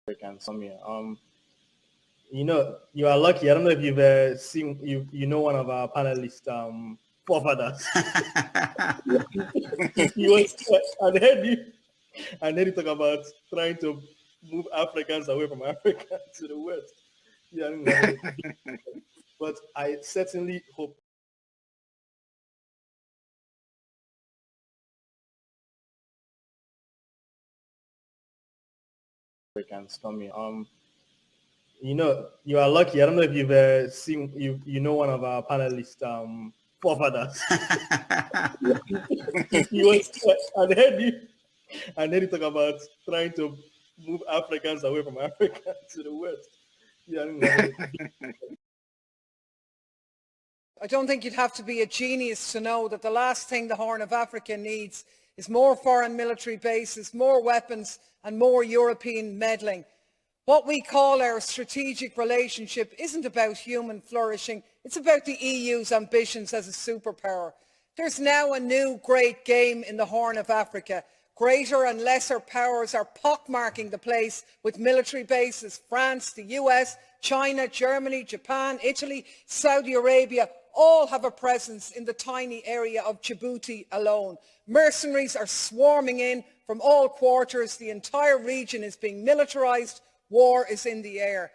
Africans come here. You are lucky. I don't know if you've seen one of our panelists, forefathers. He was, and then he talk about trying to move Africans away from Africa to the West. Yeah, I mean, but I certainly hope Africans come here. You are lucky. I don't know if you've seen one of our panelists, forefathers. He was, and then he talk about trying to move Africans away from Africa to the West. Yeah, I mean, I don't think you'd have to be a genius to know that the last thing the Horn of Africa needs is more foreign military bases, more weapons and more European meddling. What we call our strategic relationship isn't about human flourishing, it's about the EU's ambitions as a superpower. There's now a new great game in the Horn of Africa. Greater and lesser powers are pockmarking the place with military bases. France, the US, China, Germany, Japan, Italy, Saudi Arabia all have a presence in the tiny area of Djibouti alone. Mercenaries are swarming in from all quarters. The entire region is being militarised. War is in the air.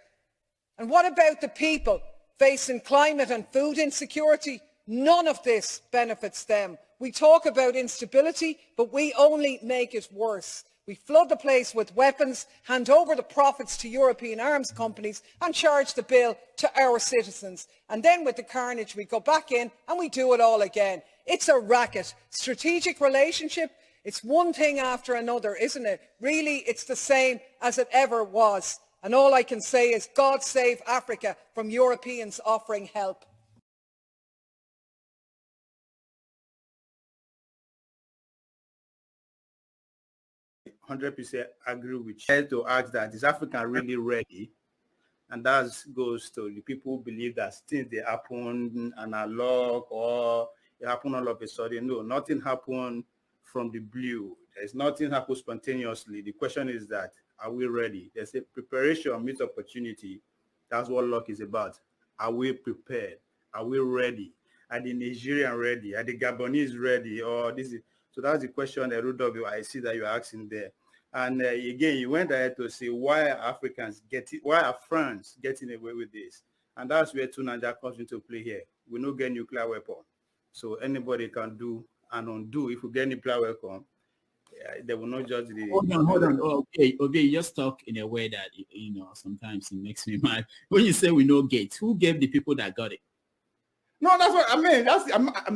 And what about the people facing climate and food insecurity? None of this benefits them. We talk about instability, but we only make it worse. We flood the place with weapons, hand over the profits to European arms companies and charge the bill to our citizens. And then with the carnage, we go back in and we do it all again. It's a racket. Strategic relationship, it's one thing after another, isn't it? Really, it's the same as it ever was. And all I can say is, God save Africa from Europeans offering help. 100% agree with you. To ask that, is Africa really ready? And that goes to the people who believe that things they happen analog or it happened all of a sudden. No, nothing happened from the blue. There's nothing happened spontaneously. The question is that, are we ready? There's a preparation meets opportunity. That's what luck is about. Are we prepared? Are we ready? Are the Nigerian ready? Are the Gabonese ready? Or this is so that's the question that Rudolph, I see that you're asking there. And again, you went ahead to say why are Africans getting, why are France getting away with this? And that's where Tunanja comes into play here. We don't get nuclear weapon. So anybody can do and undo. If we get nuclear weapon, they will not judge the... Hold on. Oh, okay, you just talk in a way that, sometimes it makes me mad. When you say we know gates, who gave the people that got it? No, that's what I mean. That's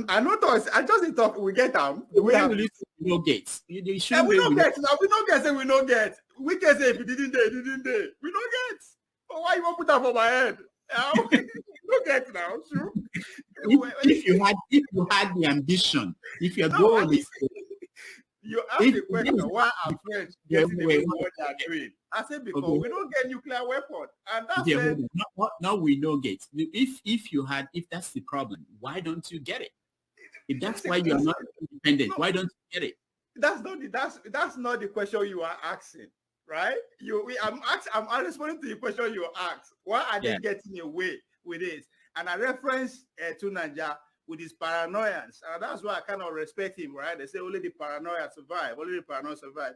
I know those. I just talk. We get them. We have no gates. We don't get now. We don't get. Say we don't get. We can say if you didn't they didn't they. We don't get. But why you want to put that for my head? We don't get now. Sure. If you had the ambition, if your goal is. You ask the question, why are French getting away with what they are doing? I said because we don't get nuclear weapon. And that's now we know gates. If that's the problem, why don't you get it? If that's why you're not independent, why don't you get it? That's not the question you are asking, right? I'm responding to the question you asked. Why are they getting away with it? And I reference to Nigeria with his paranoians. And that's why I kind of respect him, right? They say only the paranoia survive,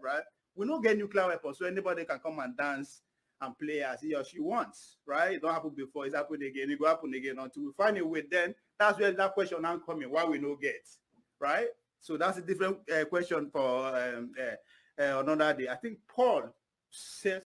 right? We don't get nuclear weapons, so anybody can come and dance and play as he or she wants, right? It don't happen before, it's happened again, it will happen again until we find a way. Then that's where that question now coming, why we no get, right? So that's a different question for another day. I think Paul says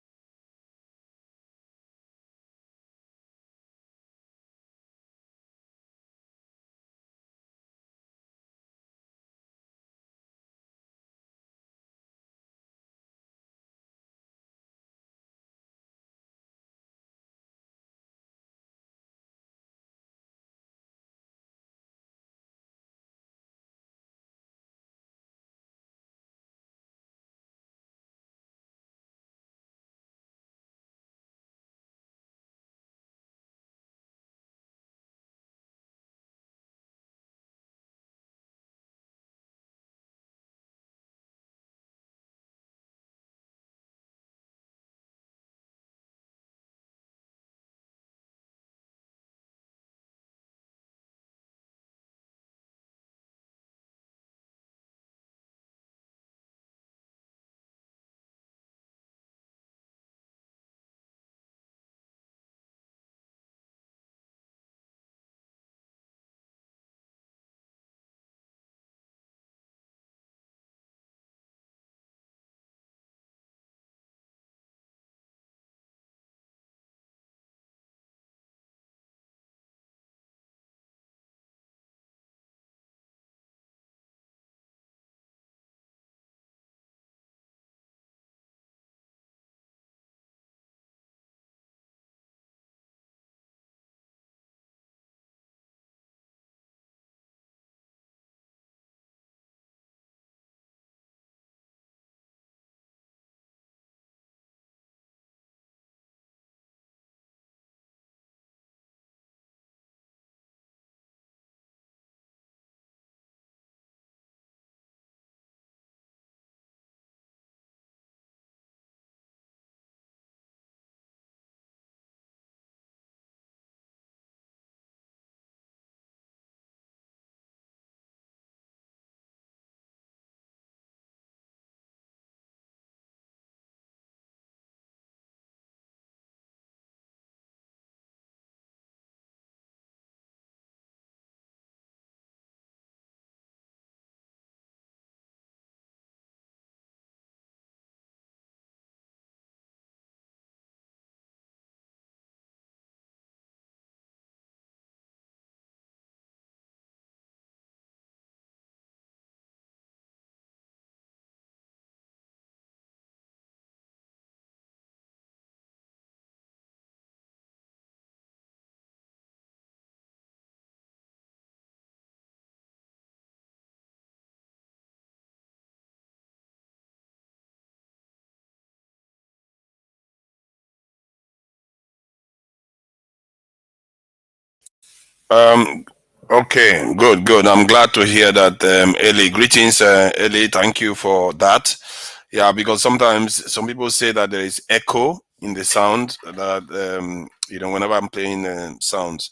Um, okay, good, good. I'm glad to hear that, Ellie. Greetings, Ellie. Thank you for that. Yeah, because sometimes some people say that there is echo in the sound that, whenever I'm playing sounds.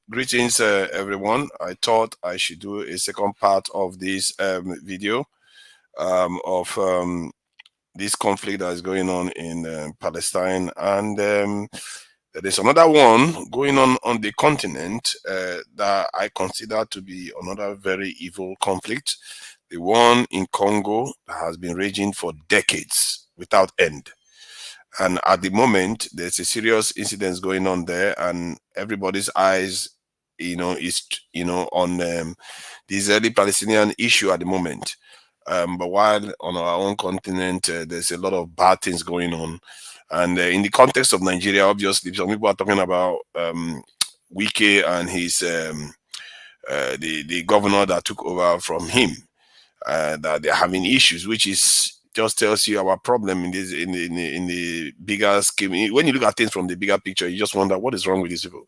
Greetings, everyone. I thought I should do a second part of this video of this conflict that is going on in Palestine, and there is another one going on the continent that I consider to be another very evil conflict. The one in Congo that has been raging for decades without end. And at the moment, there's a serious incident going on there, and everybody's eyes, is on the Israeli-Palestinian issue at the moment. But while on our own continent, there's a lot of bad things going on. And in the context of Nigeria, obviously, some people are talking about Wike and his the governor that took over from him, that they're having issues, which is just tells you our problem in this in the bigger scheme. When you look at things from the bigger picture, you just wonder what is wrong with these people.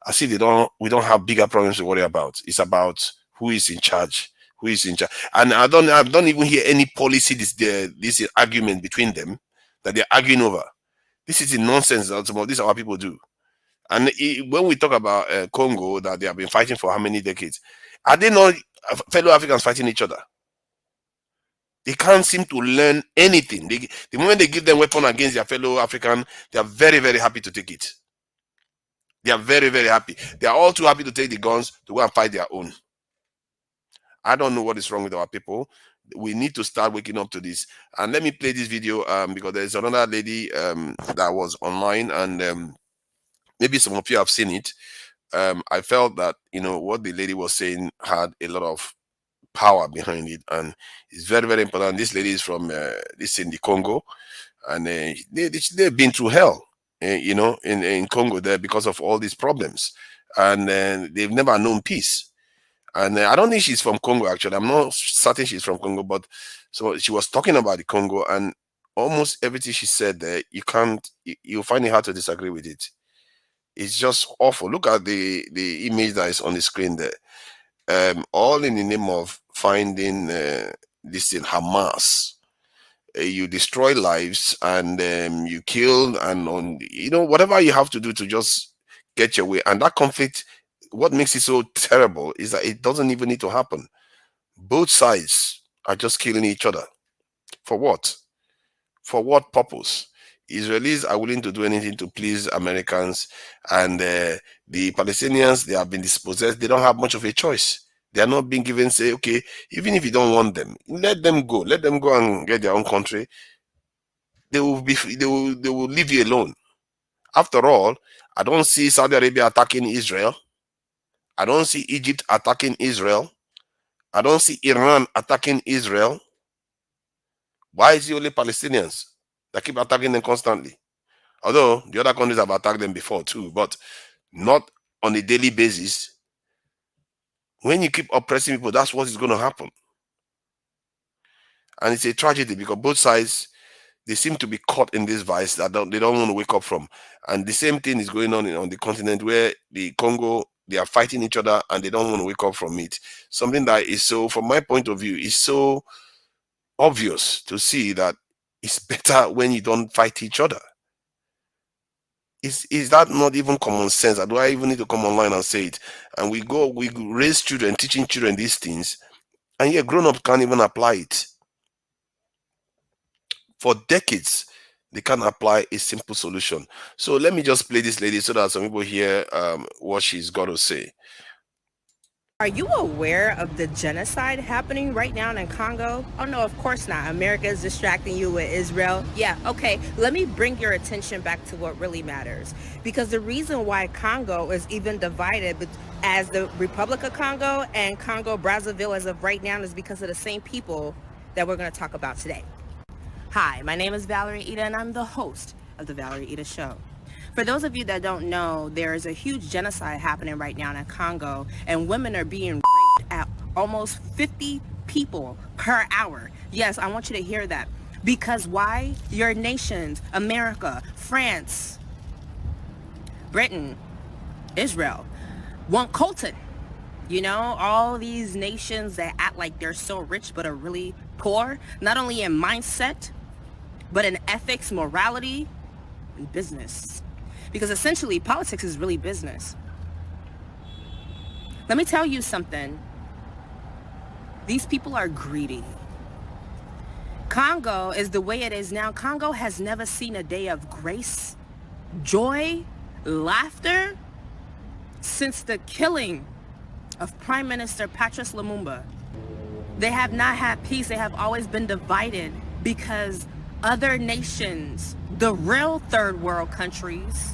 I see we don't have bigger problems to worry about. It's about who is in charge, who is in charge. And I don't even hear any policy this argument between them that they're arguing over. This is the nonsense that some of these our people do. And when we talk about Congo, that they have been fighting for how many decades, are they not fellow Africans fighting each other? They can't seem to learn anything. The moment they give them weapon against their fellow African, they are very, very happy to take it. They are very, very happy. They are all too happy to take the guns to go and fight their own. I don't know what is wrong with our people. We need to start waking up to this. And let me play this video because there's another lady that was online, and maybe some of you have seen it. I felt that what the lady was saying had a lot of power behind it, and it's very, very important. This lady is from this in the Congo, and they've been through hell, in Congo there because of all these problems, and they've never known peace. And I don't think she's from Congo, actually. I'm not certain she's from Congo, but so she was talking about the Congo, and almost everything she said there, you'll find it hard to disagree with it. It's just awful. Look at the image that is on the screen there. All in the name of finding this in Hamas. You destroy lives, and you kill, and whatever you have to do to just get your way. And that conflict, what makes it so terrible is that it doesn't even need to happen. Both sides are just killing each other. For what? For what purpose? Israelis are willing to do anything to please Americans, and the Palestinians, they have been dispossessed. They don't have much of a choice. They are not being given, say, okay, even if you don't want them, let them go. Let them go and get their own country. They will leave you alone. After all, I don't see Saudi Arabia attacking Israel. I don't see Egypt attacking Israel. I don't see Iran attacking Israel. Why is it only Palestinians that keep attacking them constantly? Although the other countries have attacked them before too, but not on a daily basis. When you keep oppressing people, that's what is going to happen. And it's a tragedy because both sides, they seem to be caught in this vice that they don't want to wake up from. And the same thing is going on the continent, where the Congo, they are fighting each other and they don't want to wake up from it. Something that is so, from my point of view, is so obvious to see that it's better when you don't fight each other. Is that not even common sense? Or do I even need to come online and say it? And we raise children, teaching children these things, and yet grown-ups can't even apply it. For decades, they can't apply a simple solution. So let me just play this lady so that some people hear what she's got to say. Are you aware of the genocide happening right now in Congo? Oh no, of course not. America is distracting you with Israel. Yeah, okay. Let me bring your attention back to what really matters. Because the reason why Congo is even divided as the Republic of Congo and Congo Brazzaville as of right now is because of the same people that we're going to talk about today. Hi, my name is Valerie Ida, and I'm the host of the Valerie Ida Show. For those of you that don't know, there is a huge genocide happening right now in Congo, and women are being raped at almost 50 people per hour. Yes, I want you to hear that. Because why? Your nations, America, France, Britain, Israel, want coltan. You know, all these nations that act like they're so rich but are really poor, not only in mindset, but in ethics, morality, and business. Because essentially, politics is really business. Let me tell you something. These people are greedy. Congo is the way it is now. Congo has never seen a day of grace, joy, laughter since the killing of Prime Minister Patrice Lumumba. They have not had peace. They have always been divided because other nations, the real third world countries,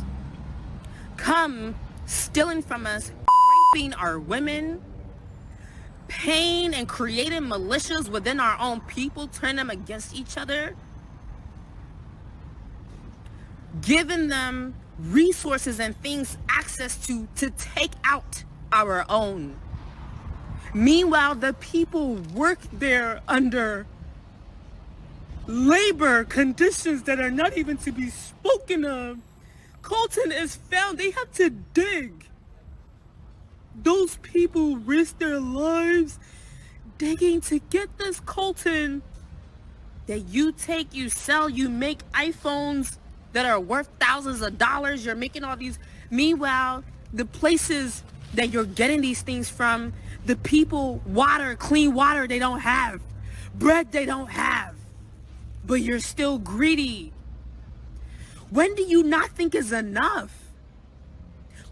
come stealing from us, raping our women, paying and creating militias within our own people, turn them against each other, giving them resources and things access to take out our own. Meanwhile, the people work there under labor conditions that are not even to be spoken of. Coltan is found. They have to dig. Those people risk their lives digging to get this coltan that you take, you sell, you make iPhones that are worth thousands of dollars. You're making all these. Meanwhile, the places that you're getting these things from, the people, water, clean water they don't have, bread they don't have, but you're still greedy. When do you not think is enough?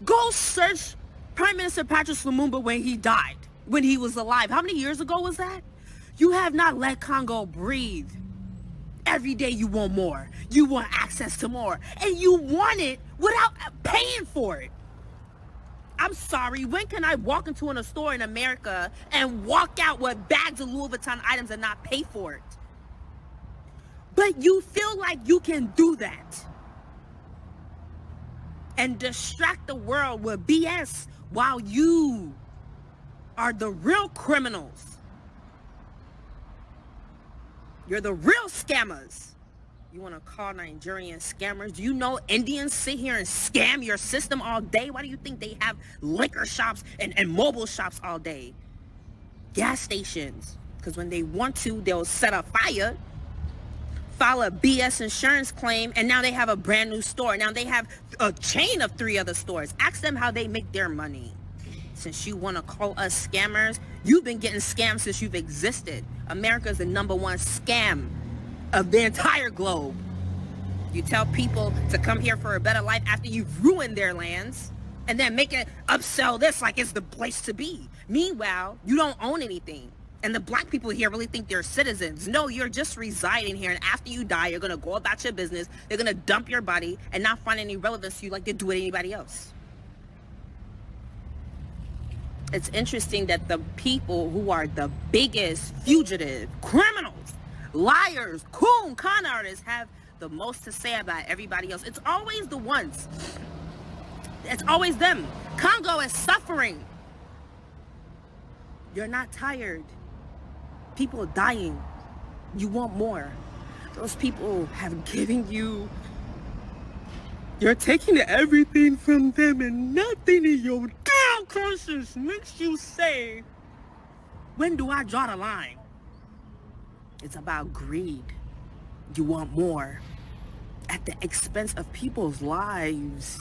Go search Prime Minister Patrice Lumumba when he died, when he was alive. How many years ago was that? You have not let Congo breathe. Every day you want more. You want access to more. And you want it without paying for it. I'm sorry, when can I walk into a store in America and walk out with bags of Louis Vuitton items and not pay for it? But you feel like you can do that and distract the world with BS while you are the real criminals. You're the real scammers. You want to call Nigerian scammers? Do you know Indians sit here and scam your system all day? Why do you think they have liquor shops and mobile shops all day? Gas stations. Because when they want to, they'll set a fire, file a BS insurance claim, and now they have a brand new store. Now they have a chain of 3 other stores. Ask them how they make their money. Since you want to call us scammers, you've been getting scammed since you've existed. America is the #1 scam of the entire globe. You tell people to come here for a better life after you've ruined their lands, and then make it upsell this like it's the place to be. Meanwhile, you don't own anything. And the black people here really think they're citizens. No, you're just residing here, and after you die, you're gonna go about your business. They're gonna dump your body and not find any relevance to you like they do with anybody else. It's interesting that the people who are the biggest fugitive criminals, liars, con artists have the most to say about everybody else. It's always the ones. It's always them. Congo is suffering. You're not tired. People are dying. You want more. Those people have given you. You're taking everything from them, and nothing in your damn conscience makes you say, when do I draw the line? It's about greed. You want more at the expense of people's lives.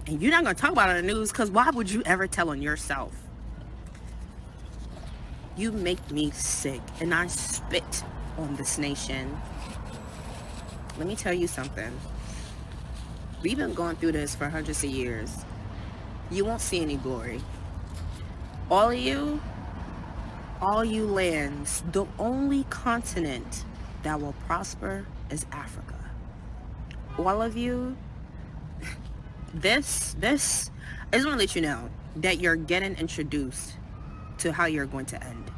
And you're not going to talk about it on the news, because why would you ever tell on yourself? You make me sick, and I spit on this nation. Let me tell you something. We've been going through this for hundreds of years. You won't see any glory. All you lands, the only continent that will prosper is Africa. All of you, this, I just want to let you know that you're getting introduced to how you're going to end.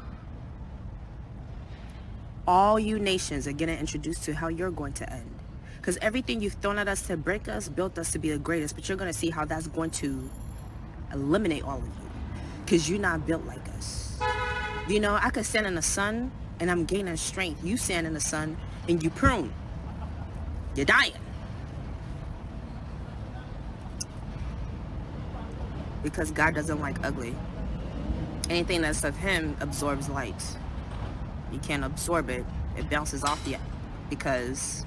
All you nations are getting introduced to how you're going to end. Because everything you've thrown at us to break us, built us to be the greatest. But you're going to see how that's going to eliminate all of you. Because you're not built like us. You know, I could stand in the sun and I'm gaining strength. You stand in the sun and you prune. You're dying. because God doesn't like ugly. Anything that's of him absorbs light. You can't absorb it. It bounces off you because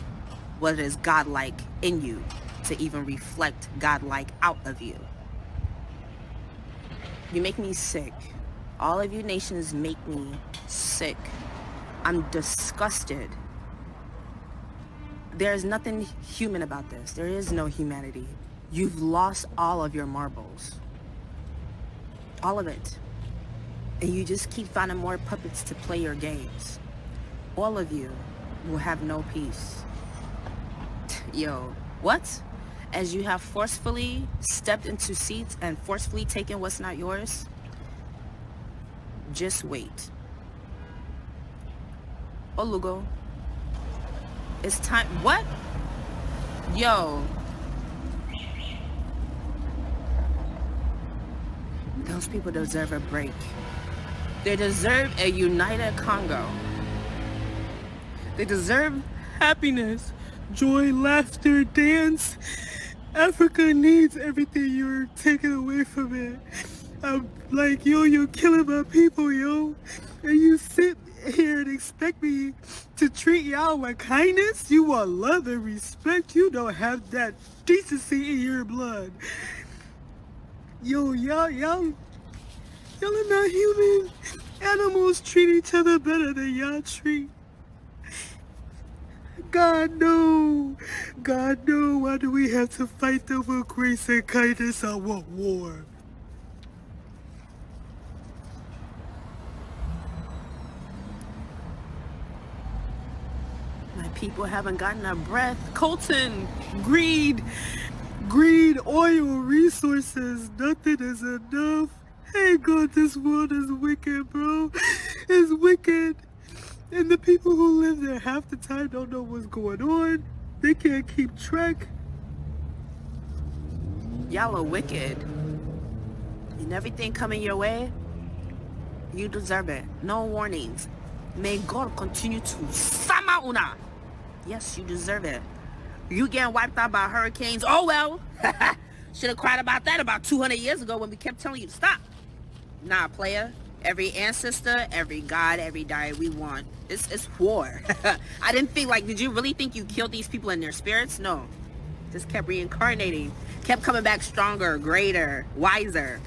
what is God-like in you to even reflect God-like out of you? You make me sick. All of you nations make me sick. I'm disgusted. There is nothing human about this. There is no humanity. You've lost all of your marbles. All of it. And you just keep finding more puppets to play your games. All of you will have no peace. Yo, what? As you have forcefully stepped into seats and forcefully taken what's not yours, just wait. Olugo, it's time. What? Yo. Those people deserve a break. They deserve a united Congo. They deserve happiness, joy, laughter, dance. Africa needs everything you're taking away from it. I'm like, yo, you're killing my people, yo. And you sit here and expect me to treat y'all with kindness? You want love and respect? You don't have that decency in your blood. Yo, y'all are not human. Animals treat each other better than y'all treat. God, no. God, no. Why do we have to fight over grace and kindness? I want war. My people haven't gotten a breath. Colton, greed, oil, resources. Nothing is enough. Hey, God, this world is wicked, bro. It's wicked. And the people who live there half the time don't know what's going on. They can't keep track. Y'all are wicked. And everything coming your way, you deserve it. No warnings. May God continue to sama una. Yes, you deserve it. You getting wiped out by hurricanes. Oh, well. Should have cried about that about 200 years ago when we kept telling you to stop. Nah, player. Every ancestor, every god, every diet we want. It's war. I didn't think, like, did you really think you killed these people in their spirits? No. Just kept reincarnating. Kept coming back stronger, greater, wiser,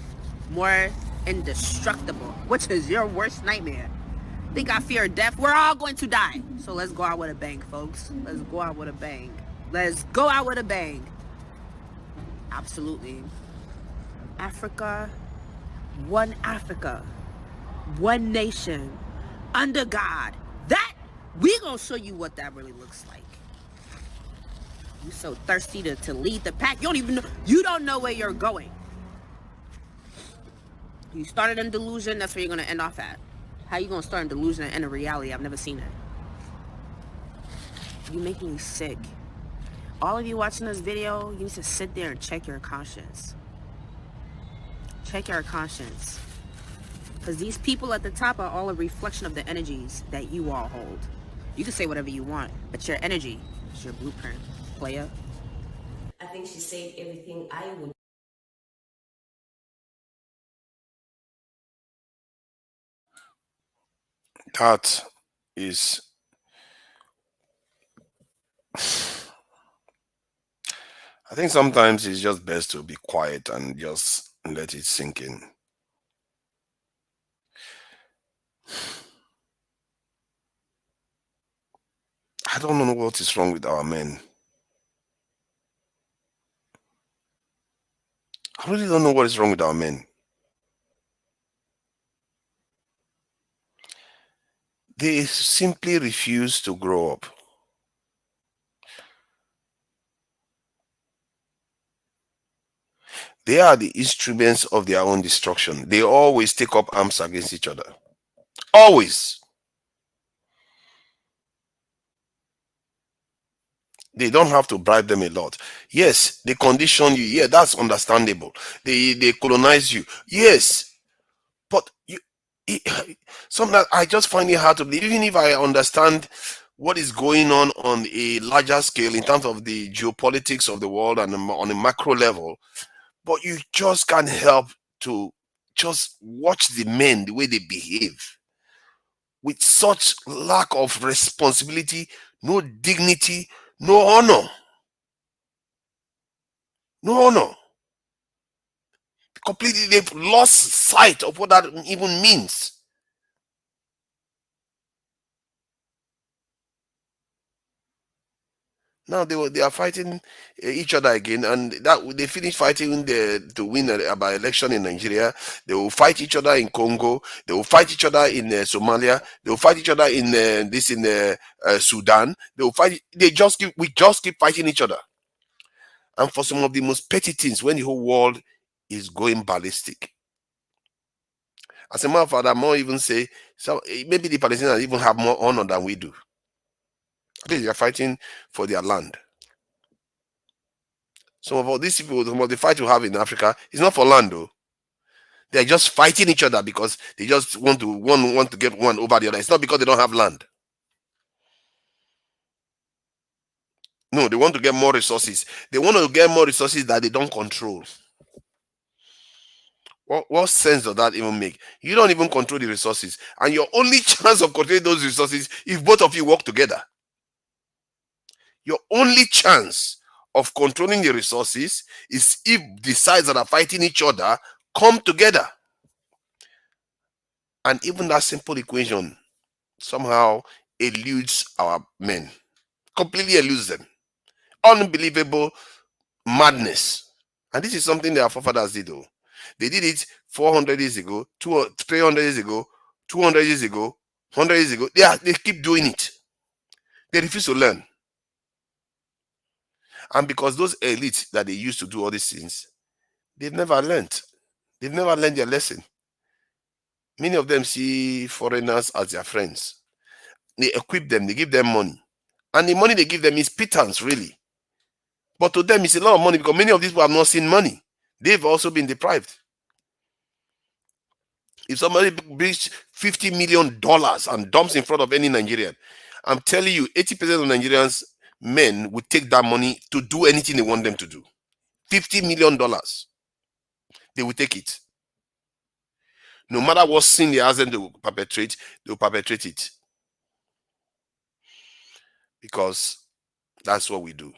more indestructible, which is your worst nightmare. Think I fear death? We're all going to die. So let's go out with a bang, folks. Let's go out with a bang. Let's go out with a bang. Absolutely. Africa, one nation, under God. That, we gonna show you what that really looks like. You so thirsty to lead the pack. You don't even know, you don't know where you're going. You started in delusion, that's where you're gonna end off at. How you gonna start in delusion and end in reality? I've never seen it. You make me sick. All of you watching this video, you need to sit there and check your conscience. Check your conscience. Because these people at the top are all a reflection of the energies that you all hold. You can say whatever you want, but your energy is your blueprint, player. I think she said everything I would. That is, I think sometimes it's just best to be quiet and just let it sink in. I don't know what is wrong with our men. I really don't know what is wrong with our men. They simply refuse to grow up. They are the instruments of their own destruction. They always take up arms against each other. Always. They don't have to bribe them a lot. Yes, they condition you. Yeah, that's understandable. They colonize you. Yes. But sometimes I just find it hard to believe, even if I understand what is going on a larger scale in terms of the geopolitics of the world and on a macro level. But you just can't help to just watch the men, the way they behave, with such lack of responsibility, no dignity, no honor. No honor. Completely, they've lost sight of what that even means. Now they are fighting each other again, and that they finish fighting to win by election in Nigeria. They will fight each other in Congo. They will fight each other in Somalia. They will fight each other in Sudan. They will fight. We just keep fighting each other. And for some of the most petty things, when the whole world is going ballistic. As a matter of fact, I might even say, so maybe the Palestinians even have more honor than we do. They are fighting for their land. Some of all these people, some of the fight we have in Africa is not for land, though. They're just fighting each other because they just want to get one over the other. It's not because they don't have land. No, they want to get more resources. They want to get more resources that they don't control. What sense does that even make? You don't even control the resources, and your only chance of controlling those resources if both of you work together. Your only chance of controlling the resources is if the sides that are fighting each other come together. And even that simple equation somehow eludes our men, completely eludes them. Unbelievable madness. And this is something that our forefathers did, though. They did it 400 years ago, 300 years ago, 200 years ago, 100 years ago. They keep doing it. They refuse to learn. And because those elites that they used to do all these things, they've never learned. They've never learned their lesson. Many of them see foreigners as their friends. They equip them, they give them money. And the money they give them is pittance, really. But to them, it's a lot of money because many of these people have not seen money. They've also been deprived. If somebody brings $50 million and dumps in front of any Nigerian, I'm telling you, 80% of Nigerians men would take that money to do anything they want them to do. $50 million. They will take it. No matter what sin they ask them to perpetrate, they will perpetrate it. Because that's what we do.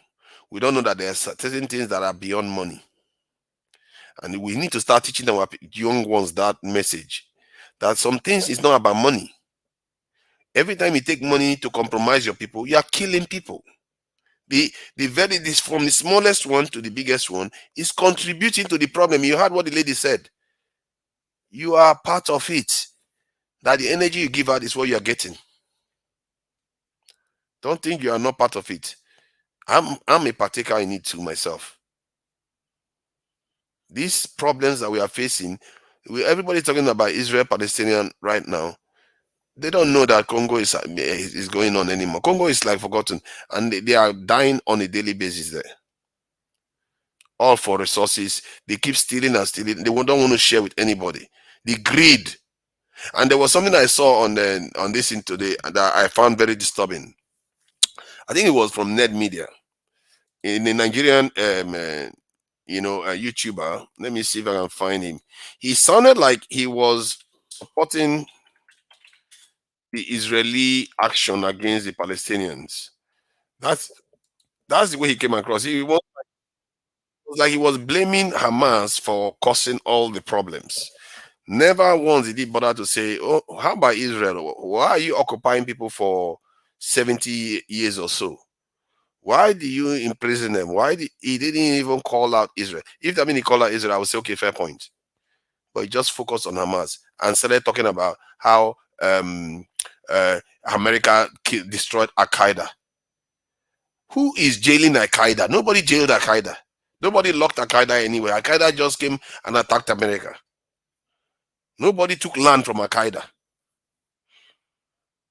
We don't know that there are certain things that are beyond money. And we need to start teaching our young ones that message. That some things is not about money. Every time you take money to compromise your people, you are killing people. From the smallest one to the biggest one is contributing to the problem. You heard what the lady said. You are part of it. That the energy you give out is what you are getting. Don't think you are not part of it. I'm a partaker in it too myself. These problems that we are facing, everybody's talking about Israel-Palestine right now. They don't know that Congo is going on anymore. Congo is like forgotten, and they are dying on a daily basis there. All for resources. They keep stealing and stealing. They don't want to share with anybody. The greed. And there was something I saw on this thing today that I found very disturbing. I think it was from Ned Media, in a Nigerian YouTuber. Let me see if I can find him. He sounded like he was supporting the Israeli action against the Palestinians. That's the way he came across. It was like he was blaming Hamas for causing all the problems. Never once did he bother to say, "Oh, how about Israel? Why are you occupying people for 70 years or so? Why do you imprison them? He didn't even call out Israel? If he called out Israel, I would say, okay, fair point. But he just focused on Hamas and started talking about how America destroyed Al-Qaeda. Who is jailing Al-Qaeda? Nobody jailed Al-Qaeda. Nobody locked Al-Qaeda anywhere. Al-Qaeda just came and attacked America. Nobody took land from Al-Qaeda.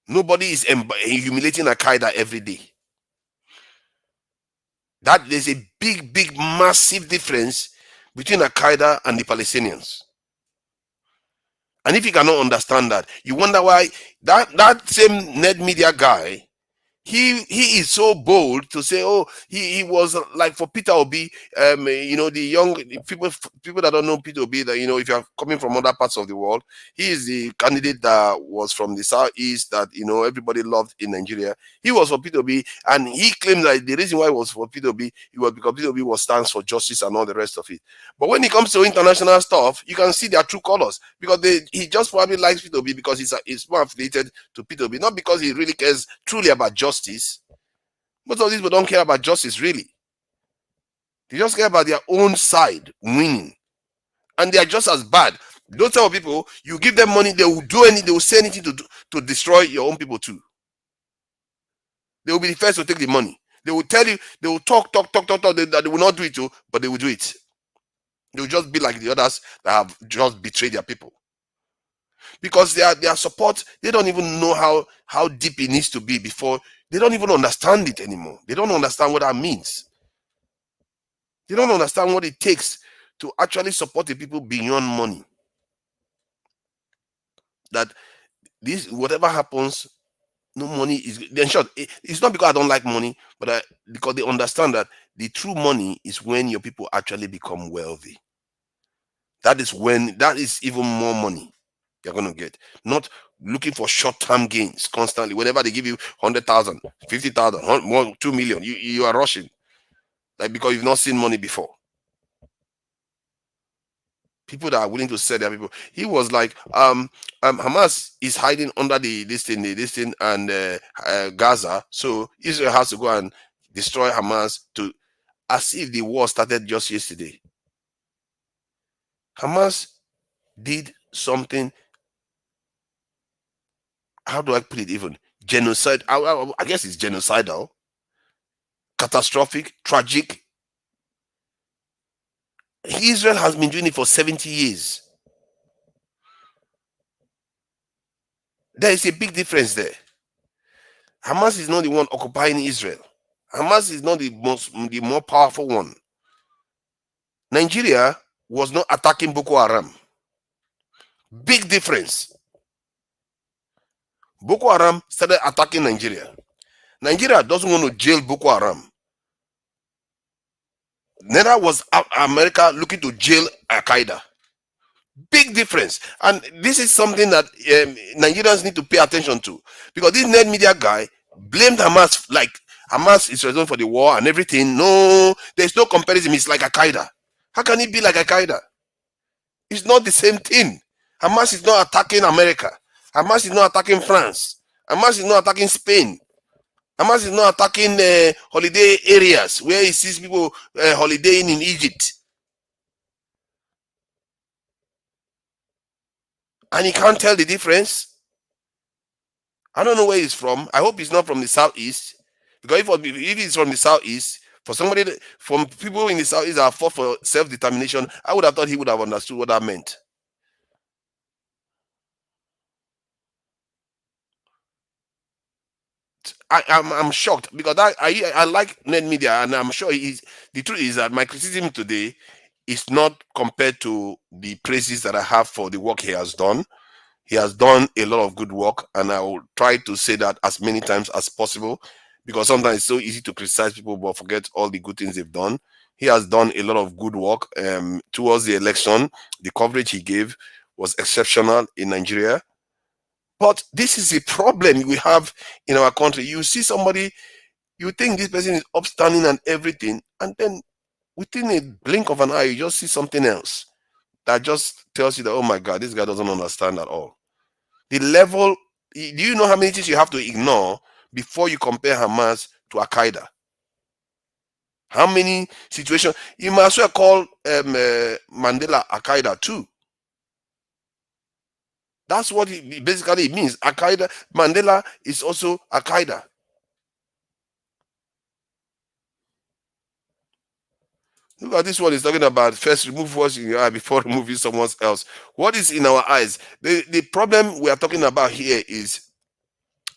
Nobody is humiliating Al-Qaeda every day. That there's a big, massive difference between Al-Qaeda and the Palestinians. And if you cannot understand that, you wonder why that same Ned Media guy He is so bold to say, oh, he was like for Peter Obi, the young people that don't know Peter Obi, that if you're coming from other parts of the world, he is the candidate that was from the southeast that everybody loved in Nigeria. He was for Peter Obi, and he claimed that the reason why he was for Peter Obi, it was because Peter Obi stands for justice and all the rest of it. But when it comes to international stuff, you can see their true colors, because he just probably likes Peter Obi because he's more affiliated to Peter Obi, not because he really cares truly about justice. Most of these people don't care about justice, really. They just care about their own side winning, and they are just as bad. Those type of people, you give them money, they will they will say anything to destroy your own people too. They will be the first to take the money. They will tell you, they will talk that they will not do it too, but they will do it. They will just be like the others that have just betrayed their people. Because their support, they don't even know how deep it needs to be before. They don't even understand it anymore. They don't understand what that means. They don't understand what it takes to actually support the people beyond money. That this, whatever happens, no money is. In short, it's not because I don't like money, but because they understand that the true money is when your people actually become wealthy. That is even more money you're going to get. Not looking for short-term gains constantly. Whenever they give you 100,000, 50,000, 2 million, you are rushing. Like, because you've not seen money before. People that are willing to sell their people. He was like, Hamas is hiding under this thing and Gaza. So Israel has to go and destroy Hamas as if the war started just yesterday. Hamas did something. How do I put it even? Genocide. I guess it's genocidal. Catastrophic. Tragic. Israel has been doing it for 70 years. There is a big difference there. Hamas is not the one occupying Israel. Hamas is not the more powerful one. Nigeria was not attacking Boko Haram. Big difference. Boko Haram started attacking Nigeria. Nigeria doesn't want to jail Boko Haram. Neither was America looking to jail Al-Qaeda. Big difference. And this is something that Nigerians need to pay attention to. Because this net media guy blamed Hamas, like Hamas is responsible for the war and everything. No, there's no comparison. It's like Al-Qaeda. How can it be like Al-Qaeda? It's not the same thing. Hamas is not attacking America. Hamas is not attacking France. Hamas is not attacking Spain. Hamas is not attacking holiday areas where he sees people holidaying in Egypt. And he can't tell the difference. I don't know where he's from. I hope he's not from the southeast. Because if he's from the southeast, from people in the southeast that have fought for self-determination, I would have thought he would have understood what that meant. I'm shocked because I like net media, and I'm sure the truth is that my criticism today is not compared to the praises that I have for the work he has done. He has done a lot of good work, and I will try to say that as many times as possible, because sometimes it's so easy to criticize people but forget all the good things they've done. He has done a lot of good work towards the election. The coverage he gave was exceptional in Nigeria. But this is a problem we have in our country. You see somebody, you think this person is upstanding and everything, and then within a blink of an eye, you just see something else that just tells you that, oh my God, this guy doesn't understand at all. The level, do you know how many things you have to ignore before you compare Hamas to Al-Qaeda? How many situations? You might as well call Mandela Al-Qaeda too. That's what it basically means. Al-Qaeda, Mandela is also Al-Qaeda. Look at this one. Is talking about first remove what's in your eye before removing someone else. What is in our eyes? The problem we are talking about here is,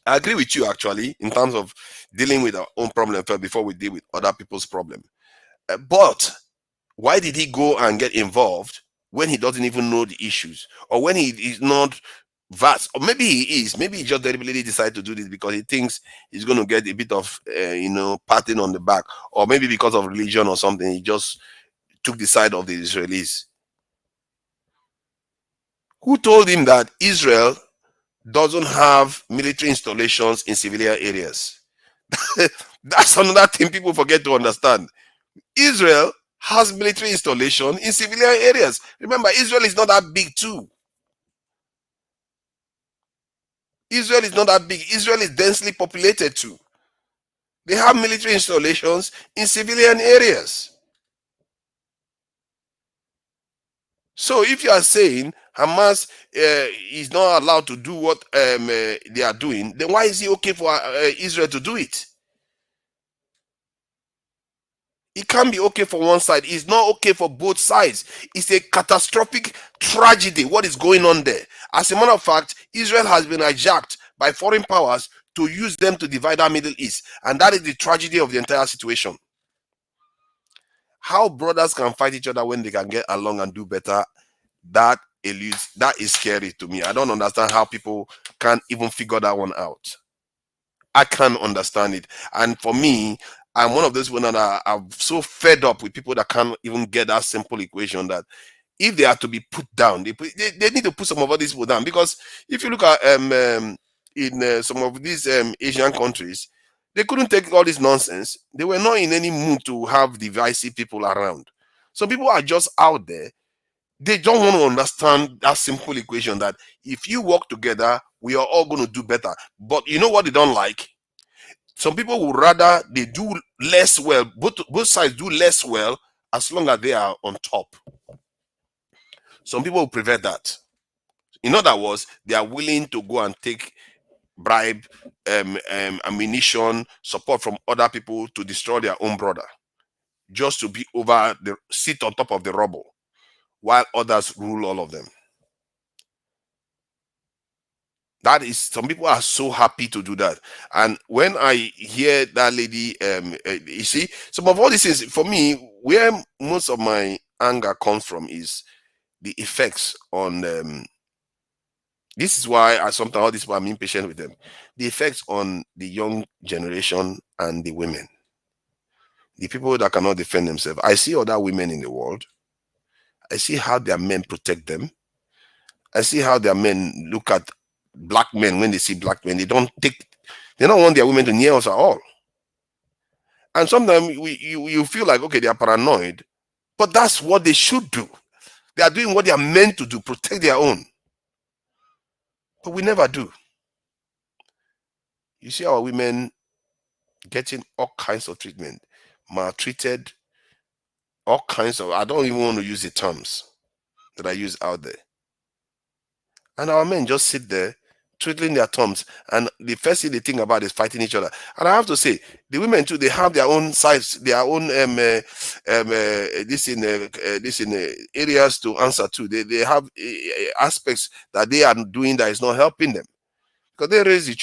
I agree with you actually in terms of dealing with our own problem first before we deal with other people's problem. But why did he go and get involved when he doesn't even know the issues, or when he is not vast, or maybe he is. Maybe he just deliberately decided to do this because he thinks he's going to get a bit of, patting on the back, or maybe because of religion or something. He just took the side of the Israelis. Who told him that Israel doesn't have military installations in civilian areas? That's another thing people forget to understand. Israel has military installation in civilian areas. Remember, Israel is not that big too. Israel is not that big. Israel is densely populated too. They have military installations in civilian areas. So if you are saying Hamas is not allowed to do what they are doing, then why is it okay for Israel to do it? It can't be okay for one side. It's not okay for both sides. It's a catastrophic tragedy what is going on there. As a matter of fact, Israel has been hijacked by foreign powers to use them to divide our Middle East. And that is the tragedy of the entire situation. How brothers can fight each other when they can get along and do better, that is scary to me. I don't understand how people can't even figure that one out. I can't understand it. And for me, I'm one of those women that are so fed up with people that can't even get that simple equation that if they are to be put down, they need to put some of these people down. Because if you look at in some of these Asian countries, they couldn't take all this nonsense. They were not in any mood to have divisive people around. So people are just out there. They don't want to understand that simple equation that if you work together, we are all going to do better. But you know what they don't like? Some people would rather they do less well, both sides do less well as long as they are on top. Some people will prefer that. In other words, they are willing to go and take bribe, ammunition, support from other people to destroy their own brother, just to be sit on top of the rubble, while others rule all of them. That is, some people are so happy to do that. And when I hear that lady, you see, some of all these things, for me, where most of my anger comes from is the effects on this is why I sometimes all this why I'm impatient with them. The effects on the young generation and the women. The people that cannot defend themselves. I see other women in the world. I see how their men protect them. I see how their men look at black men. When they see black men, they don't want their women to near us at all. And sometimes you feel like, okay, they are paranoid, but that's what they should do. They are doing what they are meant to do, protect their own. But we never do. You see our women getting all kinds of treatment, maltreated, all kinds of, I don't even want to use the terms that I use out there. And our men just sit there twiddling their thumbs, and the first thing they think about is fighting each other. And I have to say, the women too, they have their own sides, their own areas to answer to. They have aspects that they are doing that is not helping them. Because they raise the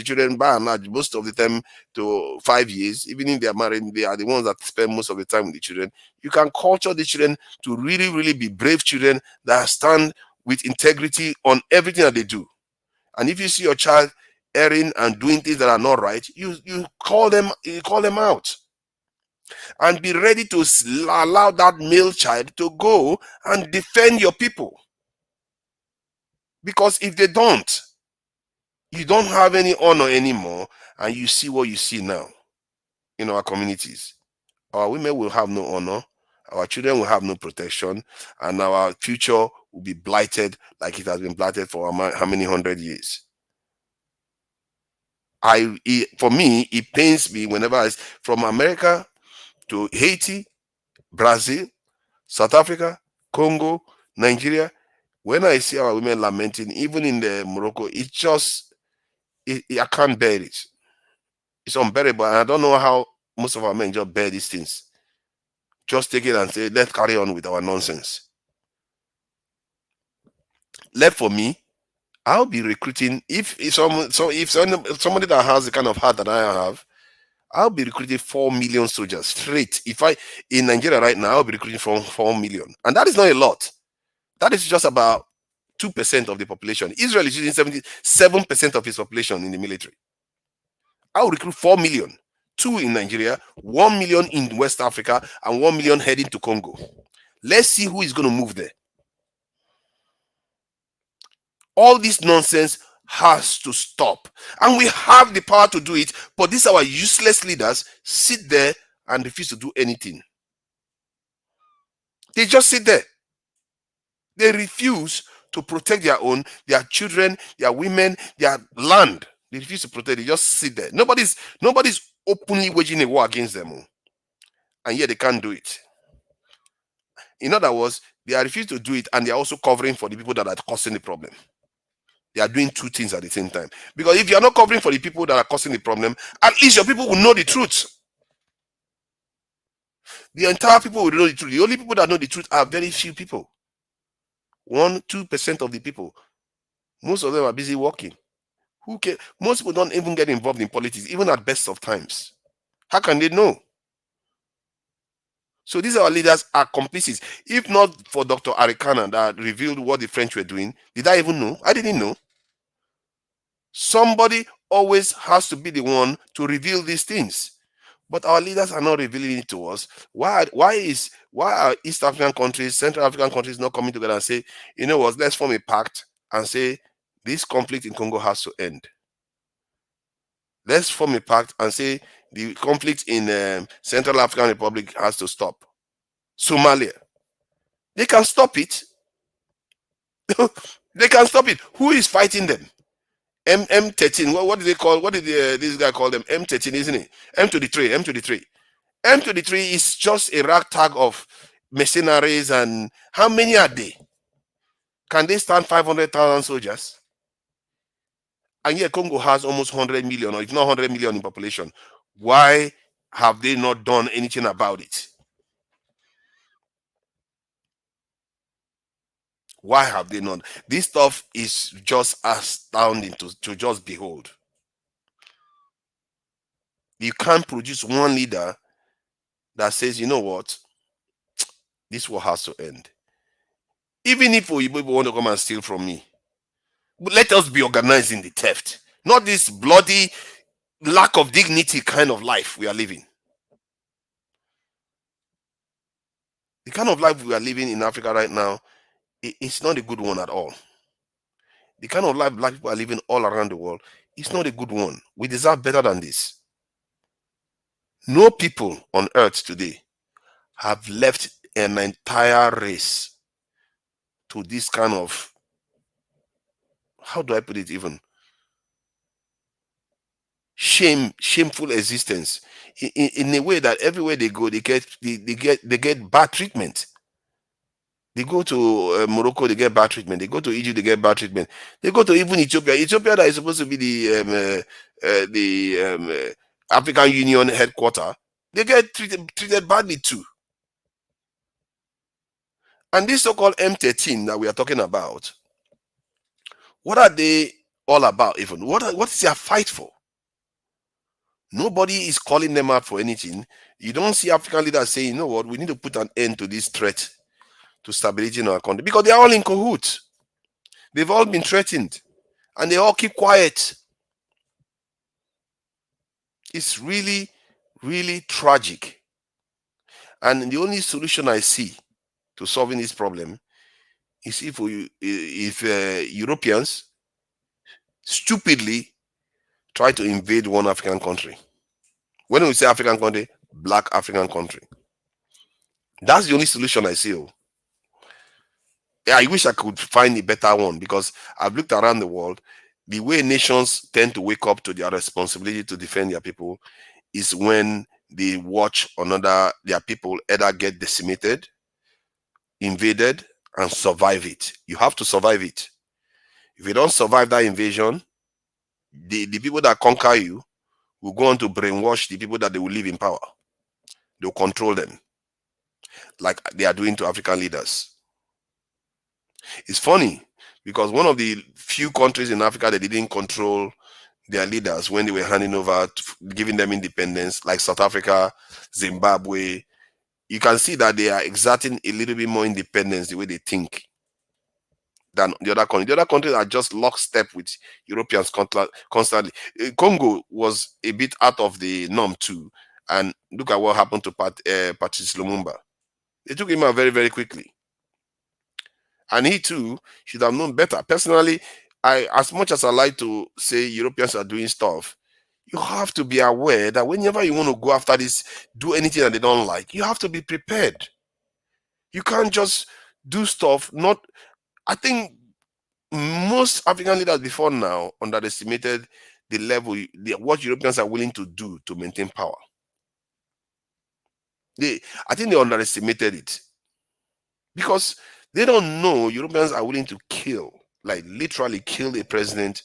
children by and large most of the time to 5 years. Even if they are married, they are the ones that spend most of the time with the children. You can culture the children to really, really be brave children that stand with integrity on everything that they do. And if you see your child erring and doing things that are not right, you call them out. And be ready to allow that male child to go and defend your people. Because if they don't, you don't have any honor anymore, and you see what you see now in our communities. Our women will have no honor, our children will have no protection, and our future will be blighted like it has been blighted for how many 100 years. For me, it pains me whenever from America to Haiti, Brazil, South Africa, Congo, Nigeria, when I see our women lamenting, even in the Morocco, it just, I can't bear it. It's unbearable, and I don't know how most of our men just bear these things. Just take it and say, let's carry on with our nonsense. Left for me, I'll be recruiting, if somebody that has the kind of heart that I have, I'll be recruiting 4 million soldiers straight. In Nigeria right now, I'll be recruiting from 4 million. And that is not a lot. That is just about 2% of the population. Israel is using 77% of its population in the military. I will recruit 4 million, 2 in Nigeria, 1 million in West Africa, and 1 million heading to Congo. Let's see who is going to move there. All this nonsense has to stop. And we have the power to do it, but these our useless leaders sit there and refuse to do anything. They just sit there. They refuse to protect their own, their children, their women, their land. They refuse to protect. They just sit there. Nobody's openly waging a war against them. And yet they can't do it. In other words, they are refusing to do it, and they are also covering for the people that are causing the problem. They are doing two things at the same time. Because if you are not covering for the people that are causing the problem, at least your people will know the truth. The entire people will know the truth. The only people that know the truth are very few people. 1-2% of the people. Most of them are busy working. Who cares? Most people don't even get involved in politics, even at best of times. How can they know? So these our leaders are complicit. If not for Dr. Arikana that revealed what the French were doing, did I even know? I didn't know. Somebody always has to be the one to reveal these things. But our leaders are not revealing it to us. Why are East African countries, Central African countries not coming together and say, you know what, let's form a pact and say this conflict in Congo has to end. Let's form a pact and say the conflict in Central African Republic has to stop. Somalia. They can stop it. They can stop it. Who is fighting them? M13. What do they call? What did this guy call them? M13, isn't it? M23. M23 is just a ragtag of mercenaries, and how many are they? Can they stand 500,000 soldiers? And yet Congo has almost 100 million, or if not 100 million in population. Why have they not done anything about it? Why have they not? This stuff is just astounding to just behold. You can't produce one leader that says, you know what, this war has to end. Even if people want to come and steal from me, but let us be organized in the theft. Not this bloody lack of dignity kind of life we are living. The kind of life we are living in Africa right now, it's not a good one at all. The kind of life black people are living all around the world, it's not a good one. We deserve better than this. No people on earth today have left an entire race to this kind of, how do I put it even? Shameful existence in a way that everywhere they go, they get bad treatment. They go to Morocco, they get bad treatment. They go to Egypt, they get bad treatment. They go to even Ethiopia that is supposed to be the African Union headquarters. They get treated badly too. And this so-called M13 that we are talking about, what are they all about even? What is their fight for? Nobody is calling them out for anything. You don't see African leaders saying, you know what, we need to put an end to this threat to stability in our country, because they're all in cahoots. They've all been threatened and they all keep quiet. It's really, really tragic. And the only solution I see to solving this problem is if Europeans stupidly try to invade one African country. When we say African country, black African country. That's the only solution I see. I wish I could find a better one, because I've looked around the world. The way nations tend to wake up to their responsibility to defend their people is when they watch their people either get decimated, invaded, and survive it. You have to survive it. If you don't survive that invasion, the people that conquer you will go on to brainwash the people that they will leave in power. They'll control them, like they are doing to African leaders. It's funny, because one of the few countries in Africa that didn't control their leaders when they were handing over, giving them independence, like South Africa, Zimbabwe, you can see that they are exerting a little bit more independence the way they think than the other countries. The other countries are just lockstep with Europeans constantly. Congo was a bit out of the norm too. And look at what happened to Patrice Lumumba. They took him out very, very quickly. And he too should have known better. Personally, as much as I like to say Europeans are doing stuff, you have to be aware that whenever you want to go after this, do anything that they don't like, you have to be prepared. You can't just do stuff. I think most African leaders before now underestimated the level, what Europeans are willing to do to maintain power. I think they underestimated it because they don't know Europeans are willing to kill, like literally kill a president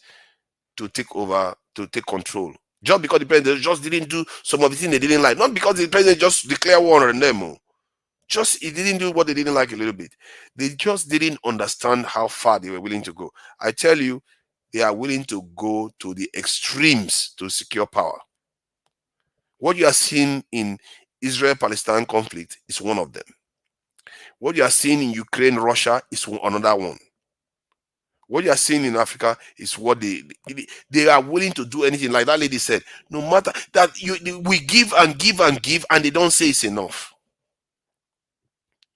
to take over, to take control. Just because the president just didn't do some of the things they didn't like. Not because the president just declared war on them. Just he didn't do what they didn't like a little bit. They just didn't understand how far they were willing to go. I tell you, they are willing to go to the extremes to secure power. What you are seeing in Israel-Palestine conflict is one of them. What you are seeing in Ukraine, Russia is another one. What you are seeing in Africa is what they are willing to do anything. Like that lady said, no matter that we give and give and give, and they don't say it's enough.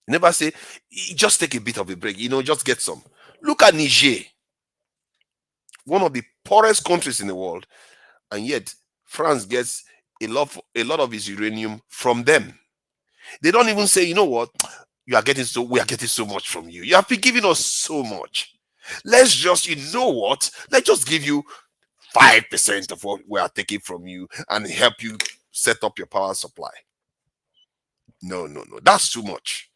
Never say, just take a bit of a break, just get some. Look at Niger, one of the poorest countries in the world, and yet France gets a lot of its uranium from them. They don't even say, you know what, we are getting so much from you. You have been giving us so much. Let's just, let's just give you 5% of what we are taking from you and help you set up your power supply. No, that's too much.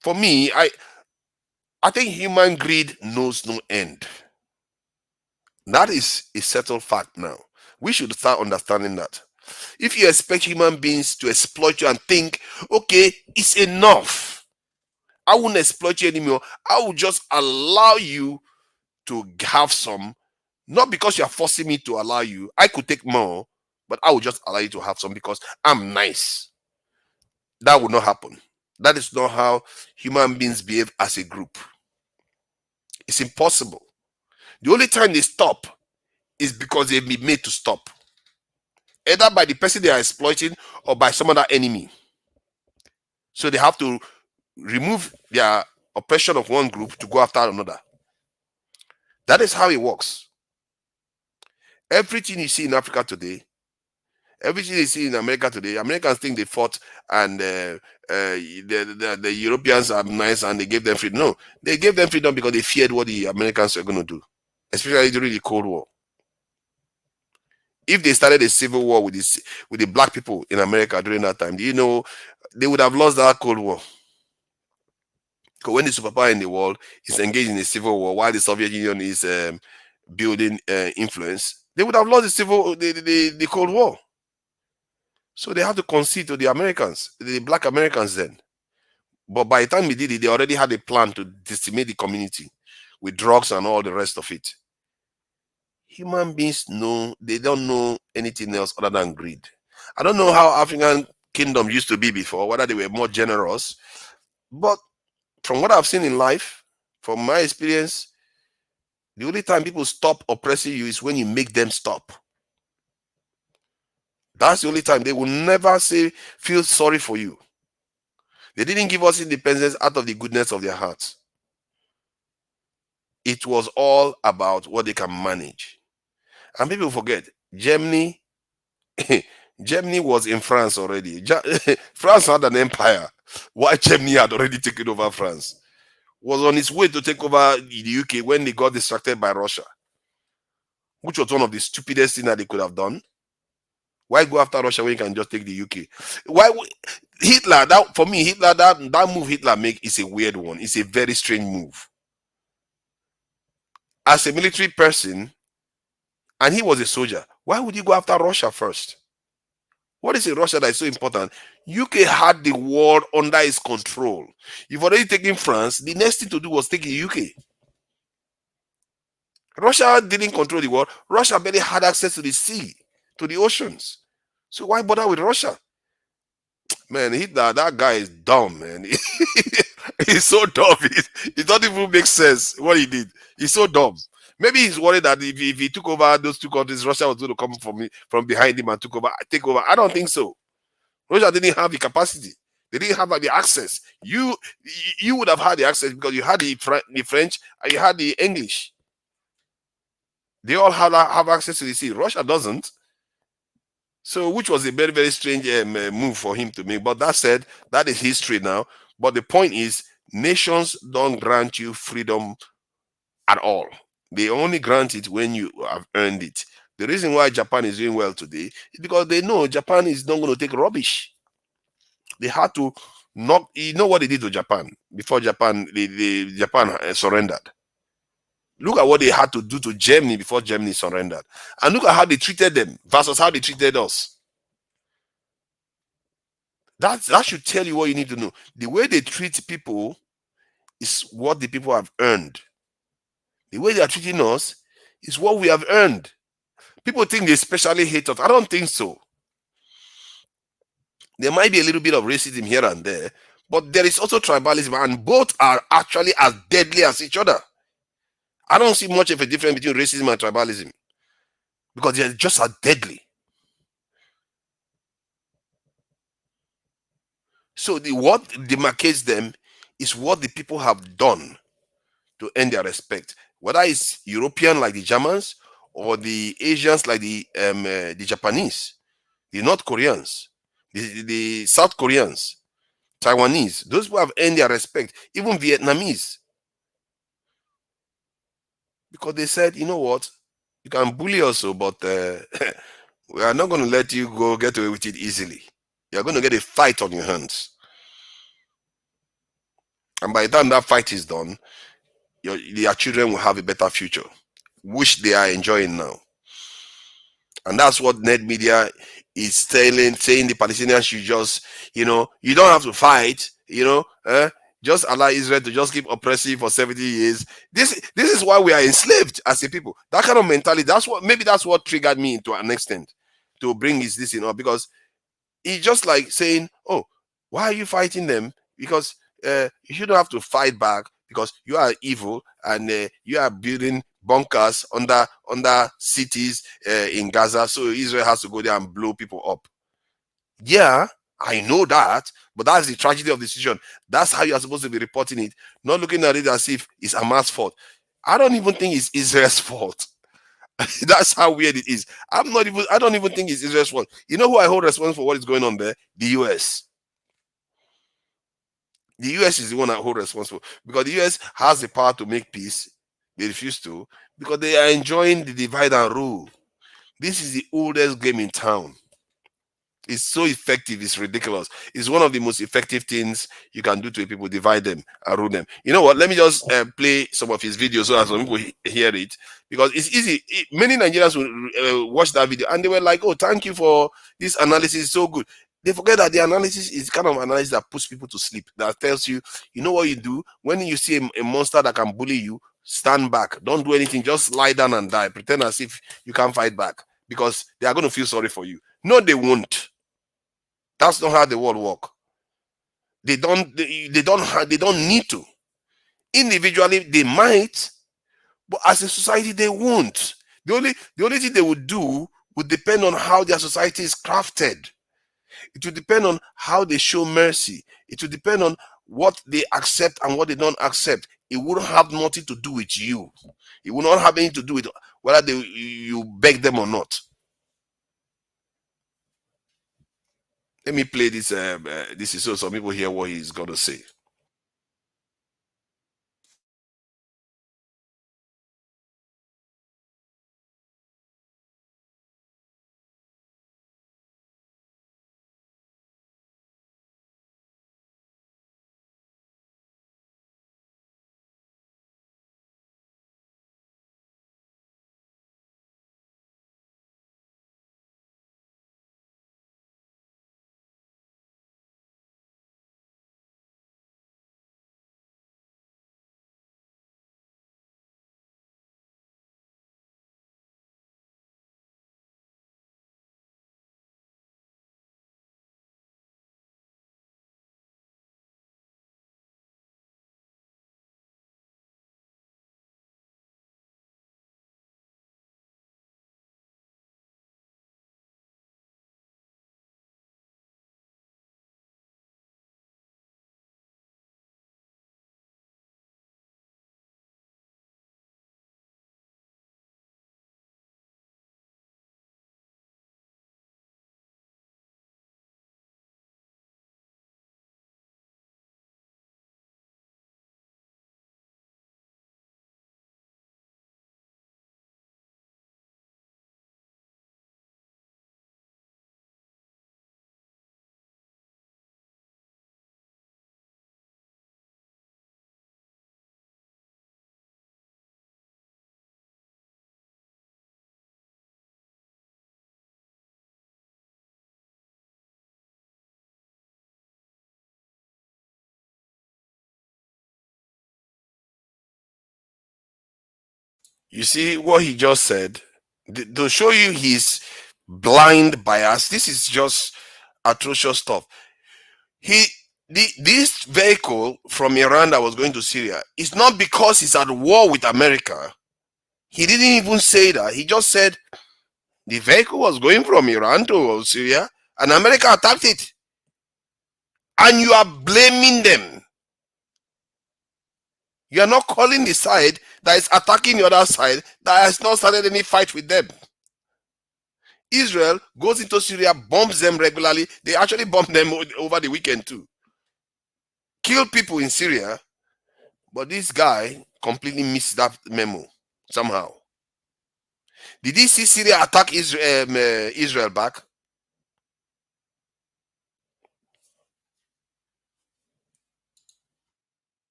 For me, I think human greed knows no end. That is a settled fact now. We should start understanding that. If you expect human beings to exploit you and think, okay, it's enough, I won't exploit you anymore, I will just allow you to have some, not because you are forcing me to allow you. I could take more, but I will just allow you to have some because I'm nice. That will not happen. That is not how human beings behave as a group. It's impossible. The only time they stop is because they've been made to stop. Either by the person they are exploiting or by some other enemy. So they have to remove their oppression of one group to go after another. That is how it works. Everything you see in Africa today, everything you see in America today, Americans think they fought and the Europeans are nice and they gave them freedom. No, they gave them freedom because they feared what the Americans were going to do, especially during the Cold War. If they started a civil war with the black people in America during that time, they would have lost that Cold War. Because when the superpower in the world is engaged in a civil war while the Soviet Union is building influence, they would have lost the Cold War. So they have to concede to the Americans, the black Americans then. But by the time we did it, they already had a plan to decimate the community with drugs and all the rest of it. Human beings they don't know anything else other than greed. I don't know how African kingdom used to be before, whether they were more generous. But from what I've seen in life, from my experience, the only time people stop oppressing you is when you make them stop. That's the only time. They will never feel sorry for you. They didn't give us independence out of the goodness of their hearts. It was all about what they can manage. And people forget, Germany was in France already. France had an empire, while Germany had already taken over France. Was on its way to take over the UK when they got distracted by Russia, which was one of the stupidest things that they could have done. Why go after Russia when you can just take the UK? Hitler, that move Hitler make is a weird one. It's a very strange move. As a military person, and he was a soldier, why would you go after Russia first? What is in Russia that is so important? UK had the world under its control. You've already taken France. The next thing to do was take the UK. Russia didn't control the world. Russia barely had access to the sea, to the oceans. So why bother with Russia? Man, Hitler, that guy is dumb, man. He's so dumb. It doesn't even make sense what he did. He's so dumb. Maybe he's worried that if he took over those two countries, Russia was going to come from behind him and take over. I don't think so. Russia didn't have the capacity. They didn't have the access. You would have had the access because you had the French and you had the English. They all have access to the sea. Russia doesn't. So, which was a very, very strange move for him to make. But that said, that is history now. But the point is, nations don't grant you freedom at all. They only grant it when you have earned it. The reason why Japan is doing well today is because they know Japan is not going to take rubbish. They had to knock. You know what they did to Japan before Japan surrendered. Look at what they had to do to Germany before Germany surrendered, and look at how they treated them versus how they treated us. That should tell you what you need to know. The way they treat people is what the people have earned. The way they are treating us is what we have earned. People think they especially hate us. I don't think so. There might be a little bit of racism here and there, but there is also tribalism, and both are actually as deadly as each other. I don't see much of a difference between racism and tribalism because they're just as deadly. So what demarcates them is what the people have done to earn their respect, whether it's European like the Germans or the Asians like the Japanese, the North Koreans, the South Koreans, Taiwanese. Those who have earned their respect, even Vietnamese, because they said, you know what, you can bully us, but we are not going to let you go get away with it easily. You're going to get a fight on your hands. And by the time that fight is done, your children will have a better future, which they are enjoying now. And that's what net media is saying the Palestinians should just, you don't have to fight, just allow Israel to just keep oppressive for 70 years. This is why we are enslaved as a people. That kind of mentality, that's what triggered me to an extent to bring this in up, because it's just like saying, oh, why are you fighting them? Because you shouldn't have to fight back because you are evil and you are building bunkers under cities in Gaza, so Israel has to go there and blow people up. Yeah, I know that, but that's the tragedy of the situation. That's how you are supposed to be reporting it, not looking at it as if it's Hamas' fault. I don't even think it's Israel's fault. That's how weird it is. I don't even think it's Israel's fault. You know who I hold responsible for what is going on there? The US. The US is the one I hold responsible because the US has the power to make peace. They refuse to because they are enjoying the divide and rule. This is the oldest game in town. It's so effective, it's ridiculous. It's one of the most effective things you can do to people, divide them and rule them. You know what? Let me just play some of his videos so that some people hear it, because it's easy. Many Nigerians will watch that video and they were like, oh, thank you for this analysis, it's so good. They forget that the analysis is kind of analysis that puts people to sleep, that tells you, you know what you do? When you see a monster that can bully you, stand back. Don't do anything. Just lie down and die. Pretend as if you can't fight back because they are going to feel sorry for you. No, they won't. That's not how the world works. They don't need to. Individually, they might, but as a society, they won't. The only thing they would do would depend on how their society is crafted. It will depend on how they show mercy. It will depend on what they accept and what they don't accept. It wouldn't have nothing to do with you. It will not have anything to do with whether you beg them or not. Let me play this. This is so some people hear what he's going to say. You see what he just said? To show you his blind bias, this is just atrocious stuff. This vehicle from Iran that was going to Syria is not because he's at war with America. He didn't even say that. He just said the vehicle was going from Iran to Syria and America attacked it. And you are blaming them. You are not calling the side that is attacking the other side that has not started any fight with them. Israel goes into Syria, bombs them regularly. They actually bombed them over the weekend too. Kill people in Syria, but this guy completely missed that memo somehow. Did he see Syria attack Israel back?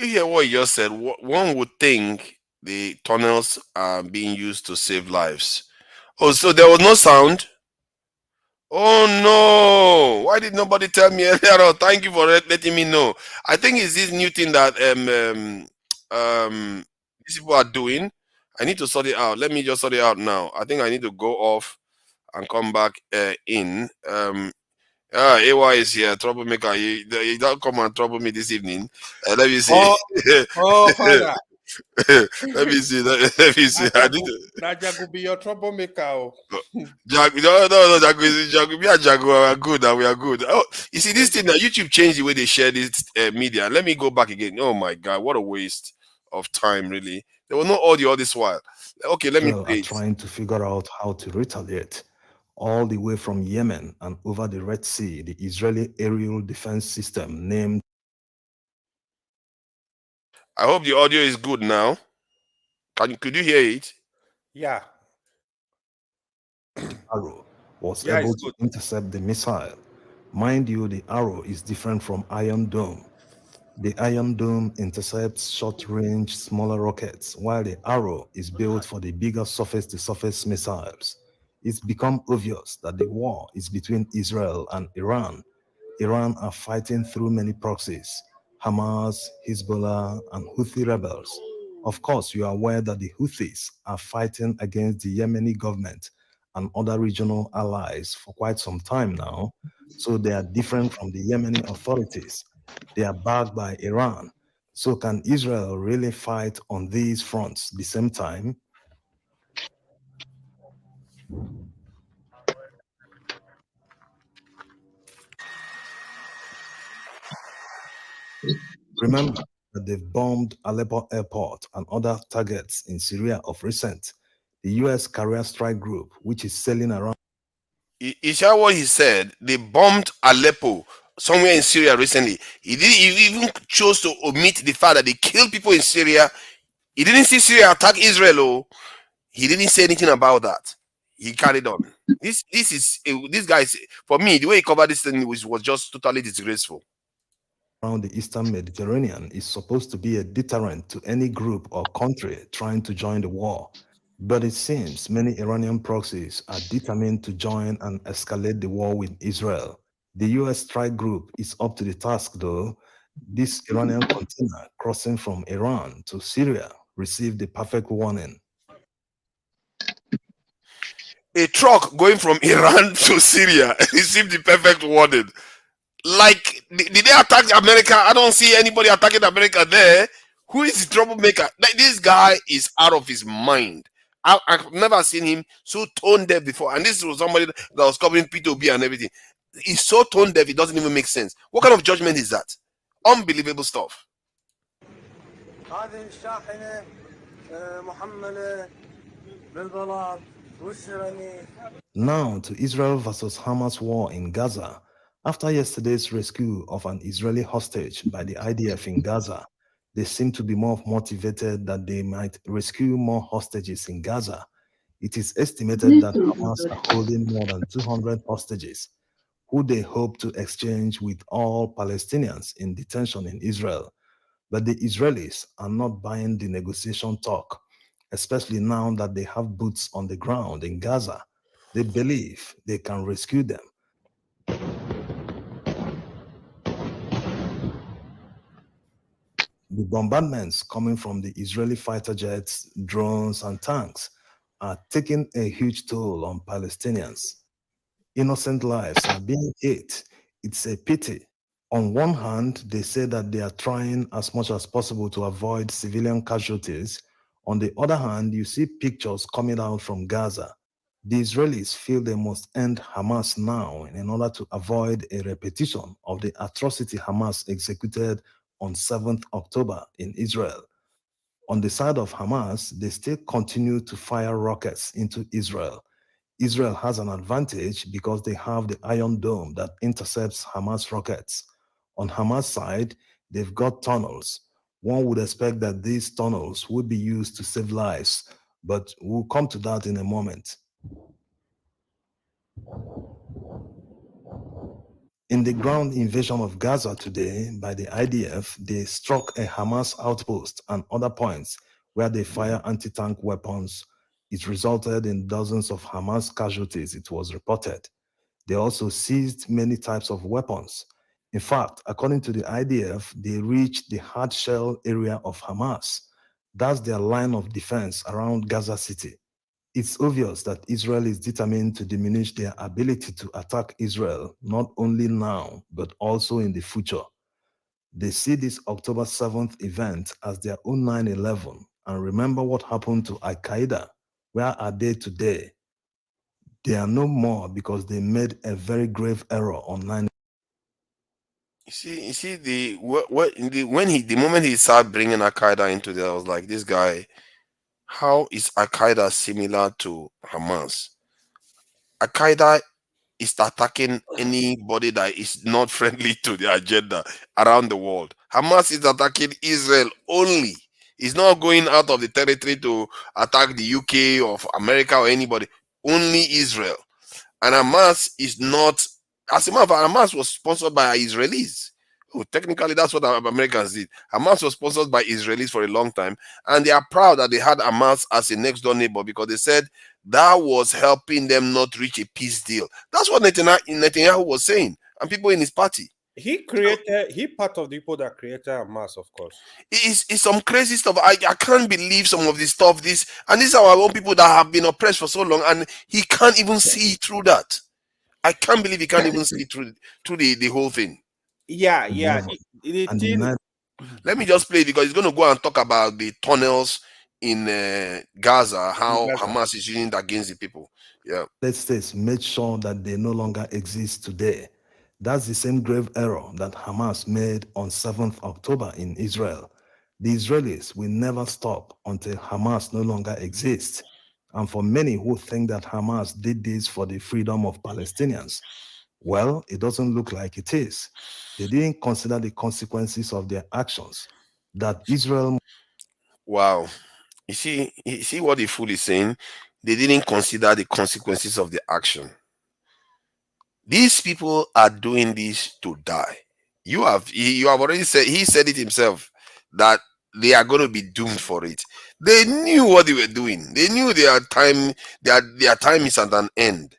You hear what you just said? One would think the tunnels are being used to save lives. Oh, so there was no sound? Oh no! Why did nobody tell me earlier on? Thank you for letting me know. I think it's this new thing that these people are doing. I need to sort it out. Let me just sort it out now. I think I need to go off and come back in. AY is here, troublemaker. You don't come and trouble me this evening. Let me see. Father. Let me see. Let me see. I need to. Naja could be your troublemaker. No, Jagu. We are Jagu. We are good. And we are good. Oh, you see this thing now. YouTube changed the way they share this media. Let me go back again. Oh my God, what a waste of time! Really, there was no audio all this while. Okay, let me play it. Trying to figure out how to retaliate. All the way from Yemen and over the Red Sea, the Israeli aerial defense system named I hope the audio is good now. Could you hear it? Yeah. Arrow was able to intercept the missile. Mind you, the Arrow is different from Iron Dome. The Iron Dome intercepts short-range, smaller rockets, while the Arrow is built for the bigger surface-to-surface missiles. It's become obvious that the war is between Israel and Iran. Iran are fighting through many proxies: Hamas, Hezbollah, and Houthi rebels. Of course, you are aware that the Houthis are fighting against the Yemeni government and other regional allies for quite some time now, so they are different from the Yemeni authorities. They are backed by Iran. So can Israel really fight on these fronts at the same time? Remember that they've bombed Aleppo airport and other targets in Syria of recent. The U.S. Carrier Strike Group, which is sailing around. Is that what he said? They bombed Aleppo somewhere in Syria recently. He even chose to omit the fact that they killed people in Syria. He didn't see Syria attack Israel. Oh, he didn't say anything about that. he carried on. This guy is, for me, the way he covered this thing was just totally disgraceful. Around the Eastern Mediterranean is supposed to be a deterrent to any group or country trying to join the war. But it seems many Iranian proxies are determined to join and escalate the war with Israel. The US strike group is up to the task, though. This Iranian container crossing from Iran to Syria received the perfect warning. A truck going from Iran to Syria received the perfect warning. Like, did they attack America? I don't see anybody attacking America there. Who is the troublemaker? Like, this guy is out of his mind. I've never seen him so tone deaf before. And this was somebody that was covering P2B and everything. He's so tone deaf, it doesn't even make sense. What kind of judgment is that? Unbelievable stuff. Now to Israel versus Hamas war in Gaza. After yesterday's rescue of an Israeli hostage by the IDF in Gaza, they seem to be more motivated that they might rescue more hostages in Gaza. It is estimated that Hamas are holding more than 200 hostages, who they hope to exchange with all Palestinians in detention in Israel. But the Israelis are not buying the negotiation talk, especially now that they have boots on the ground in Gaza. They believe they can rescue them. The bombardments coming from the Israeli fighter jets, drones, and tanks are taking a huge toll on Palestinians. Innocent lives are being hit. It's a pity. On one hand, they say that they are trying as much as possible to avoid civilian casualties. On the other hand, you see pictures coming out from Gaza. The Israelis feel they must end Hamas now in order to avoid a repetition of the atrocity Hamas executed on 7th October in Israel. On the side of Hamas, they still continue to fire rockets into Israel. Israel has an advantage because they have the Iron Dome that intercepts Hamas rockets. On Hamas side, they've got tunnels. One would expect that these tunnels would be used to save lives, but we'll come to that in a moment. In the ground invasion of Gaza today by the IDF, they struck a Hamas outpost and other points where they fire anti-tank weapons. It resulted in dozens of Hamas casualties, it was reported. They also seized many types of weapons. In fact, according to the IDF, they reached the hard shell area of Hamas. That's their line of defense around Gaza City. It's obvious that Israel is determined to diminish their ability to attack Israel, not only now, but also in the future. They see this October 7th event as their own 9/11 and remember what happened to Al-Qaeda. Where are they today? They are no more because they made a very grave error on 9/11. You see the moment he started bringing Al Qaeda into there, I was like, this guy, how is Al Qaeda similar to Hamas? Al Qaeda is attacking anybody that is not friendly to the agenda around the world. Hamas is attacking Israel only. It's not going out of the territory to attack the UK or America or anybody. Only Israel. And Hamas is not, as a matter of fact, Hamas was sponsored by Israelis. Oh, technically, that's what Americans did. Hamas was sponsored by Israelis for a long time, and they are proud that they had Hamas as a next-door neighbor because they said that was helping them not reach a peace deal. That's what Netanyahu was saying, and people in his party. He part of the people that created Hamas, of course. It's some crazy stuff. I can't believe some of this stuff. And these are our own people that have been oppressed for so long, and he can't even see through that. I can't believe he can't even see through the whole thing. Yeah. Let me just play it because he's going to go and talk about the tunnels in Gaza, how Hamas is using it against the people. Yeah. United States made sure that they no longer exist today. That's the same grave error that Hamas made on 7th October in Israel. The Israelis will never stop until Hamas no longer exists. And for many who think that Hamas did this for the freedom of Palestinians, well, it doesn't look like it is. They didn't consider the consequences of their actions. That Israel... Wow. You see what the fool is saying? they didn't consider the consequences of the action. These people are doing this to die. You have already said, he said it himself, that they are going to be doomed for it. They knew what they were doing. They knew their time is at an end.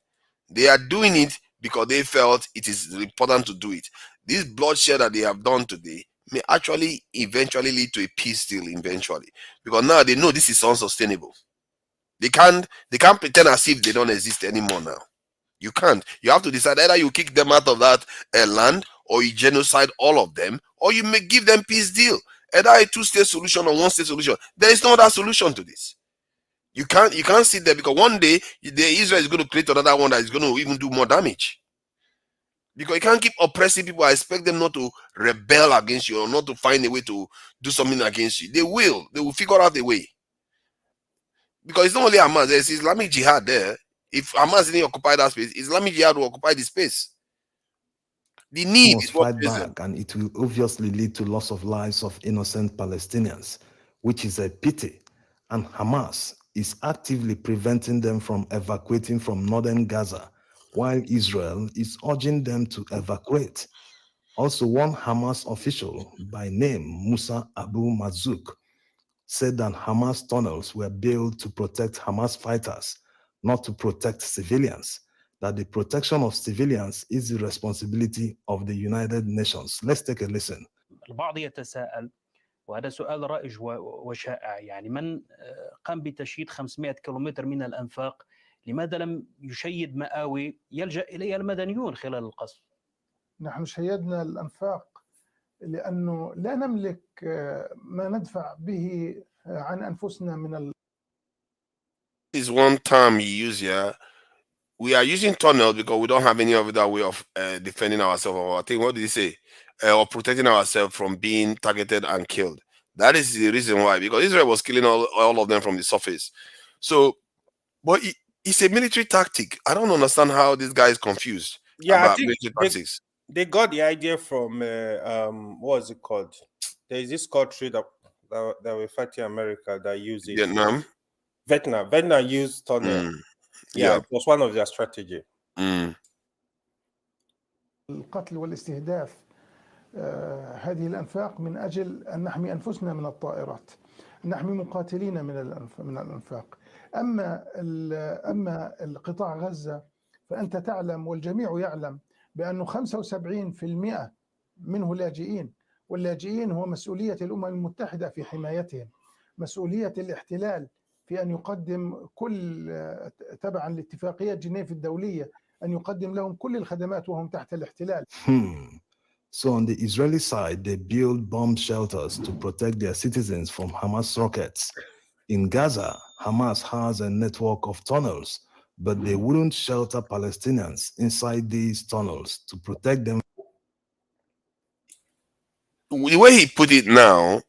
They are doing it because they felt it is important to do it. This bloodshed that they have done today may actually eventually lead to a peace deal eventually, because now they know this is unsustainable. They can't pretend as if they don't exist anymore now. You can't. You have to decide, either you kick them out of that land, or you genocide all of them, or you may give them peace deal. Either a two-state solution or one-state solution. There is no other solution to this. You can't sit there, because one day Israel is going to create another one that is going to even do more damage. Because you can't keep oppressing people. I expect them not to rebel against you, or not to find a way to do something against you. They will figure out a way. Because it's not only Hamas, there's Islamic Jihad there. If Hamas didn't occupy that space, Islamic Jihad will occupy the space. The need must fight back, and it will obviously lead to loss of lives of innocent Palestinians, which is a pity. And Hamas is actively preventing them from evacuating from northern Gaza, while Israel is urging them to evacuate. Also, one Hamas official by name Musa Abu Mazouk said that Hamas tunnels were built to protect Hamas fighters, not to protect civilians, that the protection of civilians is the responsibility of the United Nations. Let's take a listen. البعض يتساءل، وهذا سؤال رائج وشائع، يعني من قام بتشييد 500 كيلومتر من الأنفاق، لماذا لم يشيد مآوي يلجأ إليها المدنيون خلال القصف؟ نحن شيدنا الأنفاق لأنه لا نملك ما ندفع به عن أنفسنا من is one term you use here. We are using tunnel because we don't have any other way of defending ourselves, or I think, what did he say? Or protecting ourselves from being targeted and killed. That is the reason why, because Israel was killing all of them from the surface. So, but it's a military tactic. I don't understand how this guy is confused about military tactics. They got the idea from what was it called? There is this country that were fighting America that used it. Vietnam used tunnel. Yeah, it was one of their strategy. القتل والاستهداف هذه الأنفاق من أجل أن نحمي أنفسنا من الطائرات، نحمي مقاتلين من الأنفاق. أما القطاع غزة فأنت تعلم والجميع يعلم بأنه 75% منه لاجئين، واللاجئين هو مسؤولية الأمم المتحدة في حمايتهم، مسؤولية الاحتلال في أن يقدم كل تبعا لاتفاقية جنيف الدولية أن يقدم لهم كل الخدمات وهم تحت الاحتلال. So on the Israeli side, they build bomb shelters to protect their citizens from Hamas rockets. In Gaza, Hamas has a network of tunnels, but they wouldn't shelter Palestinians inside these tunnels to protect them. The way he put it now,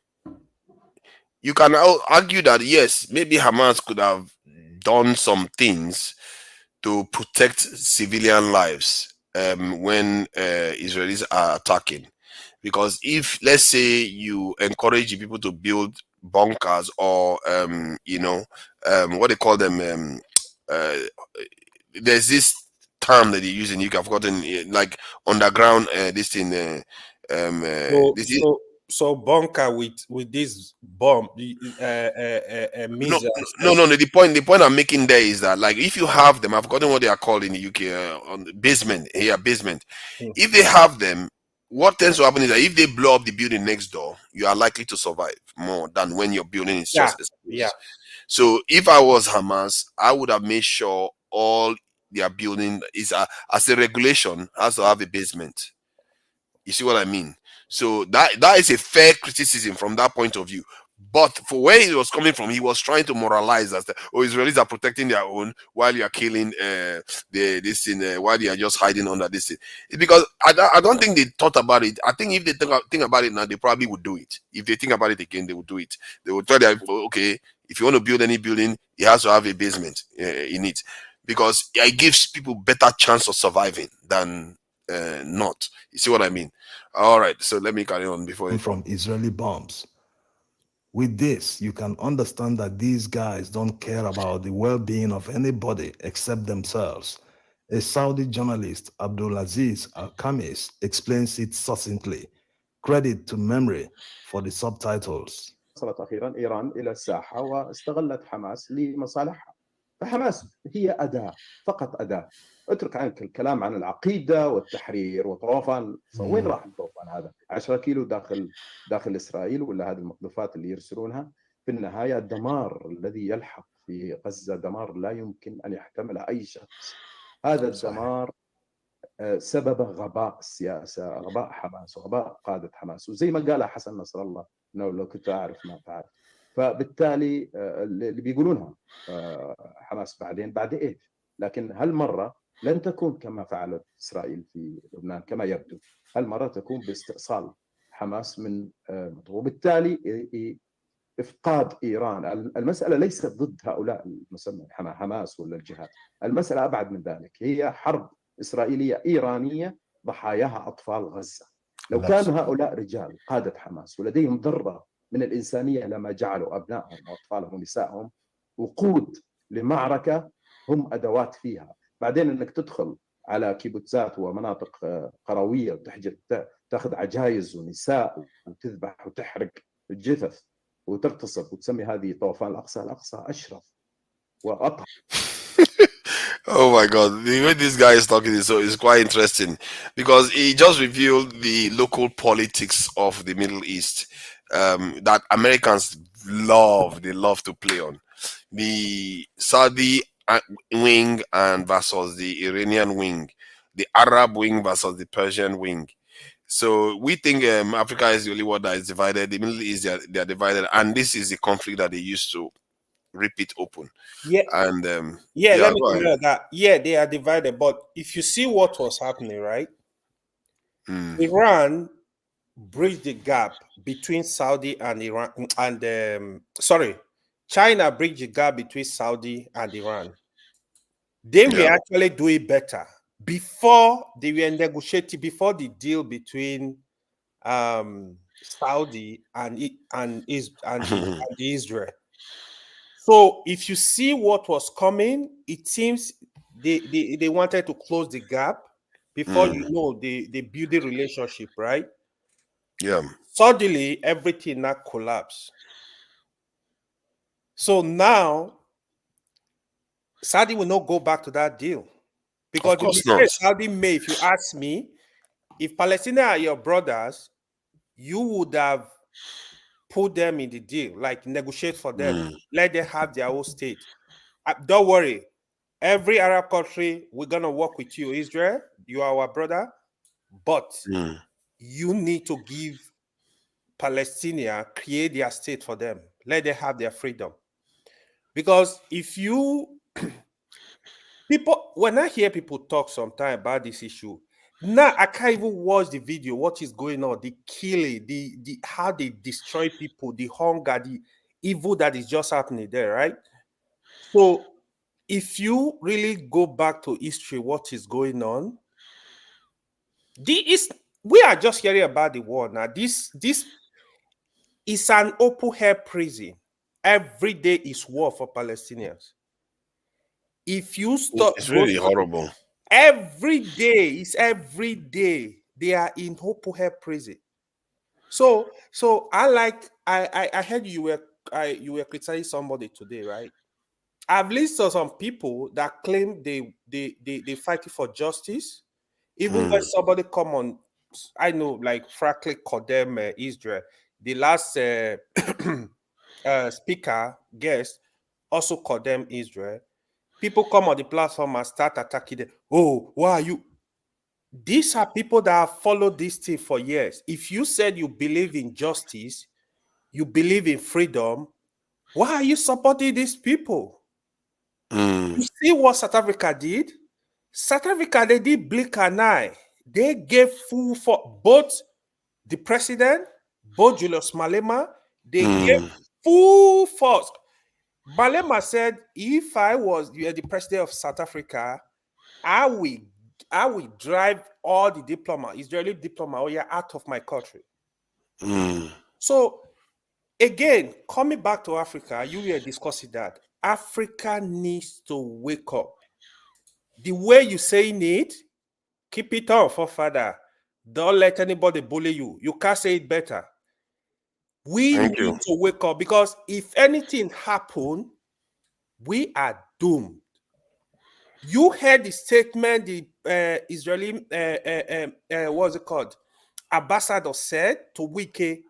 you can argue that, yes, maybe Hamas could have done some things to protect civilian lives when Israelis are attacking. Because if, let's say, you encourage people to build bunkers, or what they call them, there's this term that they use in UK, I've forgotten, like underground this thing. So bunker with this bomb, missiles. No. The point I'm making there is that, like, if you have them, I've forgotten what they are called in the UK, on the basement. If they have them, what tends to happen is that if they blow up the building next door, you are likely to survive more than when your building is just exposed. So if I was Hamas, I would have made sure all their building is as a regulation has to have a basement. You see what I mean? So that is a fair criticism from that point of view. But for where he was coming from, he was trying to moralize us that, Israelis are protecting their own while you are killing this thing, while they are just hiding under this thing. It's because I don't think they thought about it. I think if they think about it now, they probably would do it. If they think about it again, they would do it. They would tell them, okay, if you want to build any building, it has to have a basement in it, because it gives people better chance of surviving than not. You see what I mean? All right, so let me carry on before from Israeli bombs. With this, you can understand that these guys don't care about the well-being of anybody except themselves. A Saudi journalist, Abdulaziz Al-Khamis, explains it succinctly. Credit to memory for the subtitles. وصلت أخيرا إيران إلى الساحة واستغلت حماس لمصالحها. فحماس هي أداة، فقط أداة. اترك عنك الكلام عن العقيدة والتحرير وطوفان. وين راح الطوفان هذا؟ 10 كيلو داخل إسرائيل، ولا هذه المقذوفات اللي يرسلونها؟ في النهاية الدمار الذي يلحق في غزة دمار لا يمكن أن يحتمله أي شخص. هذا الدمار سبب غباء السياسة، غباء حماس وغباء قادة حماس، وزي ما قالها حسن نصر الله إنه لو كنت أعرف ما تعرف. فبالتالي اللي بيقولونها حماس بعد إيه؟ لكن هالمرة لن تكون كما فعلت إسرائيل في لبنان كما يبدو. هالمرة تكون باستئصال حماس من وبالتالي إفقاد إيران. المسألة ليست ضد هؤلاء المسمى حماس ولا الجهاد، المسألة أبعد من ذلك، هي حرب إسرائيلية إيرانية ضحاياها أطفال غزة. لو كان هؤلاء رجال قادة حماس ولديهم ذرة من الإنسانية لما جعلوا أبنائهم وأطفالهم ونسائهم وقود لمعركة هم أدوات فيها. بعدين أنك تدخل على كيبوتزات ومناطق قروية وتحجر تأخذ عجايز ونساء وتذبح وتحرق الجثث وتغتصب وتسمي هذه طوفان الأقصى. الأقصى أشرف وأطهر. Oh my God, the way this guy is talking is quite interesting, because he just revealed the local politics of the Middle East that Americans love to play on. The Saudi wing and versus the Iranian wing, the Arab wing versus the Persian wing. So we think Africa is the only one that is divided. The Middle East, they are divided, and this is the conflict that they used to rip it open. Yeah, and let me tell you that. Yeah, they are divided, but if you see what was happening, right? Iran bridged the gap between Saudi and Iran, and China bridged the gap between Saudi and Iran. They were actually doing better before they were negotiating, before the deal between Saudi and Israel. So if you see what was coming, it seems they wanted to close the gap before they build a relationship, right? Yeah. Suddenly everything now collapsed. So now Saudi will not go back to that deal. Because the mistake Saudi made, if you ask me, if Palestinians are your brothers, you would have put them in the deal, like negotiate for them, let them have their own state. Don't worry, every Arab country, we're gonna work with you. Israel, you are our brother, but you need to give Palestinians, create their state for them, let them have their freedom. Because if you when I hear people talk sometimes about this issue, now I can't even watch the video, what is going on, the killing, the how they destroy people, the hunger, the evil that is just happening there, right? So if you really go back to history, what is going on, we are just hearing about the war now. This is an open air prison. Every day is war for Palestinians. If you stop, it's really horrible. Every day they are in open air prison. So I heard you were criticizing somebody today, right? I've listened to some people that claim they fighting for justice, even when somebody come on, I know, like frankly condemn Israel. The last speaker guest also condemned Israel. People come on the platform and start attacking them. Oh, why are you? These are people that have followed this thing for years. If you said you believe in justice, you believe in freedom, why are you supporting these people? You see what South Africa did? South Africa, they did blink an eye. They gave full for both the president, both Julius Malema, they gave full force. Malema said, if I was the president of South Africa, I will drive all the Israeli diplomats out of my country. So again, coming back to Africa, you were discussing that. Africa needs to wake up. The way you saying it, keep it on, forefather. Don't let anybody bully you. You can't say it better. We need to wake up, because if anything happen, we are doomed. You heard the statement the Israeli, what's it called, ambassador said to Wike.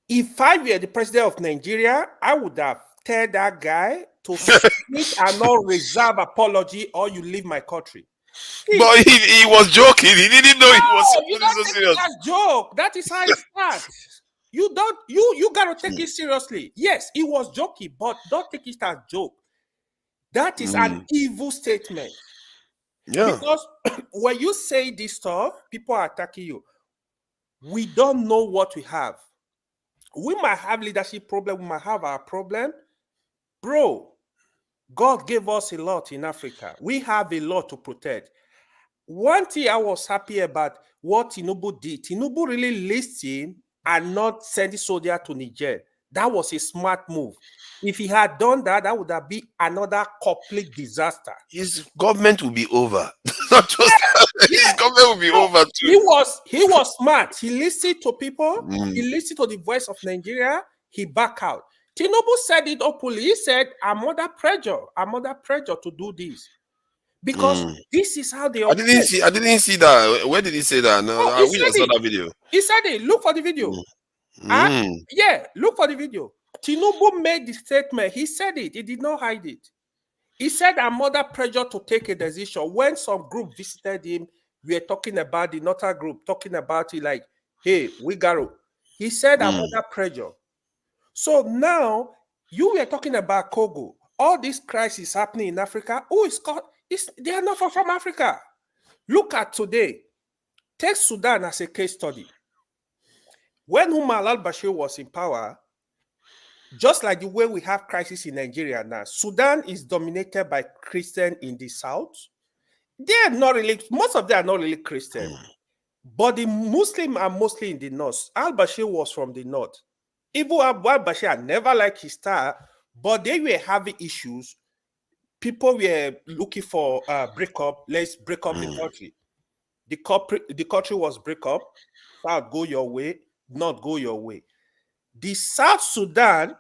If I were the president of Nigeria, I would have told that guy to submit and not reserve apology, or you leave my country. But he was joking. He didn't know he was so serious. That joke. That is how it starts. You gotta take it seriously. Yes, he was joking, but don't take it as joke. That is an evil statement. Yeah. Because when you say this stuff, people are attacking you. We don't know what we have. We might have leadership problem. We might have our problem. Bro, God gave us a lot in Africa. We have a lot to protect. One thing I was happy about what Tinubu did. Tinubu really listened and not sending soldiers to Niger. That was a smart move. If he had done that, that would have been another complete disaster. His government will be over. Not just his government will be over too. He was smart. He listened to people. He listened to the voice of Nigeria. He backed out. Tinubu said it openly. He said, I'm under pressure. I'm under pressure to do this. Because this is how they operate. I didn't see that. Where did he say that? No, I wish I saw that video. He said it. Look for the video. Yeah, look for the video. Tinubu made the statement. He said it. He did not hide it. He said, I'm under pressure to take a decision. When some group visited him, we were talking about the Northern group, talking about it like, hey, we got it. He said, I'm under pressure. So now, you were talking about Congo. All this crisis happening in Africa. Who is called? They are not from Africa. Look at today. Take Sudan as a case study. When Umar al-Bashir was in power, just like the way we have crisis in Nigeria now, Sudan is dominated by Christians in the south. They are not really, most of them are not really Christian. But the Muslims are mostly in the north. Al-Bashir was from the north. Even al-Bashir never liked his style, but they were having issues. People were looking for breakup. Let's break up the country. The country was break up. South go your way, not go your way. The South Sudan,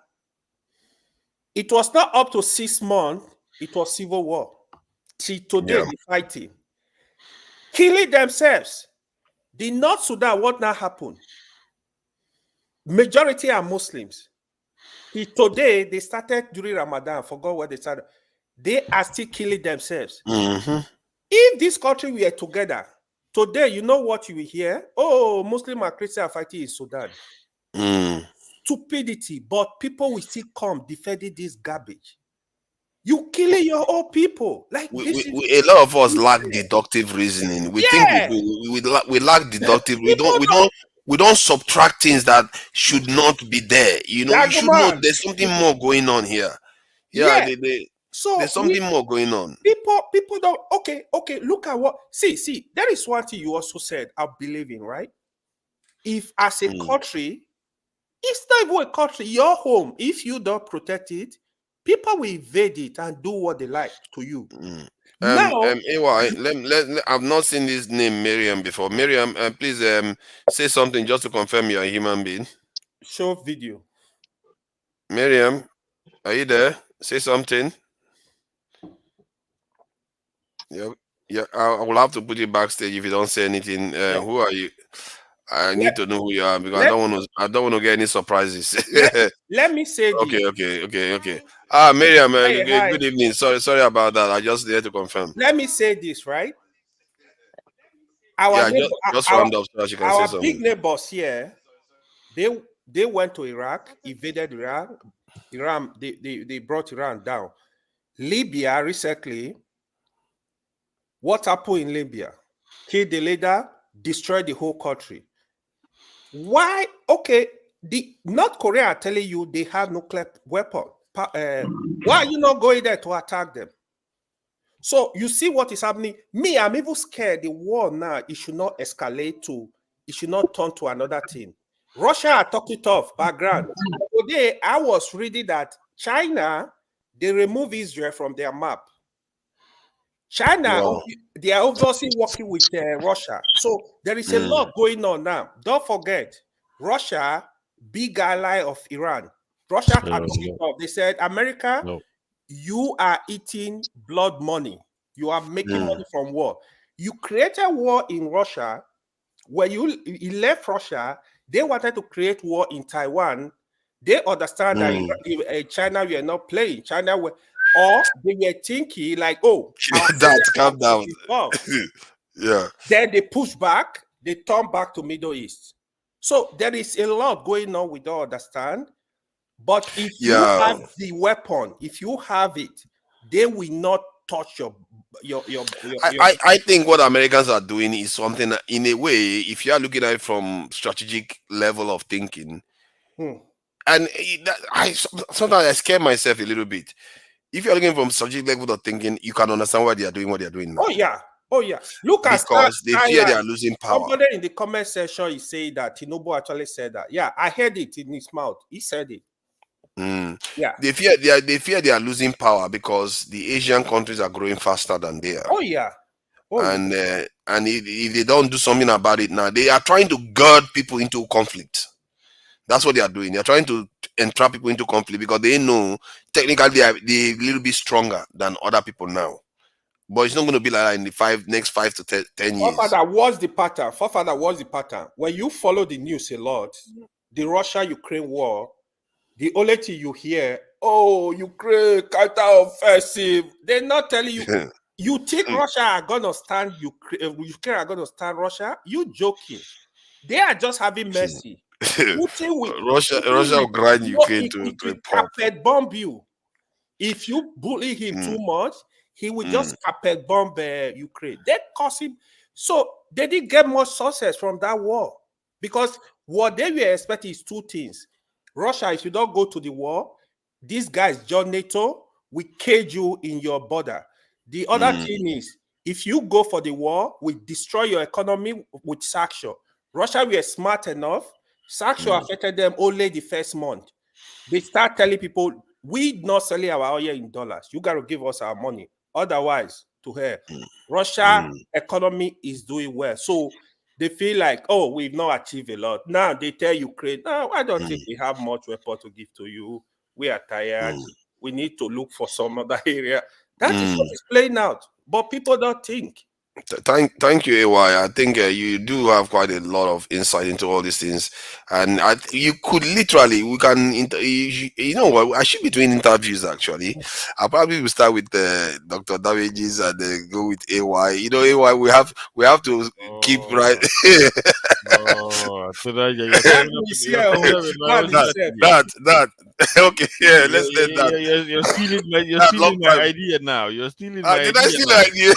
it was not up to 6 months. It was civil war. See, today they're fighting, killing themselves. The North Sudan, what now happened? Majority are Muslims. Today they started during Ramadan. Forgot what they started. They are still killing themselves. If this country were together, today, you know what you will hear? Oh, Muslim and Christian are fighting in Sudan. Stupidity, but people will still come defending this garbage. You killing your own people. Like a lot of us lack deductive reasoning. We think we lack deductive. We don't subtract things that should not be there. You know, you should know there's something more going on here. So there's something more going on. People don't. Okay. Look at what. See. There is one thing you also said. I believe in, right? If as a country, it's not even a country. Your home. If you don't protect it, people will invade it and do what they like to you. Now, I've not seen this name Miriam before. Miriam, please say something just to confirm you're a human being. Show video. Miriam, are you there? Say something. Yeah. I will have to put you backstage if you don't say anything. Who are you? I need to know who you are because I don't want to get any surprises. Let me say this. Okay. Miriam, good evening. Sorry about that. I just there to confirm. Let me say this, right? Just round up so you can say something. Our big neighbors here, they went to Iraq, invaded Iran. They brought Iran down. Libya recently, what happened in Libya? Killed the leader, destroyed the whole country. Why? Okay, the North Korea are telling you they have nuclear weapon. Why are you not going there to attack them? So you see what is happening. Me, I'm even scared the war now, it should not escalate to, it should not turn to another thing. Russia took it off background. Today, I was reading that China, they remove Israel from their map. China, they are obviously working with Russia. So there is a lot going on now. Don't forget, Russia, big ally of Iran. Russia can took it off. They said, America, you are eating blood money. You are making money from war. You created war in Russia. When you left Russia, they wanted to create war in Taiwan. They understand that China were not playing. China were, or they were thinking like, oh, that calm down. Yeah. Then they push back. They turn back to Middle East. So there is a lot going on. We don't understand. But if you have the weapon, if you have it, they will not touch your I think what Americans are doing is something, in a way, if you are looking at it from strategic level of thinking, and sometimes I scare myself a little bit. If you're looking from strategic level of thinking, you can understand why they are doing what they are doing now. Oh yeah. Look at because they fear they are losing power. Somebody in the comment section is saying that Tinubu actually said that. Yeah, I heard it in his mouth. He said it. Yeah, they fear they are losing power because the Asian countries are growing faster than they are. And if they don't do something about it now, they are trying to goad people into conflict. That's what they are doing. They are trying to entrap people into conflict because they know technically they are a little bit stronger than other people now. But it's not going to be like that in the next 5 to 10 years. Forefather, what's the pattern? When you follow the news a lot, the Russia-Ukraine war, the only thing you hear, oh, Ukraine counter-offensive. They're not telling you. You think Russia are gonna stand Ukraine are gonna stand Russia? You joking? They are just having mercy. Russia will grind Ukraine to a pulp. Carpet bomb you. If you bully him too much, he will just carpet bomb Ukraine. They cost him. So they didn't get much success from that war because what they were expecting is two things. Russia, if you don't go to the war, these guys, John NATO, we cage you in your border. The other thing is, if you go for the war, we destroy your economy with sanction. Russia were smart enough. Sanction affected them only the first month. They start telling people, we not selling our oil in dollars. You got to give us our money. Otherwise, to her, Russia economy is doing well. So they feel like, oh, we've not achieved a lot. Now they tell Ukraine, no, I don't think we have much weapon to give to you. We are tired. We need to look for some other area. That is what is playing out. But people don't think. Thank you, AY. I think you do have quite a lot of insight into all these things, and you could literally, we can, you know what? I should be doing interviews actually. I probably will start with Dr. Damages and go with AY. You know, AY, we have to keep right. That. Okay, yeah, let's let that. You're stealing my idea now. You're stealing my idea. Did I steal the idea?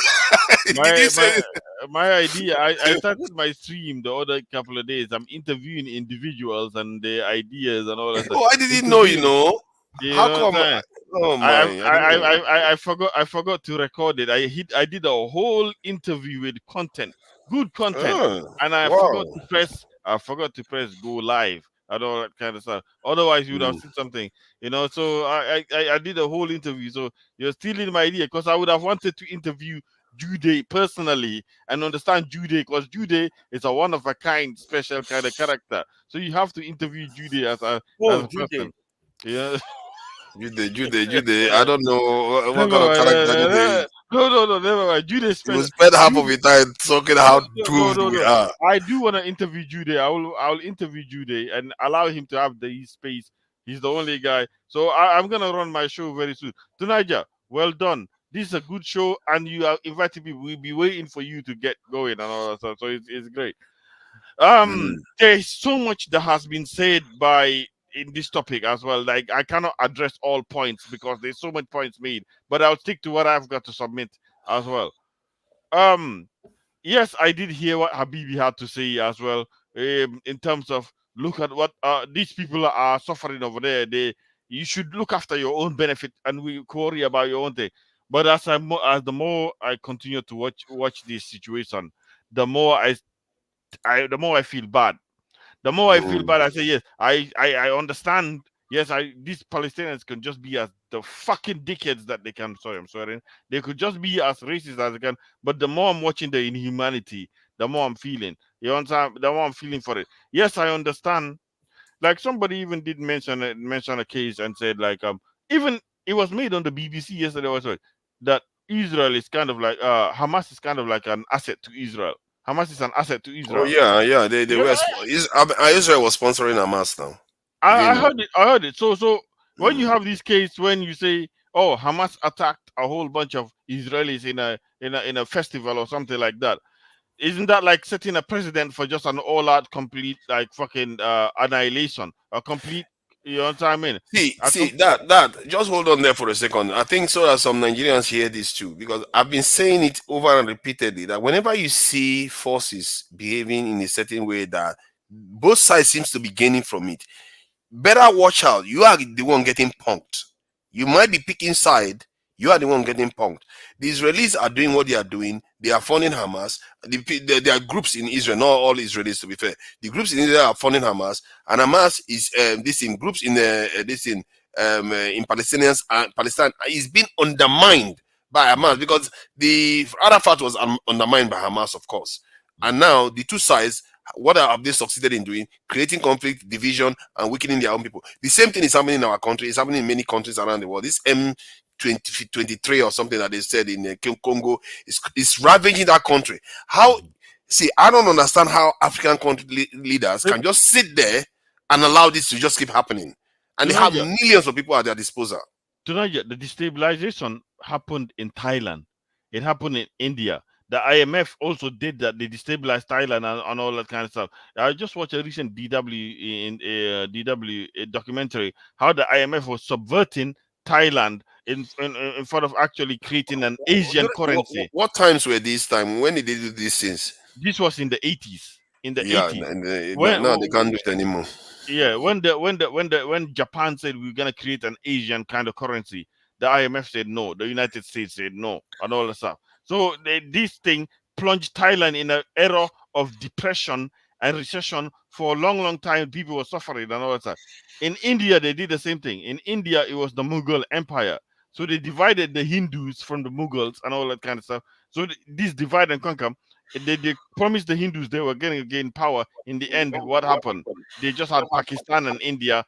My idea. I started my stream the other couple of days. I'm interviewing individuals and their ideas and all that. Oh, I didn't know. You know. How come? Oh my! I forgot to record it. I did a whole interview with good content, and I forgot to press go live and all that kind of stuff. Otherwise, you would have seen something, you know. So I did a whole interview. So you're stealing my idea because I would have wanted to interview Jude personally and understand Jude because Jude is a one of a kind, special kind of character. So you have to interview Jude as a person. Yeah. Jude. I don't know what kind of character Jude is. No, never mind. Jude is special. You spend half of your time talking how doomed we are. I do want to interview Jude. I'll interview Jude and allow him to have his space. He's the only guy. So I'm gonna run my show very soon. Tunaja, well done. This is a good show, and you are inviting people. We'll be waiting for you to get going and all that stuff. So it's great. There's so much that has been said in this topic as well. Like I cannot address all points because there's so many points made, but I'll stick to what I've got to submit as well. Yes, I did hear what Habibi had to say as well. In terms of look at what these people are suffering over there. You should look after your own benefit and we worry about your own thing. But the more I continue to watch this situation, the more I feel bad. The more I feel bad, I say, yes, I understand. Yes, these Palestinians can just be as the fucking dickheads that they can. Sorry, I'm sorry. They could just be as racist as they can. But the more I'm watching the inhumanity, the more I'm feeling. You understand? The more I'm feeling for it. Yes, I understand. Like somebody even did mention a case and said like even it was made on the BBC yesterday also that Israel is kind of like Hamas is kind of like an asset to Israel. Hamas is an asset to Oh Israel. yeah. They were. Israel was sponsoring Hamas now. I heard it. I heard it. So when you have this case, when you say, "Oh, Hamas attacked a whole bunch of Israelis in a festival or something like that," isn't that like setting a precedent for just an all-out, complete, like fucking annihilation, a complete? You know what I mean? See that. Just hold on there for a second. I think so that some Nigerians hear this too, because I've been saying it over and repeatedly that whenever you see forces behaving in a certain way that both sides seems to be gaining from it, better watch out. You are the one getting punked. You might be picking side. You are the one getting punked. The Israelis are doing what they are doing. They are funding Hamas. There are groups in Israel, not all Israelis to be fair. The groups in Israel are funding Hamas, and Hamas is groups in Palestinians and Palestine is being undermined by Hamas, because the Arafat was undermined by Hamas, of course, and now the two sides. What have they succeeded in doing? Creating conflict, division, and weakening their own people. The same thing is happening in our country. It's happening in many countries around the world. This M23 or something that they said in Congo is ravaging that country. How? See, I don't understand how African country leaders can just sit there and allow this to just keep happening. And they have millions of people at their disposal. Tonight, the destabilization happened in Thailand. It happened in India. The IMF also did that. They destabilized Thailand and all that kind of stuff. I just watched a recent DW documentary how the IMF was subverting Thailand in front of actually creating an Asian currency. What times were these times? When did they do these things? This was in the 80s. In the 80s. Now they can't do it anymore. Yeah, when Japan said we're gonna create an Asian kind of currency, the IMF said no, the United States said no, and all that stuff. So this thing plunged Thailand in an era of depression and recession for a long time. People were suffering and all that stuff. In India, they did the same thing. In India, it was the Mughal Empire. So they divided the Hindus from the Mughals and all that kind of stuff. So this divide and conquer, they promised the Hindus they were going to gain power. In the end, what happened? They just had Pakistan and India.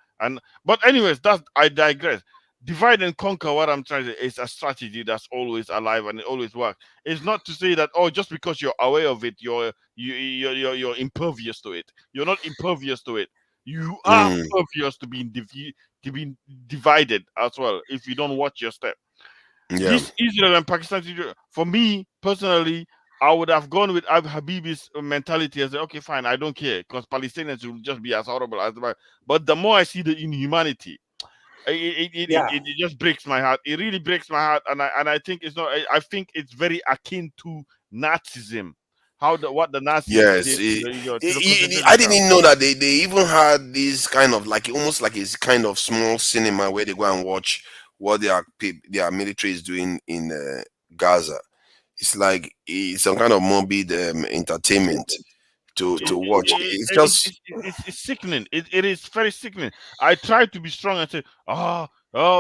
But anyways, I digress. Divide and conquer, what I'm trying to say, is a strategy that's always alive and it always works. It's not to say that, oh, just because you're aware of it, you're impervious to it. You're not impervious to it. You are impervious to being divided as well if you don't watch your step. Yeah. This Israel and Pakistan, for me personally, I would have gone with Habibi's mentality and say, okay, fine, I don't care, because Palestinians will just be as horrible as the. But the more I see the inhumanity, it just breaks my heart. It really breaks my heart, and I think it's not. I think it's very akin to Nazism. What the Nazis did. I didn't know that they even had this kind of like almost like it's kind of small cinema where they go and watch what their military is doing in Gaza. It's like it's some kind of morbid entertainment to watch. It's sickening. It is very sickening. I try to be strong and say, oh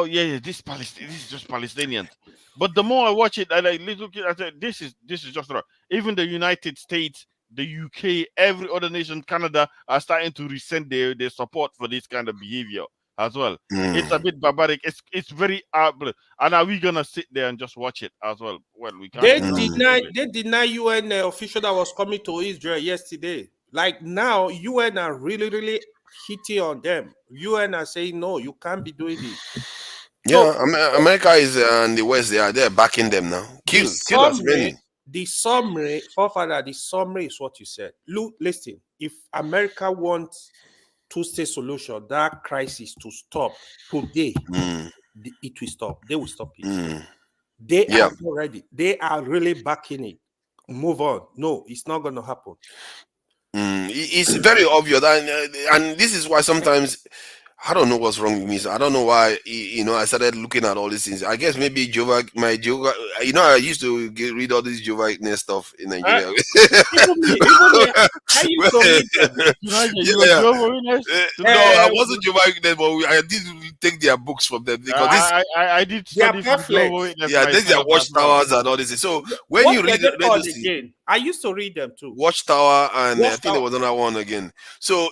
yeah, this is just Palestinians. But the more I watch it, I like little kid. I say this is just wrong. Even the United States, the UK, every other nation, Canada, are starting to resent their support for this kind of behavior as well. It's a bit barbaric. It's very and are we gonna sit there and just watch it as well? Well, we can't. They deny UN official that was coming to Israel yesterday. Like now, UN are really hitting on them. UN are saying no, you can't be doing this. Yeah, so, America is and the West, they're backing them now. Kill as many. The summary is what you said. Look, listen, if America wants two-state solution, that crisis to stop today, it will stop. They will stop it. They are already. They are really backing it. Move on. No, it's not going to happen. It's very obvious, and this is why sometimes I don't know what's wrong with me. So I don't know why, I started looking at all these things. I guess maybe Jehovah, I used to read all this Jehovah Witness stuff in Nigeria. Even me, I used to read them. Imagine you were Jehovah Witness. No, I wasn't Jehovah Witness, but I did take their books from them because I did study from Jehovah Witness. Yeah, there's their watchtowers and all this. So when you read this again, I used to read them too. Watchtower, and I think there was another one again. So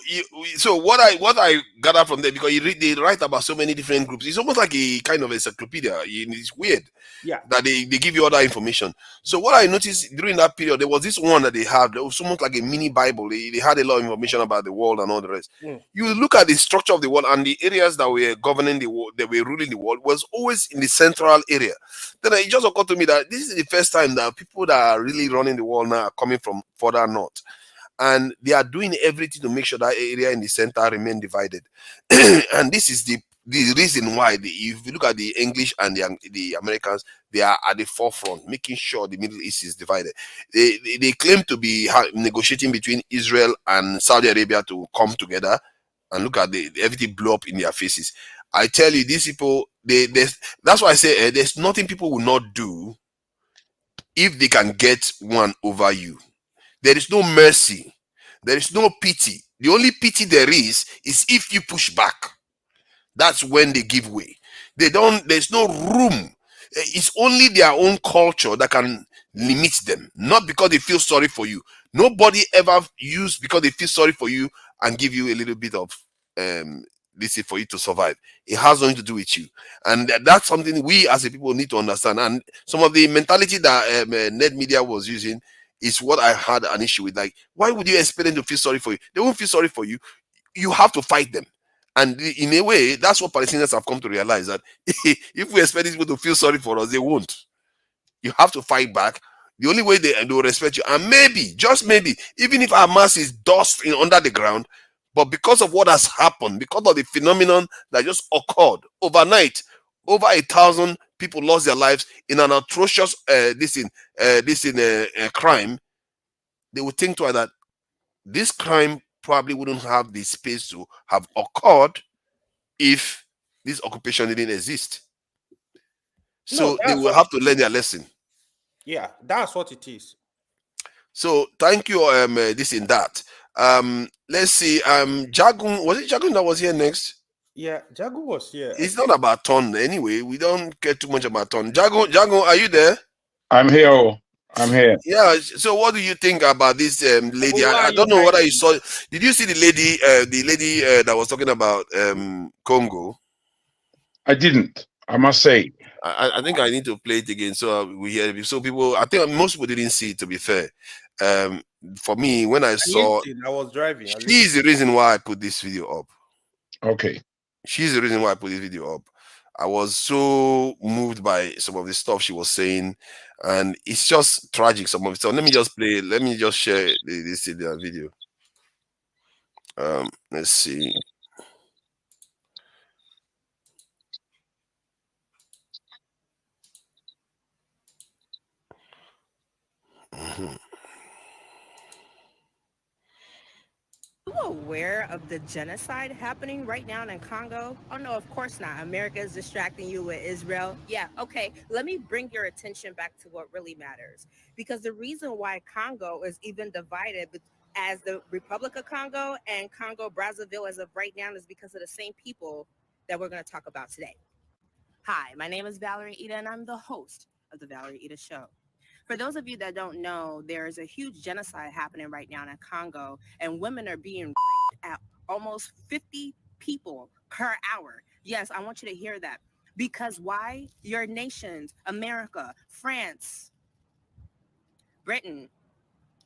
what I gather from there, because they write about so many different groups, it's almost like a kind of encyclopedia. It's weird. Yeah. That they give you other information. So what I noticed during that period, there was this one that they had. It was almost like a mini Bible. They had a lot of information about the world and all the rest. You look at the structure of the world, and the areas that were governing the world, that were ruling the world, was always in the central area. Then it just occurred to me that this is the first time that people that are really running the world now are coming from further north. And they are doing everything to make sure that area in the center remain divided. And this is the reason why, if you look at the English and the Americans, they are at the forefront, making sure the Middle East is divided. They claim to be negotiating between Israel and Saudi Arabia to come together, and look at everything blow up in their faces. I tell you, these people, that's why I say there's nothing people will not do if they can get one over you. There is no mercy. There is no pity. The only pity there is if you push back. That's when they give way. There's no room. It's only their own culture that can limit them, not because they feel sorry for you. Nobody ever used because they feel sorry for you and give you a little bit of this is for you to survive. It has nothing to do with you. And that's something we as a people need to understand. And some of the mentality that net media was using is what I had an issue with. Like, why would you expect them to feel sorry for you? They won't feel sorry for you. You have to fight them. And in a way, that's what Palestinians have come to realize, that if we expect these people to feel sorry for us, they won't. You have to fight back. The only way they will respect you, and maybe, just maybe, even if Hamas is dust under the ground, but because of what has happened, because of the phenomenon that just occurred overnight, over 1,000 people lost their lives in an atrocious crime, they would think twice that this crime probably wouldn't have the space to have occurred if this occupation didn't exist. So they will have to learn their lesson. Yeah, that's what it is. So thank you, this and that. Let's see. Jagun, was it Jagun that was here next? Yeah, Jagun was here. It's not about ton anyway. We don't care too much about ton. Jagun, are you there? I'm here. I'm here. Yeah. So what do you think about this lady? I don't know whether you saw. Did you see the lady that was talking about Congo? I didn't. I must say. I think I need to play it again so we hear it. So people, I think most people didn't see it, to be fair. For me, when I saw, I was driving. She's the reason why I put this video up. Okay. She's the reason why I put this video up. I was so moved by some of the stuff she was saying, and it's just tragic. Some of it. So let me just play. Let me just share this video. Let's see. Are you aware of the genocide happening right now in Congo? Oh no, of course not. America is distracting you with Israel. Yeah, okay. Let me bring your attention back to what really matters. Because the reason why Congo is even divided as the Republic of Congo and Congo Brazzaville as of right now is because of the same people that we're going to talk about today. Hi, my name is Valerie Ida, and I'm the host of the Valerie Ida Show. For those of you that don't know, there is a huge genocide happening right now in Congo, and women are being raped at almost 50 people per hour. Yes, I want you to hear that. Because why? Your nations, America, France, Britain,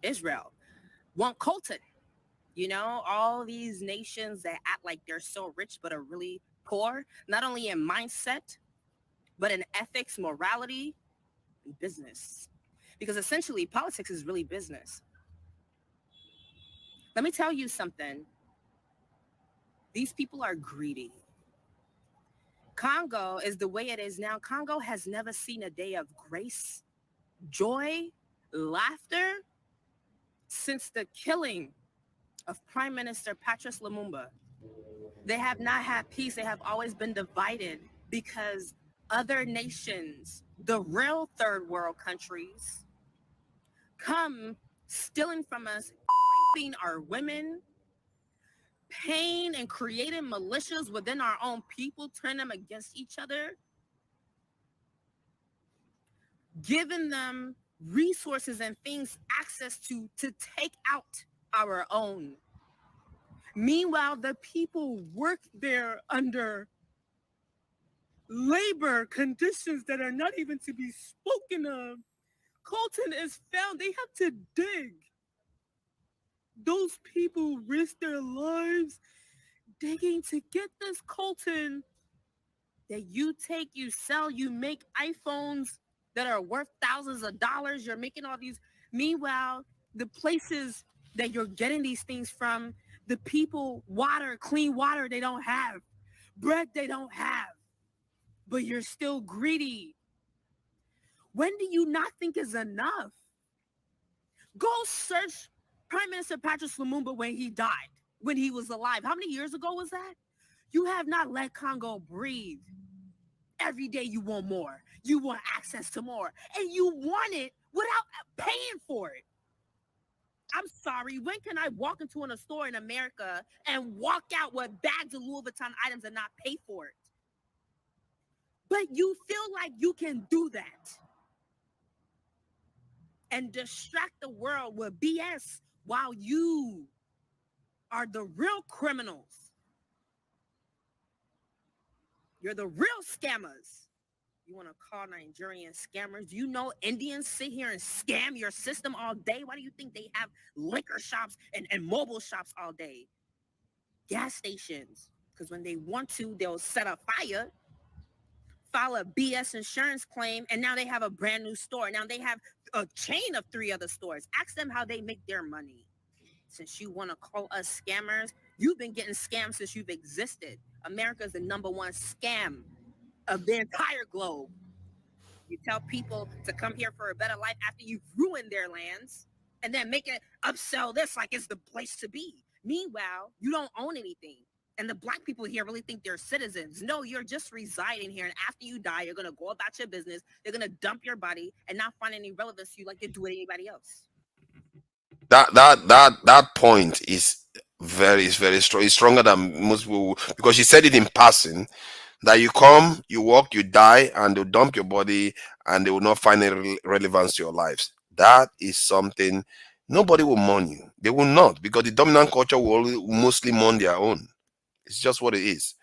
Israel, want Colton. You know, all these nations that act like they're so rich but are really poor, not only in mindset, but in ethics, morality, and business. Because essentially, politics is really business. Let me tell you something. These people are greedy. Congo is the way it is now. Congo has never seen a day of grace, joy, laughter since the killing of Prime Minister Patrice Lumumba. They have not had peace. They have always been divided because other nations, the real third world countries, come stealing from us, raping our women, paying and creating militias within our own people, turn them against each other, giving them resources and things access to take out our own. Meanwhile, the people work there under labor conditions that are not even to be spoken of. Colton is found. They have to dig. Those people risk their lives digging to get this colton that you take, you sell, you make iPhones that are worth thousands of dollars. You're making all these. Meanwhile, the places that you're getting these things from, the people, water, clean water, they don't have. Bread, they don't have. But you're still greedy. When do you not think is enough? Go search Prime Minister Patrice Lumumba when he died, when he was alive. How many years ago was that? You have not let Congo breathe. Every day you want more. You want access to more. And you want it without paying for it. I'm sorry, when can I walk into a store in America and walk out with bags of Louis Vuitton items and not pay for it? But you feel like you can do that and distract the world with BS while you are the real criminals. You're the real scammers. You want to call Nigerian scammers? Do you know Indians sit here and scam your system all day? Why do you think they have liquor shops and mobile shops all day? Gas stations. Because when they want to, they'll set a fire, file a BS insurance claim, and now they have a brand new store. Now they have a chain of 3 other stores. Ask them how they make their money. Since you want to call us scammers, you've been getting scammed since you've existed. America is the #1 scam of the entire globe. You tell people to come here for a better life after you've ruined their lands and then make it upsell this like it's the place to be. Meanwhile, you don't own anything. And the black people here really think they're citizens. No, you're just residing here. And after you die, you're going to go about your business. They're going to dump your body and not find any relevance to you like they do with anybody else. That point is very strong. It's stronger than most people, because she said it in passing that you come, you walk, you die, and they'll dump your body, and they will not find any relevance to your lives. That is something nobody will mourn you. They will not, because the dominant culture will mostly mourn their own. It's just what it is.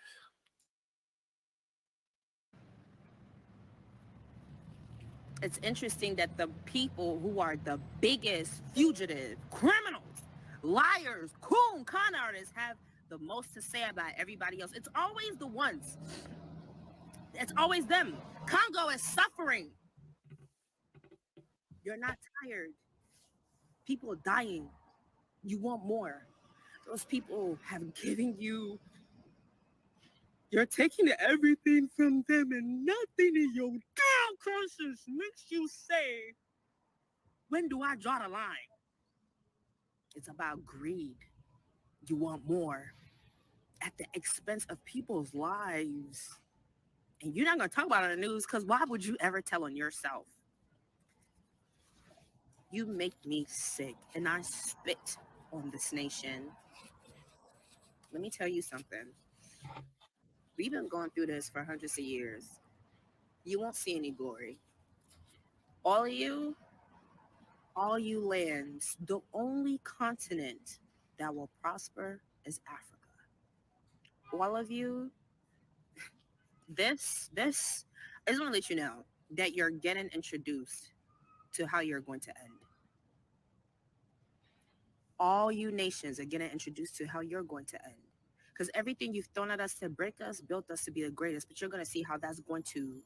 It's interesting that the people who are the biggest fugitive criminals, liars, con artists have the most to say about everybody else. It's always the ones. It's always them. Congo is suffering. You're not tired. People are dying. You want more. Those people have given you. You're taking everything from them, and nothing in your damn conscience makes you say, when do I draw the line? It's about greed. You want more at the expense of people's lives. And you're not going to talk about it on the news, because why would you ever tell on yourself? You make me sick, and I spit on this nation. Let me tell you something. We've been going through this for hundreds of years. You won't see any glory. All you lands, the only continent that will prosper is Africa. All of you, I just want to let you know that you're getting introduced to how you're going to end. All you nations are getting introduced to how you're going to end. Because everything you've thrown at us to break us, built us to be the greatest, but you're going to see how that's going to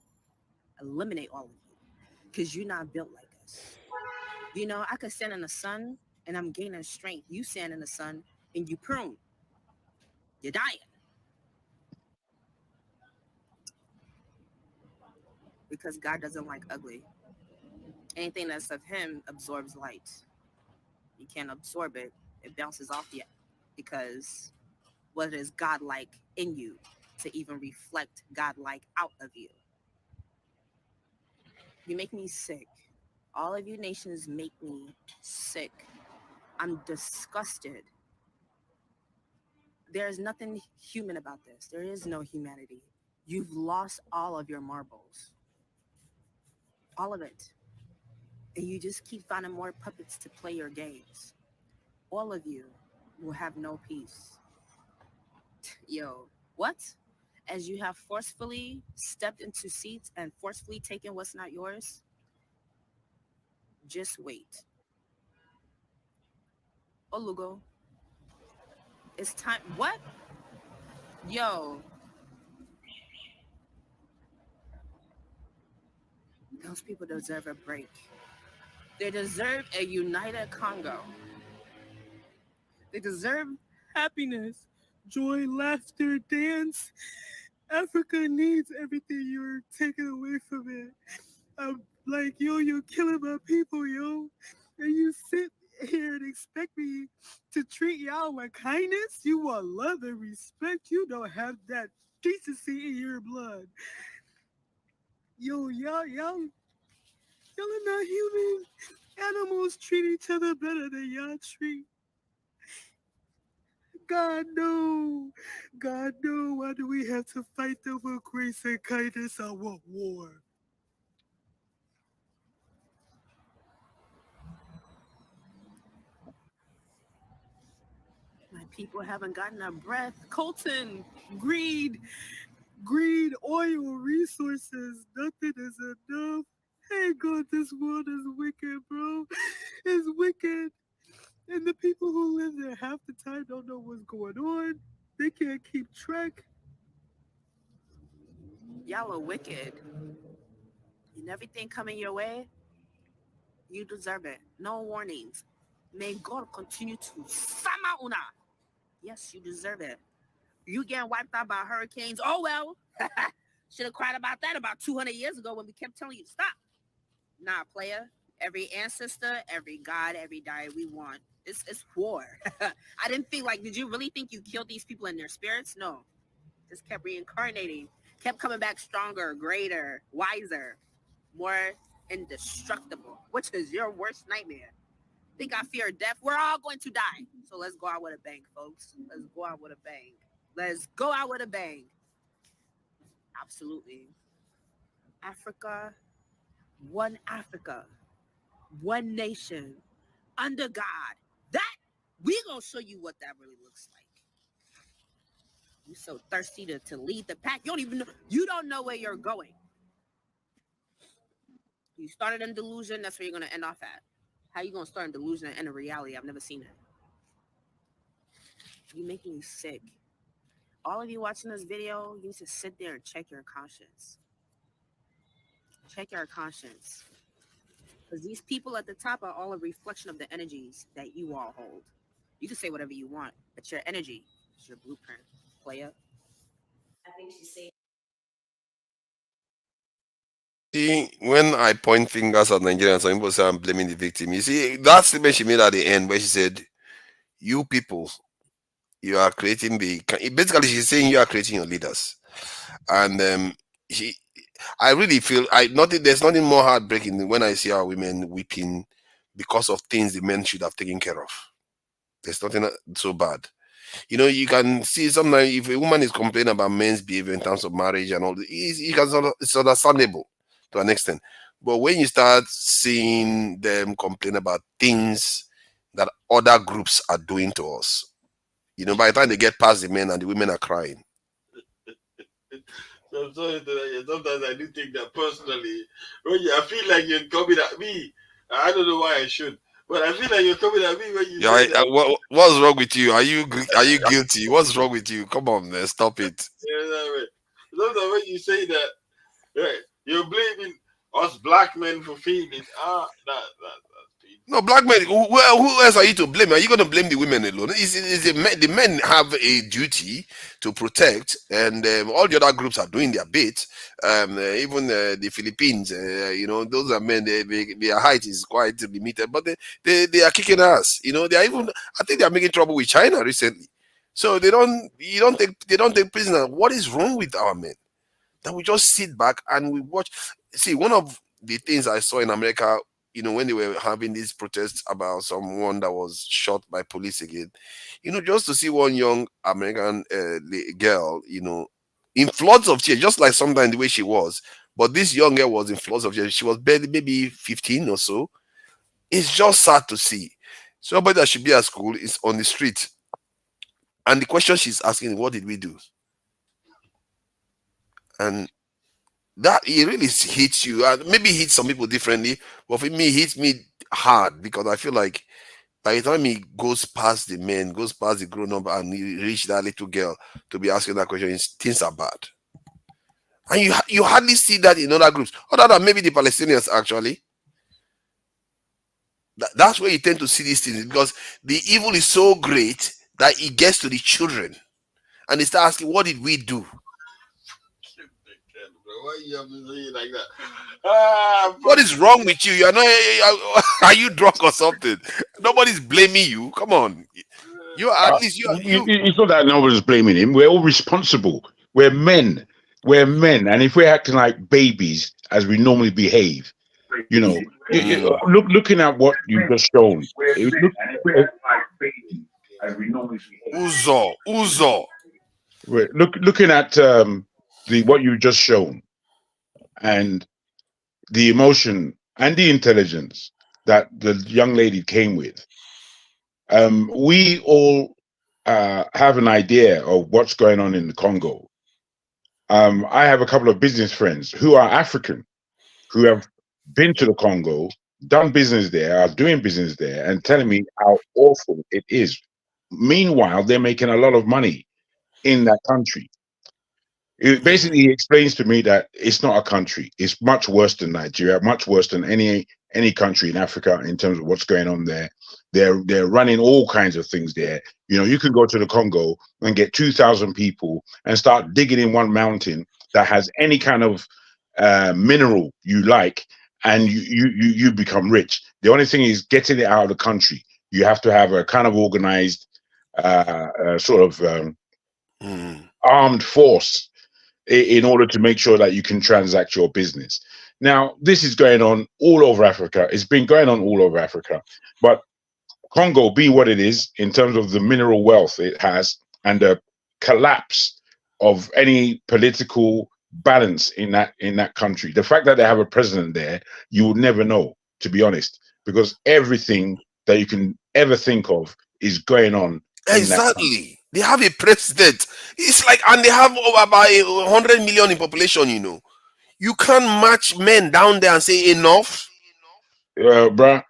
eliminate all of you. Because you're not built like us. You know, I could stand in the sun and I'm gaining strength. You stand in the sun and you prune. You're dying. Because God doesn't like ugly. Anything that's of him absorbs light. You can't absorb it. It bounces off you because what is godlike in you to even reflect godlike out of you. You make me sick. All of you nations make me sick. I'm disgusted. There is nothing human about this. There is no humanity. You've lost all of your marbles. All of it. And you just keep finding more puppets to play your games. All of you will have no peace. Yo, what? As you have forcefully stepped into seats and forcefully taken what's not yours, just wait. Olugo, it's time. What? Yo. Those people deserve a break. They deserve a united Congo. They deserve happiness, joy, laughter, dance. Africa needs everything you're taking away from it. I'm like, yo, you're killing my people, yo. And you sit here and expect me to treat y'all with kindness? You want love and respect? You don't have that decency in your blood. Yo, y'all are not human. Animals treat each other better than y'all treat. God, no. God, no. Why do we have to fight over grace and kindness? I want war. My people haven't gotten a breath. Colton, greed, oil, resources. Nothing is enough. Hey, God, this world is wicked, bro. It's wicked. And the people who live there half the time don't know what's going on. They can't keep track. Y'all are wicked. And everything coming your way, you deserve it. No warnings. May God continue to sama una. Yes, you deserve it. You getting wiped out by hurricanes. Oh, well. Should have cried about that about 200 years ago when we kept telling you to stop. Nah, player. Every ancestor, every god, every diet we want. It's war. I didn't feel like, did you really think you killed these people in their spirits? No. Just kept reincarnating. Kept coming back stronger, greater, wiser, more indestructible, which is your worst nightmare. Think I fear death? We're all going to die. So let's go out with a bang, folks. Let's go out with a bang. Let's go out with a bang. Absolutely. Africa, one nation, under God. That, we gonna show you what that really looks like. You're so thirsty to lead the pack. You don't even know, you don't know where you're going. You started in delusion, that's where you're gonna end off at. How you gonna start in delusion and end in reality? I've never seen it. You make me sick. All of you watching this video, you need to sit there and check your conscience. Check your conscience. Because these people at the top are all a reflection of the energies that you all hold. You can say whatever you want, but your energy is your blueprint, player. I think she said. See, when I point fingers at Nigerians, some people say I'm blaming the victim. You see, that statement she made at the end where she said, you people, you are creating basically she's saying you are creating your leaders. And I really feel there's nothing more heartbreaking when I see our women weeping because of things the men should have taken care of. There's nothing so bad. You know, you can see sometimes if a woman is complaining about men's behavior in terms of marriage and all, it's understandable to an extent. But when you start seeing them complain about things that other groups are doing to us, you know, by the time they get past the men and the women are crying. So I'm sorry sometimes I do take that personally. I feel like you're coming at me. I don't know why I should, but I feel like you're coming at me when you say that. What's wrong with you? Are you guilty? What's wrong with you? Come on, man, stop it. Sometimes when you say that, right, you're blaming us black men for feelings. No, black men. Who else are you to blame? Are you going to blame the women alone? The men have a duty to protect, and all the other groups are doing their bit. Even the Philippines, you know, those are men. Their height is quite limited, but they are kicking ass. You know, they are even. I think they are making trouble with China recently. So they don't take prisoners. What is wrong with our men? That we just sit back and we watch. See, one of the things I saw in America, when they were having these protests about someone that was shot by police again, just to see one young American girl, in floods of tears, just like sometimes the way she was. But this young girl was in floods of tears. She was barely maybe 15 or so. It's just sad to see. Somebody that should be at school is on the street. And the question she's asking, what did we do? And that it really hits you. Maybe it hits some people differently, but for me, it hits me hard because I feel like by the time he goes past the men, goes past the grown up, and he reach that little girl to be asking that question, things are bad. And you hardly see that in other groups, other than maybe the Palestinians actually. That's where you tend to see these things because the evil is so great that it gets to the children, and they start asking, "What did we do?" Why you have to say it like that? What is wrong with you? You're not. Are you drunk or something? Nobody's blaming you. Come on. You at least you. It's not that nobody's blaming him. We're all responsible. We're men. We're men, and if we're acting like babies as we normally behave, looking at what you've just shown. Uzo. Looking at what you've just shown, and the emotion and the intelligence that the young lady came with. We all have an idea of what's going on in the Congo. I have a couple of business friends who are African, who have been to the Congo, done business there, are doing business there, and telling me how awful it is. Meanwhile, they're making a lot of money in that country. It basically explains to me that it's not a country. It's much worse than Nigeria, much worse than any country in Africa in terms of what's going on there. They're running all kinds of things there. You can go to the Congo and get 2,000 people and start digging in one mountain that has any kind of mineral you like, and you become rich. The only thing is getting it out of the country. You have to have a kind of organized armed force in order to make sure that you can transact your business. Now, this is going on all over Africa. It's been going on all over Africa. But Congo, being what it is, in terms of the mineral wealth it has and the collapse of any political balance in that country, the fact that they have a president there, you would never know, to be honest, because everything that you can ever think of is going on. Exactly. They have a president. It's like, and they have about 100 million in population, You can't match men down there and say enough. Bruh,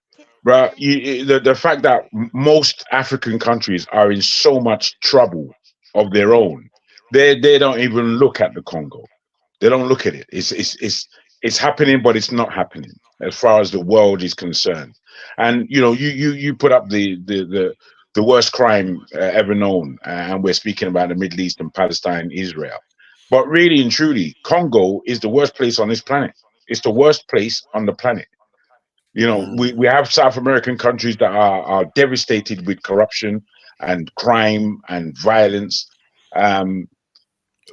the fact that most African countries are in so much trouble of their own, they don't even look at the Congo. They don't look at it. It's happening, but it's not happening as far as the world is concerned. And you put up the worst crime ever known, and we're speaking about the Middle East and Palestine, Israel. But really and truly, Congo is the worst place on this planet. It's the worst place on the planet. We have South American countries that are devastated with corruption and crime and violence.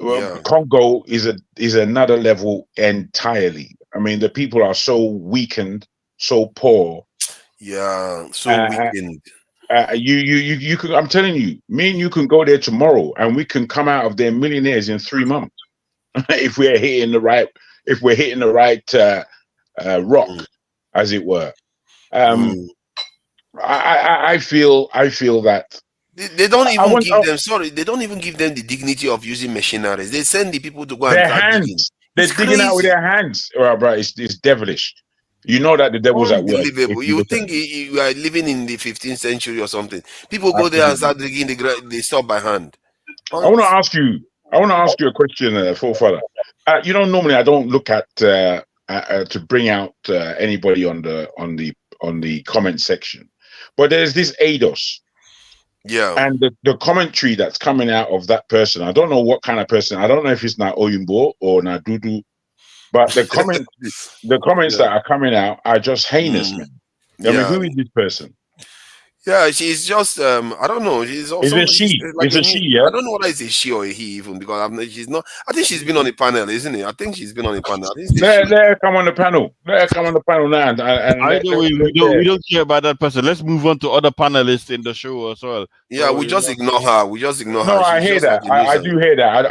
Congo is another level entirely. I mean, the people are so weakened, so poor. Yeah, so weakened. You can. I'm telling you, me and you can go there tomorrow, and we can come out of there millionaires in 3 months if we're hitting the right. If we're hitting the right rock, as it were. I feel that they don't even give them. Sorry, they don't even give them the dignity of using machineries. They send the people to go and start digging. They're digging out with their hands. Right, bro, it's devilish. You know that the devil's at work. You would think you are living in the 15th century or something. People go there and start digging the ground. They stop by hand. I want to ask you a question, forefather. Normally I don't look at to bring out anybody on the comment section, but there's this ADOS. Yeah. And the commentary that's coming out of that person, I don't know what kind of person. I don't know if it's Na Oyumbo or Na Dudu. But the comments that are coming out are just heinous, man. I mean, who is this person? Yeah, she's just I don't know. She's It's a also she's she. like It's a a she, new. yeah? I don't know whether it's a she or a he even because she's not. I think she's been on the panel, isn't it? I think she's been on the panel. I think it's a she. Let her come on the panel. Let her come on the panel now and Either way, we don't care about that person. Let's move on to other panelists in the show as well. Yeah, So we just ignore her. We just ignore No, her. I She's hear just like that. a news I anchor. do hear that.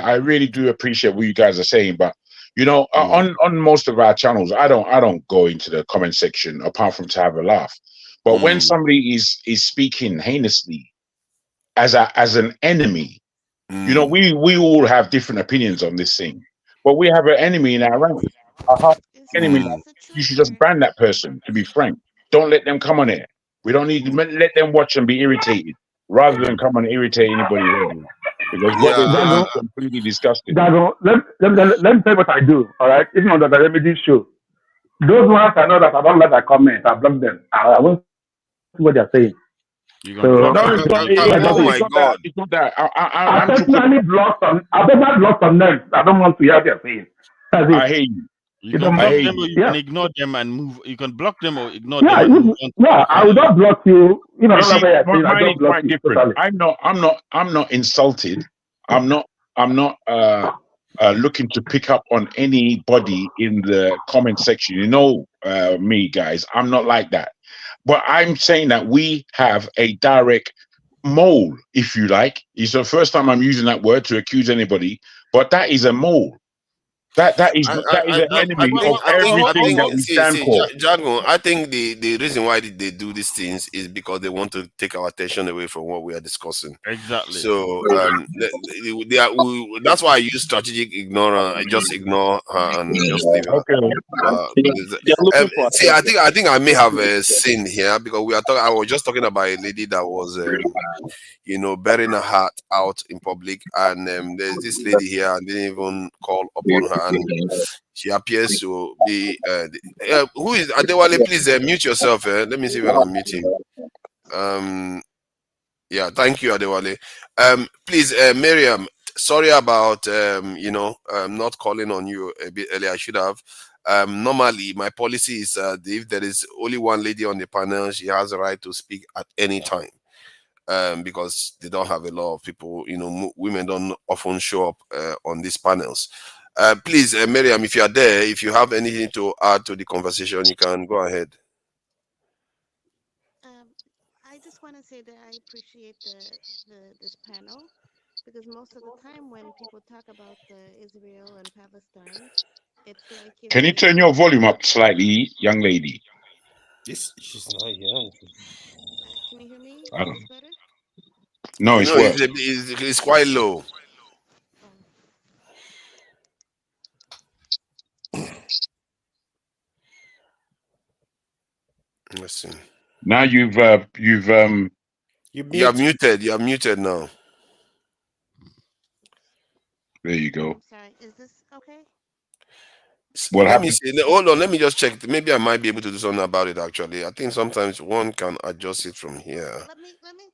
I really do appreciate what you guys are saying, but you know, Mm. on most of our channels, I don't go into the comment section apart from to have a laugh. But when somebody is speaking heinously as an enemy, you know, we all have different opinions on this thing, but we have an enemy in our ranks. A hard enemy. You should just ban that person. To be frank, don't let them come on here. We don't need to let them watch and be irritated rather than come and irritate anybody else. Because what they're doing is completely disgusting. Dago, let me tell you what I do, all right? Even on the remedy show. Those ones I know that I don't like their comments, I block them. I won't see what they're saying. You can So, block No, it's not. Oh my God! It's not that. I I'm talking. personally block some. I personally block some names. I don't want to hear what they're saying. That's it. I hear you. You You can don't block mind? them or you Yeah. can ignore them and move. You can block them or ignore them Yeah, and move on to yeah. I will not block you. You know, You I don't see, like what you're saying. I mine is just block quite you different. totally. I'm not insulted. I'm not looking to pick up on anybody in the comment section. You know, me guys, I'm not like that. But I'm saying that we have a direct mole, if you like. It's the first time I'm using that word to accuse anybody, but that is a mole. That is an enemy of I everything think that we stand see for. Django, I think the reason why they do these things is because they want to take our attention away from what we are discussing. Exactly. So that's why I use strategic ignorance. I just ignore her and just leave her. See, I think I may have a sin here because we are talking. I was just talking about a lady that was you know, bearing her heart out in public. And there's this lady here and didn't even call upon her. And she appears to be, who is Adewale? Please mute yourself. Let me see if I can mute him. Yeah, thank you, Adewale. Please, Miriam, sorry about, you know, not calling on you a bit earlier. I should have. Normally, my policy is if there is only one lady on the panel, she has a right to speak at any time. Because they don't have a lot of people, you know, women don't often show up on these panels. Please, Miriam, if you are there, if you have anything to add to the conversation, you can go ahead. I just want to say that I appreciate this panel because most of the time when people talk about Israel and Palestine, it's like Can you turn your volume up slightly, young lady? She's not young. Can you hear me? I Is don't this know. better? No, it's No, worse. it's quite low. Let's see. Now you've You are muted. You are muted now. There you go. Sorry, is this okay? What Let me happened? see. Hold on. Let me just check. Maybe I might be able to do something about it. Actually, I think sometimes one can adjust it from here. Let me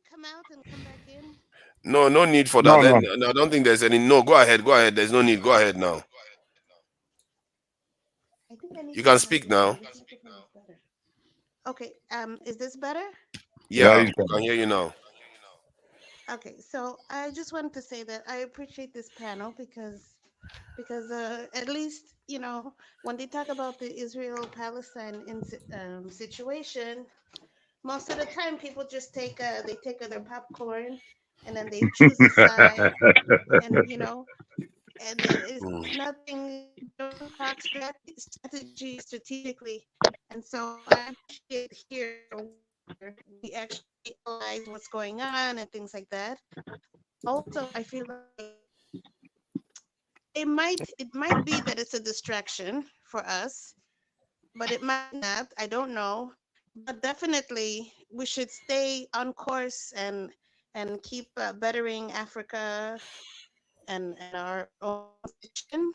come out and come back in. No, no need for that. No, no. I don't think there's any. No, go ahead. Go ahead. There's no need. Go ahead now. I think I need You to can come back speak in. now. This microphone is better. Okay. Is this better? Yeah, I can hear you now. Okay. So I just wanted to say that I appreciate this panel because at least when they talk about the Israel-Palestine situation, most of the time people just take their popcorn and then they choose a side, and and it's nothing. Don't talk strategy strategically, and so I appreciate here where we actually analyze what's going on and things like that. Also, I feel like it might be that it's a distraction for us, but it might not. I don't know. But definitely, we should stay on course and keep bettering Africa and our own situation.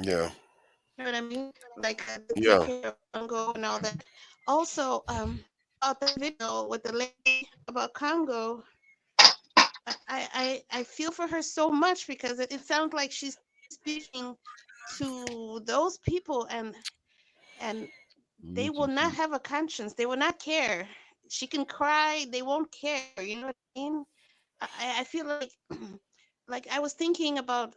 Yeah. You know what I mean? Like to take Yeah. care of Congo and all that. Also, about the video with the lady about Congo, I feel for her so much because it sounds like she's speaking to those people and they will not have a conscience. They will not care. She can cry. They won't care. You know what I mean? I feel like like I was thinking about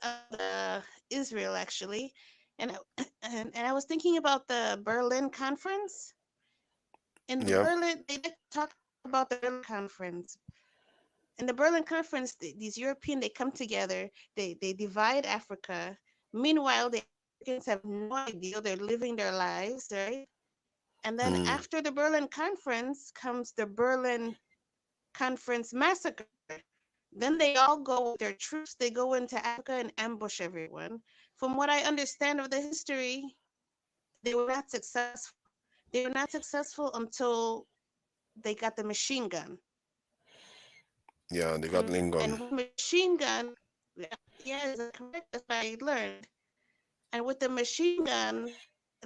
Israel actually, and and I was thinking about the Berlin conference. In the Yeah. Berlin, they like to talk about the Berlin conference. In the Berlin conference, these European they come together. They divide Africa. Meanwhile, the Africans have no idea. They're living their lives, right? And then after the Berlin conference comes the Berlin conference massacre. Then they all go with their troops, they go into Africa and ambush everyone. From what I understand of the history, they were not successful. They were not successful until they got the machine gun. Yeah, they got Lincoln. And with machine gun, yeah, is that correct? That's what I learned. And with the machine gun,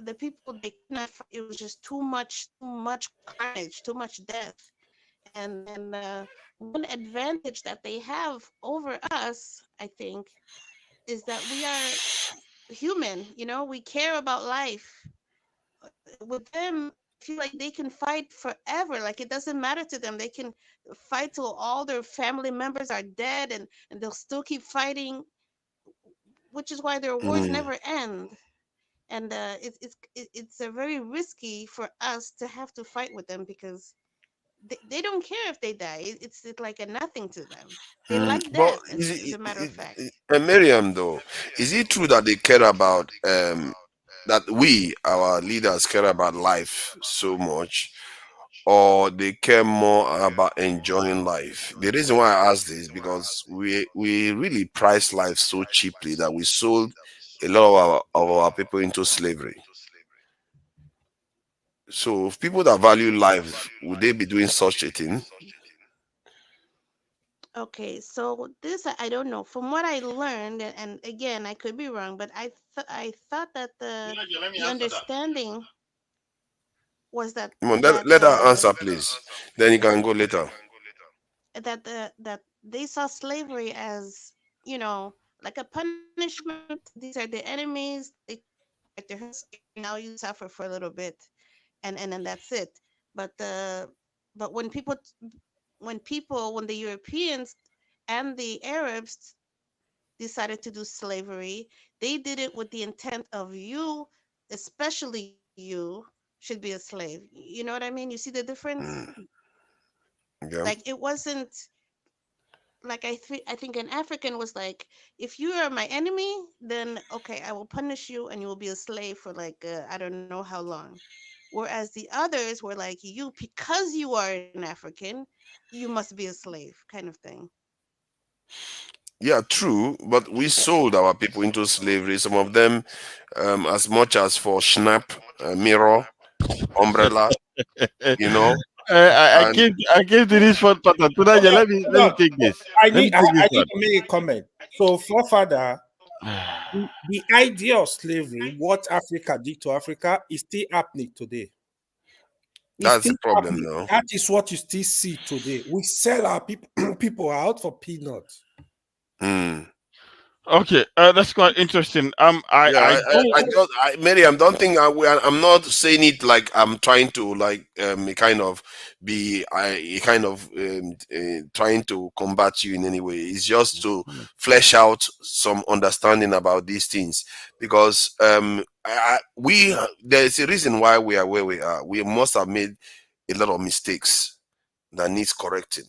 the people they could not fight. It was just too much carnage, too much death. And one advantage that they have over us, I think, is that we are human. You know, we care about life. With them, I feel like they can fight forever. Like it doesn't matter to them. They can fight till all their family members are dead, and they'll still keep fighting, which is why their wars never end. And it's a very risky for us to have to fight with them because they don't care if they die. It's like a nothing to them. They like But death, as a matter of fact. Miriam, though, is it true that they care about that we, our leaders, care about life so much, or they care more about enjoying life? The reason why I ask this is because we really price life so cheaply that we sold a lot of our people into slavery. So, if people that value life, would they be doing such a thing? Okay, so this I don't know. From what I learned, and again I could be wrong, but I thought that the understanding was that Come on, that let her answer, please. Then you can go later. that they saw slavery as, you know, like a punishment. These are the enemies. They like to hurt you, now you suffer for a little bit, and then that's it. But but when the Europeans and the Arabs decided to do slavery, they did it with the intent of you, especially you, should be a slave. You know what I mean? You see the difference? Yeah. Like it wasn't like I think an African was like, if you are my enemy, then okay, I will punish you and you will be a slave for like I don't know how long. Whereas the others were like, you because you are an African, you must be a slave, kind of thing. Yeah, true, but we sold our people into slavery. Some of them, as much as for schnapp, mirror, umbrella, you know. And I came to this one pattern. Okay, Let me take this. I Let me need take this I need one. to make a comment. So, forefather, the idea of slavery, what Africa did to Africa, is still happening today. It's that's still the problem happening. now. That is what you still see today. We sell our people out for peanuts. Okay, that's quite interesting. I don't. Miriam, don't think I'm not saying it like I'm trying to like a kind of be a kind of trying to combat you in any way. It's just to flesh out some understanding about these things because there's a reason why we are where we are. We must have made a lot of mistakes that needs correcting.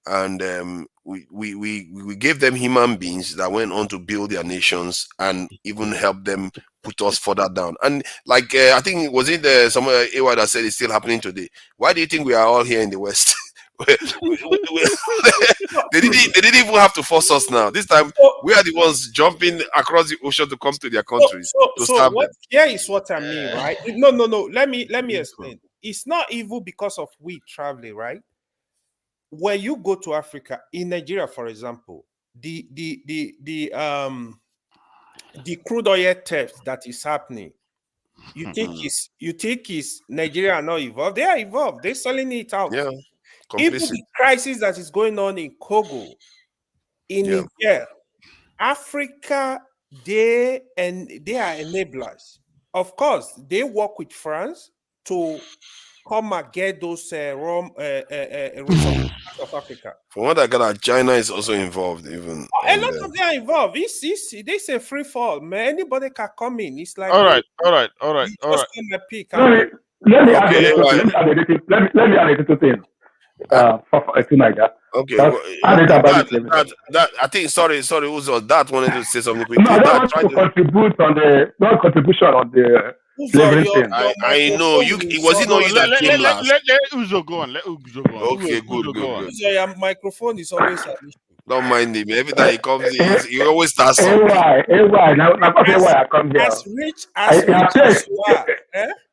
And we gave them human beings that went on to build their nations and even help them put us further down. And like I think was it somewhere Ewa that said it's still happening today. Why do you think we are all here in the West? they didn't even have to force us now. This time we are the ones jumping across the ocean to come to their countries to serve what them. here is what I mean, right? No. Let me explain. It's not evil because of we traveling, right? When you go to Africa, in Nigeria, for example, the crude oil theft that is happening, you think is Nigeria are not involved? They are involved. They're selling it out. Yeah, even complicit. the crisis that is going on in Congo, in Niger, Africa, they are enablers. Of course, they work with France to come and get those resources of Africa. From what I got, China is also involved, even. A lot of them are involved. They say free fall, man. Anybody can come in. It's like all right. Pick let me add a little thing. Let me add a little thing. Okay. That I think sorry, Uzo, that wanted to say something quickly. No, I don't want to contribute on the contribution on the slavery thing. I know you. Was it not you that came last? Let Uzo go on. Let Uzo go on. Okay, good. Uzo, your microphone is always an issue. Don't mind him. Every time he comes, he always starts something. Now I come here. As rich as you are.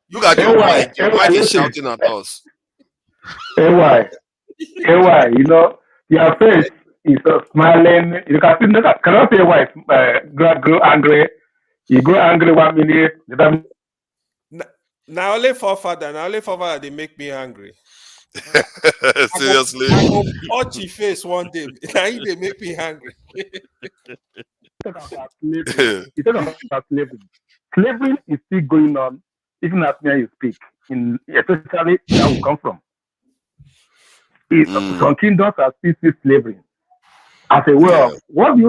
Look at your mic. Your mic is shouting at us. AY, you know, your face is smiling. You can see that. Cannot say why grow angry. You grow angry 1 minute. Now only forefather they make me angry. Seriously, I go touch your face one day. Now they make me angry. Slavery is still going on, even as me you speak. Especially where we come from. Some kingdoms are still slavery. I say, well, what do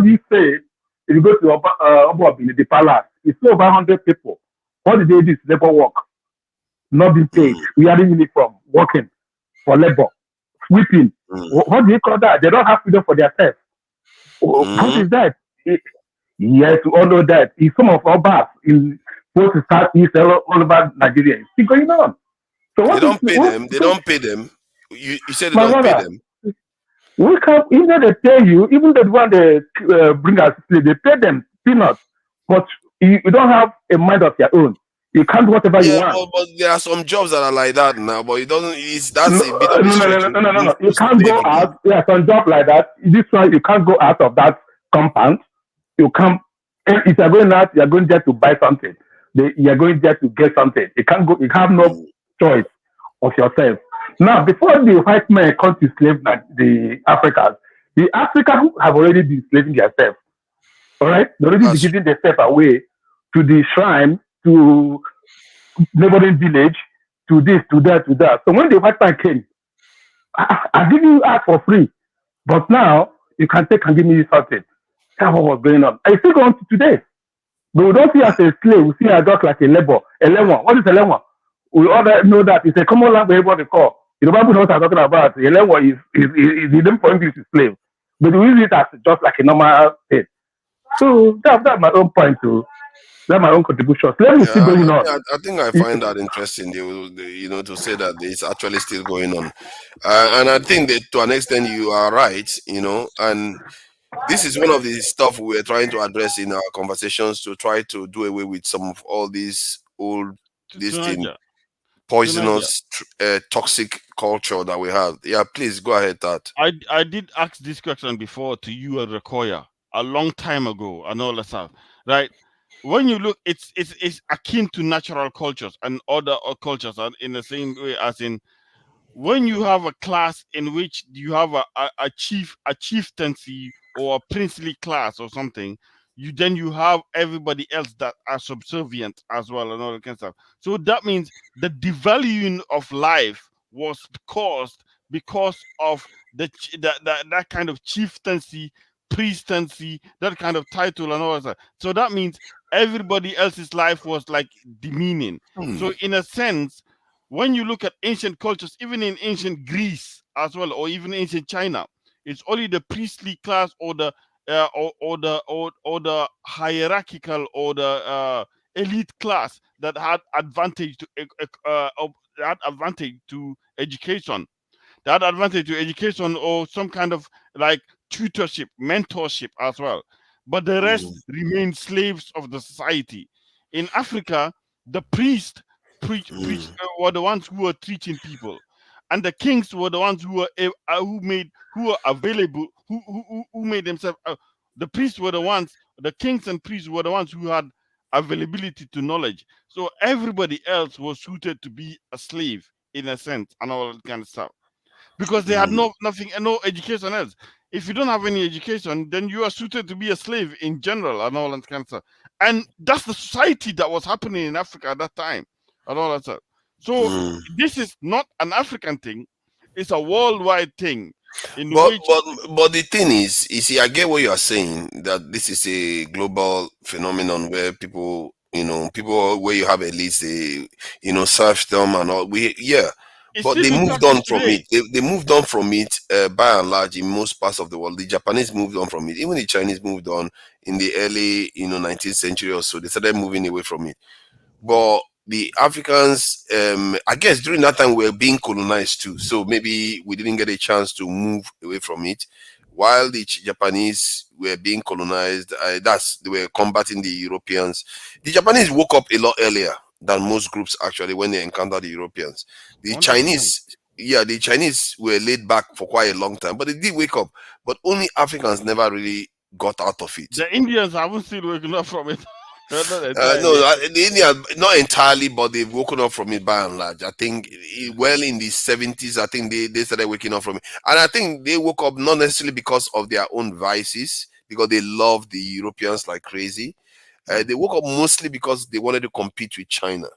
you say if you go to the palace? It's over 100 people. What did they do? Labor work, not being paid, wearing uniform, working for labor, sweeping. What do you call that? They don't have freedom for themselves. What is that? Yes, we all know that. In some of our bars in both the southeast all over Nigeria, it's still going on. So they don't pay them. They don't pay them. You said they don't pay them. We can, even though they pay you, even the one they bring us slave, they pay them peanuts. But you don't have a mind of your own. You can't do whatever you want. But there are some jobs that are like that now. But it doesn't. That's a bit of a stretch. No. You can't go out. Yeah, some job like that. This one you can't go out of that compound. You can't. If you're going out, you're going there to buy something. You're going there to get something. You can't go. You have no choice of yourself. Now, before the white men come to slave the Africans have already been enslaving themselves. All right, they're already giving themselves away to the shrine, to neighboring village, to this, to that, to that. So when the white man came, I give you art for free, but now you can take and give me something. That's what was going on. I still go on to today. But we don't see as a slave, we see as just like a labor. A lemon. What is a lemon? We all know that it's a common language everybody call. The Bible knows what I'm talking about. A lemon is the name for English is slave. But we use it as just like a normal thing. So that's my own point too. That's my own contribution. Slavery is still going on. I think I find that interesting, to say that it's actually still going on. And I think that to an extent you are right, and this is one of the stuff we're trying to address in our conversations to try to do away with some of all these poisonous, toxic culture that we have. Yeah, please go ahead, Tat. I did ask this question before to you and Rekoya a long time ago and all that stuff, right? When you look, it's akin to natural cultures and other cultures, and in the same way as in when you have a class in which you have a chieftaincy or a princely class or something, you have everybody else that are subservient as well and all that kind of stuff. So that means the devaluing of life was caused because of that kind of chieftaincy, priestancy, that kind of title and all that. So that means everybody else's life was like demeaning. So in a sense, when you look at ancient cultures, even in ancient Greece as well, or even ancient China, it's only the priestly class or the hierarchical or the elite class that had advantage to education. That advantage to education or some kind of like tutorship, mentorship as well. But the rest remain slaves of the society. In Africa, the priests were the ones who were teaching people, and the kings were the ones who were available, who made themselves. The priests were the ones. The kings and priests were the ones who had availability to knowledge. So everybody else was suited to be a slave in a sense, and all that kind of stuff, because they had no education else. If you don't have any education, then you are suited to be a slave in general and all that kind of stuff. And that's the society that was happening in Africa at that time. and all that stuff. So this is not an African thing; it's a worldwide thing. But the thing is, you see, I get what you are saying, that this is a global phenomenon where people, people where you have elites, they, serve them and all. But they moved on from it. They moved on from it by and large in most parts of the world. The Japanese moved on from it. Even the Chinese moved on in the early, 19th century or so. They started moving away from it. But the Africans, I guess during that time we were being colonized too. So maybe we didn't get a chance to move away from it. While the Japanese were being colonized, they were combating the Europeans. The Japanese woke up a lot earlier than most groups actually when they encountered the Europeans. The 100%. the Chinese were laid back for quite a long time, but they did wake up. But only Africans never really got out of it. The Indians haven't still waking up from it. The Indians not entirely, but they've woken up from it by and large. I think well in the 70s, I think they started waking up from it. And I think they woke up not necessarily because of their own vices, because they love the Europeans like crazy. They woke up mostly because they wanted to compete with China.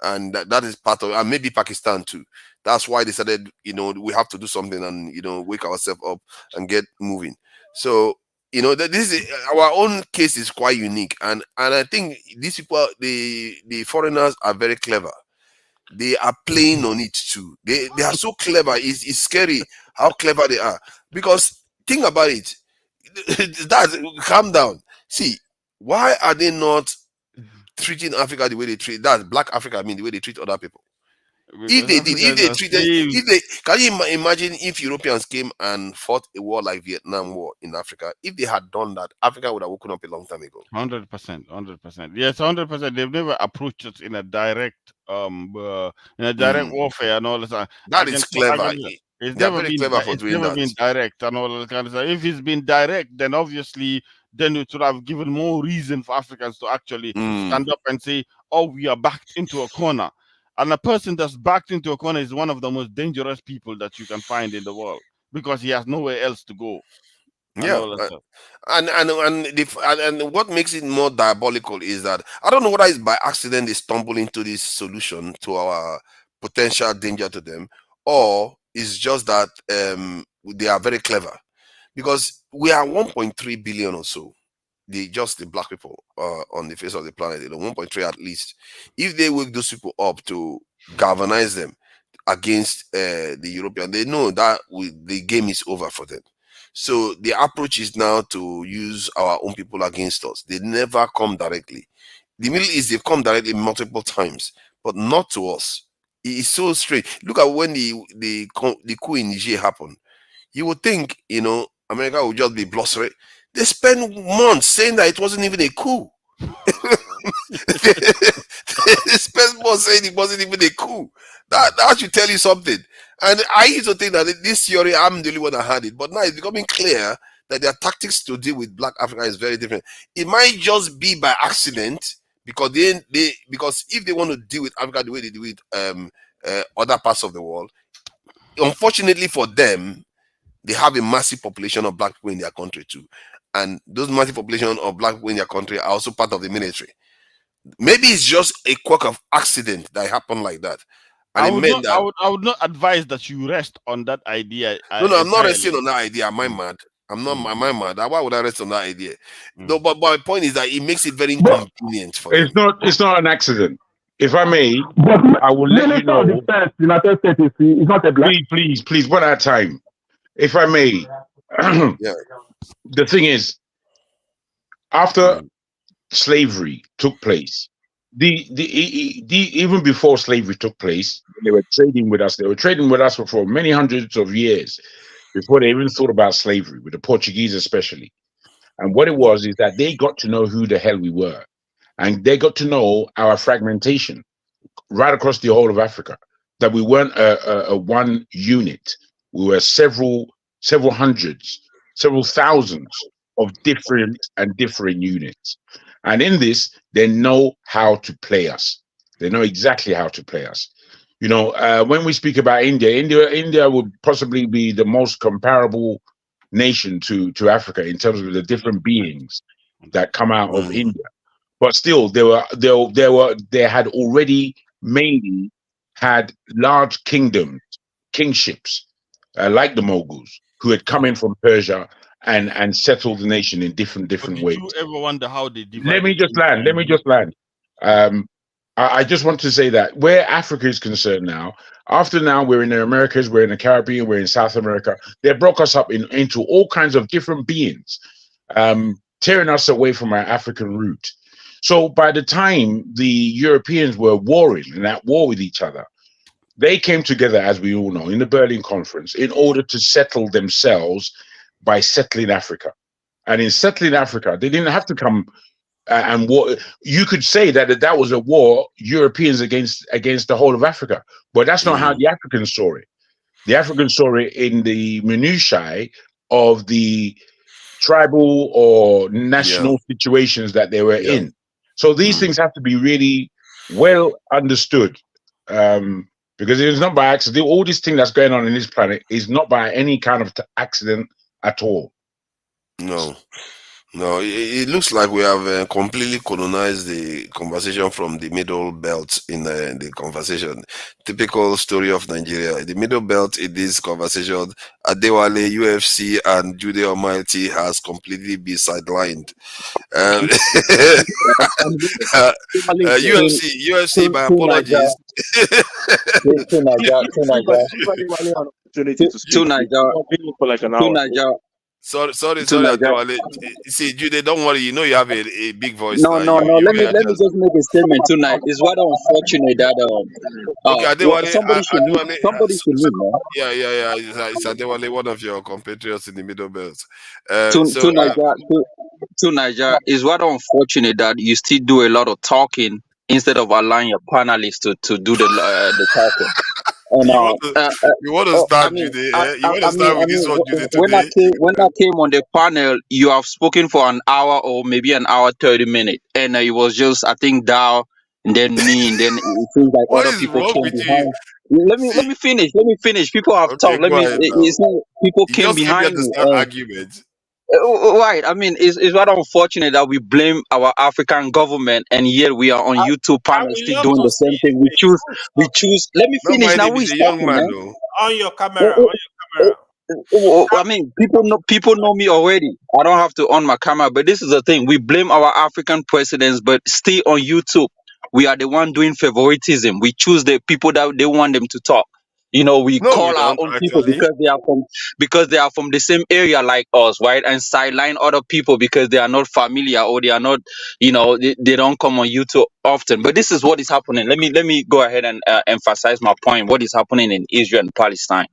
And that is part of it, and maybe Pakistan too. That's why they said, we have to do something and, wake ourselves up and get moving. So, this is our own case is quite unique. And I think these people, the foreigners are very clever. They are playing on it too. They are so clever. It's scary how clever they are. Because think about it. Calm down. See, why are they not treating Africa the way they treat Black Africa? I mean, the way they treat other people. If they did, can you imagine if Europeans came and fought a war like Vietnam War in Africa? If they had done that, Africa would have woken up a long time ago. 100%, 100%. Yes, 100%. They've never approached us in a direct, warfare and all that. That is clever. It's never been direct and all that kind of stuff. If it's been direct, then obviously, then it would have given more reason for Africans to actually stand up and say, "Oh, we are backed into a corner." And a person that's backed into a corner is one of the most dangerous people that you can find in the world, because he has nowhere else to go. And what makes it more diabolical is that I don't know whether it's by accident they stumble into this solution to our potential danger to them, or it's just that they are very clever, because we are 1.3 billion or so. The Black people on the face of the planet, 1.3 at least. If they wake those people up to galvanize them against the European, they know that the game is over for them. So the approach is now to use our own people against us. They never come directly. The Middle East, they've come directly multiple times, but not to us. It is so strange. Look at when the coup in Niger happened. You would think, America would just be blustery. They spent months saying that it wasn't even a coup. They spent months saying it wasn't even a coup. That should tell you something. And I used to think that this theory, I'm the only one that had it. But now it's becoming clear that their tactics to deal with Black Africa is very different. It might just be by accident, because because if they want to deal with Africa the way they do with other parts of the world, unfortunately for them, they have a massive population of Black people in their country too. And those massive population of Black people in their country are also part of the military. Maybe it's just a quirk of accident that happened like that. And I would not advise that you rest on that idea. No, I'm not resting on that idea. Am I mad? I'm not. Am I mad? Why would I rest on that idea? No, but my point is that it makes it very inconvenient for them. It's not an accident. If I may, I will let you know. United States is not a Black. Please, one at a time. If I may, the thing is, after slavery took place, even before slavery took place, they were trading with us. They were trading with us for many hundreds of years before they even thought about slavery, with the Portuguese especially. And what it was is that they got to know who the hell we were, and they got to know our fragmentation right across the whole of Africa. That we weren't a one unit. We were several hundreds, several thousands of different units. And in this, they know how to play us. They know exactly how to play us. When we speak about India would possibly be the most comparable nation to Africa in terms of the different beings that come out of India. But still, they had already mainly had large kingships, like the Moguls, who had come in from Persia and settled the nation in different But did ways. you ever wonder how they divided? Let me just land. I just want to say that where Africa is concerned now, after now we're in the Americas, we're in the Caribbean, we're in South America, they broke us up into all kinds of different beings, tearing us away from our African root. So by the time the Europeans were warring and at war with each other, they came together, as we all know, in the Berlin Conference in order to settle themselves by settling Africa. And in settling Africa, they didn't have to come and war. You could say that was a war, Europeans against the whole of Africa, but that's not how the Africans saw it. The Africans saw it in the minutiae of the tribal or national situations that they were in. So these things have to be really well understood, because it's not by accident. All this thing that's going on in this planet is not by any kind of accident at all. No, it looks like we have completely colonized the conversation from the middle belt in the conversation. Typical story of Nigeria. The middle belt in this conversation, Adewale, UFC, and Jude Almighty has completely been sidelined. UFC, my apologies. Sorry, Adewale. See, Jude, don't worry. You know you have a big voice. No. Let me just make a statement tonight. It's rather unfortunate that okay, Adewale, somebody should leave, man. Yeah. It's Adewale, one of your compatriots in the middle belt. To Niger, it's rather unfortunate that you still do a lot of talking instead of allowing your panelists to do the talking. And, you want to start, Jude? You want to start with this one, Jude, today? When I came on the panel, you have spoken for an hour or maybe an hour 30 minutes, and it was just, I think, Dow, and then me, and then it seems like what other is people wrong came with behind. you? Let me finish. People have Okay, talked. People you came just behind came here to me. start argument. Right. I mean, it's rather unfortunate that we blame our African government, and yet we are on YouTube panels still doing the same thing. We choose. Let me No, finish my now. name Who is is a young talking, man, man? though. On your camera. I mean, people know me already. I don't have to on my camera. But this is the thing: we blame our African presidents, but still on YouTube, we are the one doing favoritism. We choose the people that they want them to talk. We No, we call our don't, own people actually. because they are from the same area like us, right? And sideline other people because they are not familiar or they are not, they don't come on YouTube often. But this is what is happening. Let me go ahead and emphasize my point. What is happening in Israel and Palestine?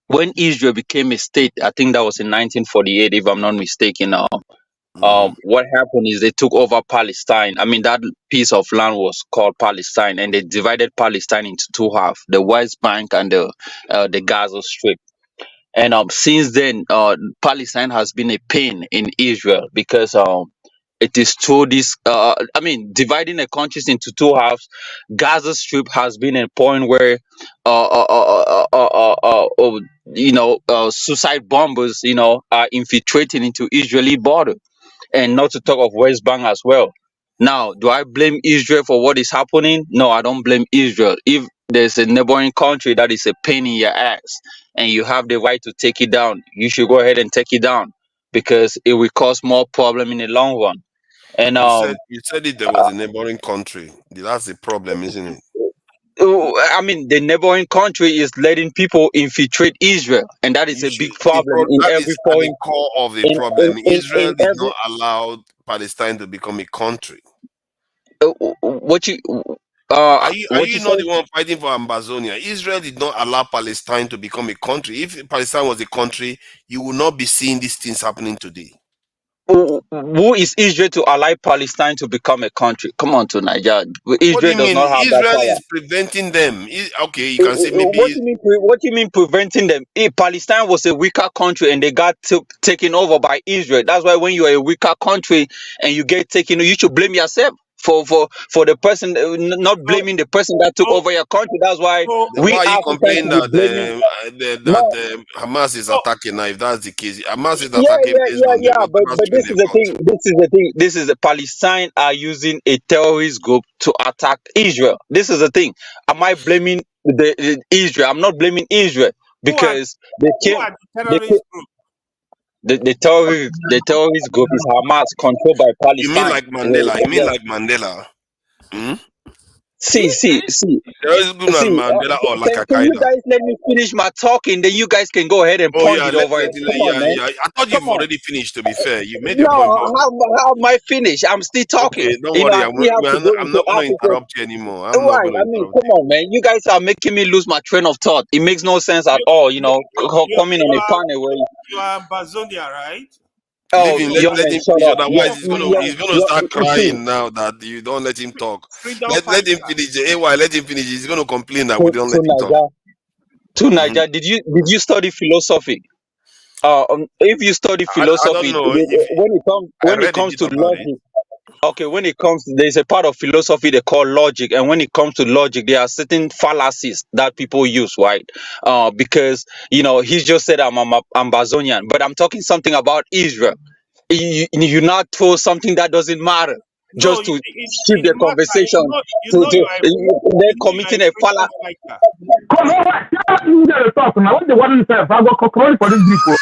When Israel became a state, I think that was in 1948, if I'm not mistaken. What happened is they took over Palestine. I mean, that piece of land was called Palestine, and they divided Palestine into two halves: the West Bank and the Gaza Strip. And since then, Palestine has been a pain in Israel because it is through this. I mean, dividing the countries into two halves. Gaza Strip has been a point where, suicide bombers, are infiltrating into Israeli border, and not to talk of West Bank as well. Now, do I blame Israel for what is happening? No, I don't blame Israel. If there's a neighboring country that is a pain in your ass and you have the right to take it down, you should go ahead and take it down because it will cause more problem in the long run. And you said it there was a neighboring country. That's the problem, isn't it? I mean, the neighboring country is letting people infiltrate Israel, and that is a big problem in every point. At the core of the problem. Israel did not allow Palestine to become a country. Are you not the one fighting for Amazonia? Israel did not allow Palestine to become a country. If Palestine was a country, you will not be seeing these things happening today. Who is Israel to allow Palestine to become a country? Come on to Nigeria. Israel does not have Israel that power. is preventing them. Okay, you can say maybe. What do you mean preventing them? If Palestine was a weaker country and they got taken over by Israel, that's why when you are a weaker country and you get taken, you should blame yourself. for the person, not blaming the person that took over your country. That's why Then we why are you Africans complaining should be that blaming. Hamas is attacking now? If that's the case, Hamas is Yeah, attacking yeah, based yeah, on the yeah. whatever But stream this they is the fought. thing. This is the thing. This is the Palestine are using a terrorist group to attack Israel. This is the thing. Am I blaming the Israel? I'm not blaming Israel because they Who came. are the They terrorist came group? the terrorist group is Hamas, controlled by You mean Palestine. like Mandela? You mean like Mandela? See, Terrorist group like Mandela or like Al can you Qaeda? guys let me finish my talking? Then you guys can go ahead and Oh ponder yeah, it over it. Come on, yeah, man. yeah. I thought Come you've on. already finished. To be fair, you made your No, point, but how am I finished? I'm still talking. okay, don't You know, worry. I still have to go I'm into not going to Africa. interrupt you anymore. I'm not Right. going to I mean, interrupt come on, man. You guys are making me lose my train of thought. It makes no sense at all. You know, coming on a panel where You are Amazonia, right? oh, Leave him. young Let man, him shut finish. up. Otherwise, he's gonna start See, crying now that you don't let him talk. Freedom Let him finish. AY, let him finish. He's gonna complain that we don't to let him talk. Niger, did you study philosophy? If you study I don't philosophy, know if I when it read a comes bit to about it. logic, okay, when it comes, there's a part of philosophy they call logic, and when it comes to logic, there are certain fallacies that people use, right? Because you know, he just said I'm Ambazonian, but I'm talking something about Israel. You not throw something that doesn't matter No, just to shift it the matters. conversation they're committing a freedom fallacy. fighter. Come on, you gotta talk now. What the one himself? I got calling for this people.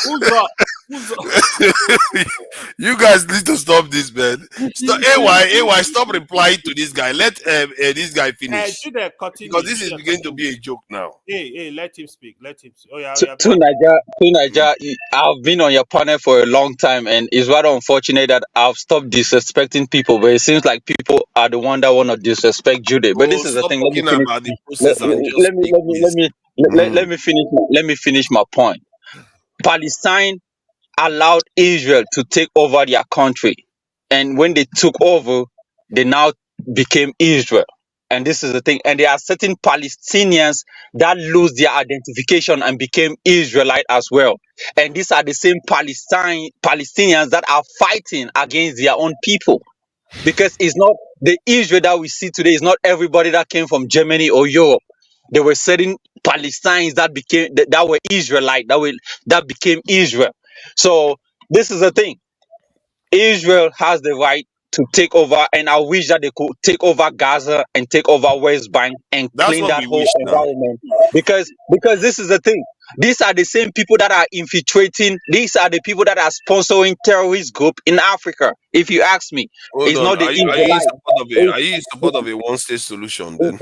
Who's up? You guys need to stop this, man. Stop. AY, stop replying to this guy. Let this guy finish Jude, continue. because this is beginning to be a joke now. Hey, let him speak. Let him speak. Oh yeah, To Niger, I've been on your panel for a long time, and it's rather unfortunate that I've stopped disrespecting people. But it seems like people are the one that want to disrespect Jude. But this is the Stop thing. Let me talking finish. about the process and just Let me speak, let me let please. me let me finish. Let me finish my point. Palestine allowed Israel to take over their country, and when they took over, they now became Israel. And this is the thing. And there are certain Palestinians that lose their identification and became Israelite as well. And these are the same Palestinians that are fighting against their own people. Because it's not the Israel that we see today, is not everybody that came from Germany or Europe. There were certain Palestinians that were Israelite, that became Israel. So this is the thing. Israel has the right to take over, and I wish that they could take over Gaza and take over West Bank and That's clean what that we whole wish now. environment. Because this is the thing. These are the same people that are infiltrating. These are the people that are sponsoring terrorist group in Africa. If you ask me, Hold it's on. not the Are you in Israelites. support of a one-state solution then?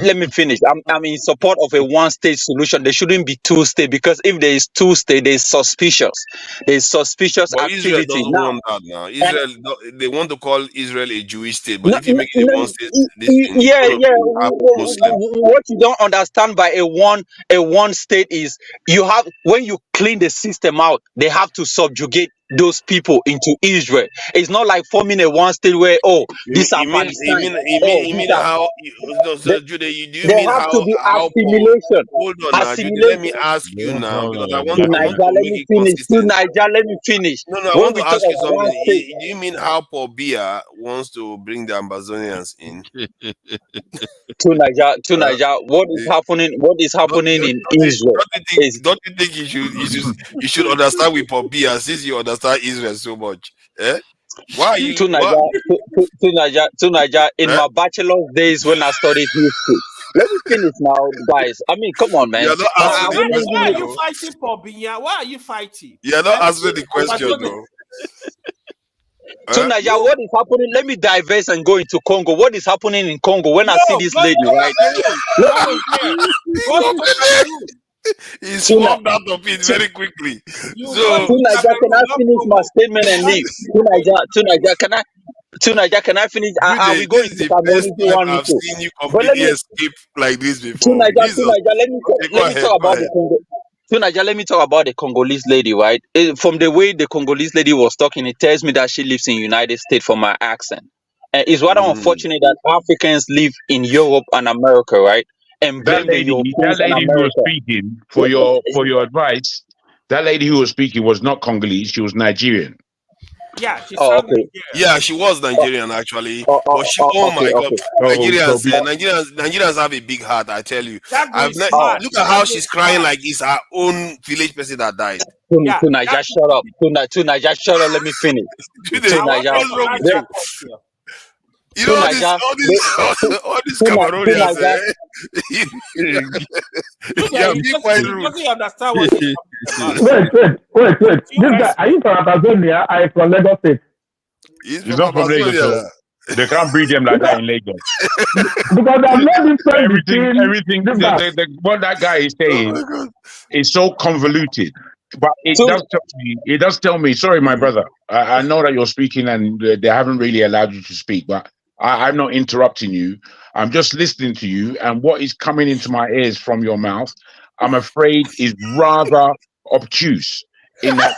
Let me finish. I'm in support of a one-state solution. There shouldn't be two-state, because if there is two-state, there's suspicious. There's suspicious But Israel activity doesn't now. want that now. And They want to call Israel a Jewish state, but no, if you make it a one-state, this thing, it's yeah, going to yeah. have Muslim. What you don't understand by a one state is, you have, when you clean the system out, they have to subjugate those people into Israel. It's not like forming a one state where, oh, these are Palestine. Oh, You these mean are, how? No, they, so Jude, do you there mean have to be how poor? assimilation. Hold on now, Jude. Let me Assimilation. ask you now because I To want Niger, to let make me it finish. To consistent. Niger, let me finish. No, I When want we to talk ask of you one something. state, Do you mean how Paul Biya wants to bring the Ambazonians in? to Niger, what is happening? What is happening in Israel is, Don't you think you should understand with Paul Biya since you understand Israel so much? Eh? Why are you to what? Niger, to Niger. In Eh? my bachelor's days when I studied history. Let me finish now, guys. I mean, come on, man. You're not answering the Why question, are you though. fighting for Binya? Why are you fighting? You're not answering the question, though. To Niger, what is happening? Let me diverse and go into Congo. What is happening in Congo when I see No, this go lady, to right? Cameroon. Go to there. Go to Cameroon. He To, Ni- swapped out of it to, very quickly. You go So to to Niger, can Cameroon, I not finish my Congo. statement and Why leave? you keep going To Niger, can I? To Niger, can I finish? Are we this going is to the Cameroon first if you time want me I've to? seen you But let completely me, escape like this before. To Jesus. Niger, Okay, go let me ahead. talk Go about the ahead. Congo. To Niger, let me talk about the Congolese lady, right? From the way the Congolese lady was talking, it tells me that she lives in United States from my accent. And it's rather unfortunate that Africans live in Europe and America, right? And blame the That Europeans and lady who was America. speaking for your advice, that lady who was speaking was not Congolese, she was Nigerian. Yeah, she's Oh, from okay. Nigeria. Yeah, she was Nigerian actually, but she. Oh my Okay, God, okay. Nigerians have a big heart. I tell you. That girl is Oh, smart. Look at how she's crying like it's her own village person that died. Yeah, Tuna, just shut up. Tuna, just shut up. Let me finish. Today, I want what's to wrong with answer you? a question. You know all these Cameroonians, Yeah, you're being quite he rude. doesn't understand what he's talking about. Wait. This guy, are you from Amazonia? I'm from Lagos State. He's not from Lagos, so they can't breed them like that in Lagos. Because I've not different everything. What that guy is saying is so convoluted. But it does tell me. Sorry, my brother. I know that you're speaking and they haven't really allowed you to speak, but I'm not interrupting you. I'm just listening to you, and what is coming into my ears from your mouth, I'm afraid, is rather obtuse. In that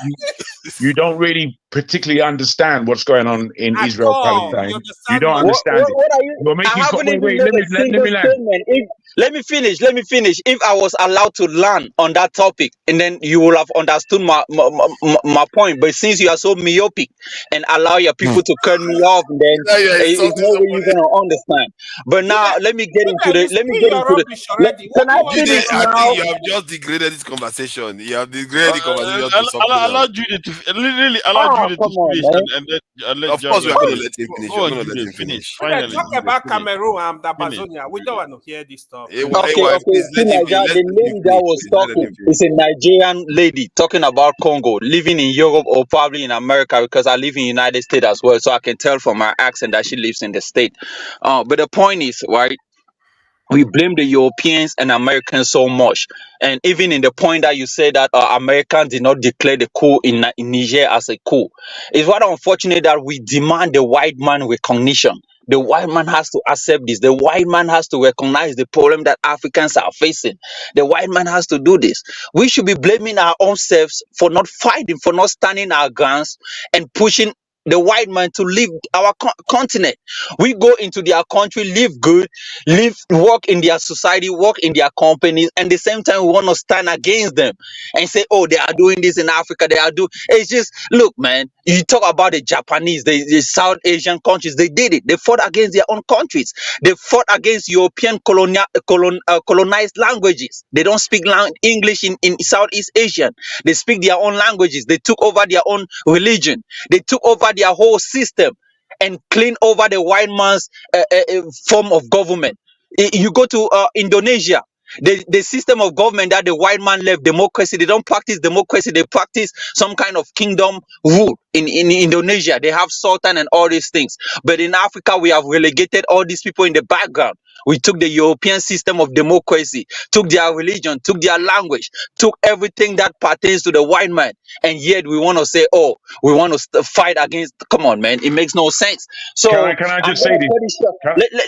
you don't really particularly understand what's going on in Israel-Palestine. You don't understand it. What are you? You're making. I haven't even Wait. made a single statement. Let me finish. If I was allowed to learn on that topic, and then you will have understood my point. But since you are so myopic and allow your people to cut me off, then it's no way you're gonna understand. But now let me get into the. Can I finish I now? think you have just degraded this conversation. You have degraded the conversation to something allow else. Judith to really allow Judith to finish and let Of course, John we're going go. to let him finish. Go We're on, going to let Judith, him finish. Finally, Talk Judith, about finish. Cameroon and Amazonia. We don't want to hear this stuff. Okay, Tinaja, the lady that was talking is a Nigerian lady talking about Congo, living in Europe or probably in America, because I live in the United States as well, so I can tell from her accent that she lives in the state. But the point is, right? We blame the Europeans and Americans so much. And even in the point that you said that Americans did not declare the coup in Niger as a coup, it's rather unfortunate that we demand the white man recognition. The white man has to accept this. The white man has to recognize the problem that Africans are facing. The white man has to do this. We should be blaming our own selves for not fighting, for not standing our grounds and pushing the white man to leave our continent. We go into their country, live good, work in their society, work in their companies, and at the same time we want to stand against them and say, oh, they are doing this in Africa, they are doing. It's just, look, man, you talk about the Japanese, the South Asian countries, they did it. They fought against their own countries. They fought against European colonized languages. They don't speak English in Southeast Asia. They speak their own languages. They took over their own religion. They took over their whole system and clean over the white man's form of government. You go to Indonesia, the system of government that the white man left, democracy, they don't practice democracy, they practice some kind of kingdom rule. In Indonesia, they have sultan and all these things. But in Africa, we have relegated all these people in the background. We took the European system of democracy, took their religion, took their language, took everything that pertains to the white man. And yet we want to say, oh, we want to fight against. Come on, man. It makes no sense. So can I just say this?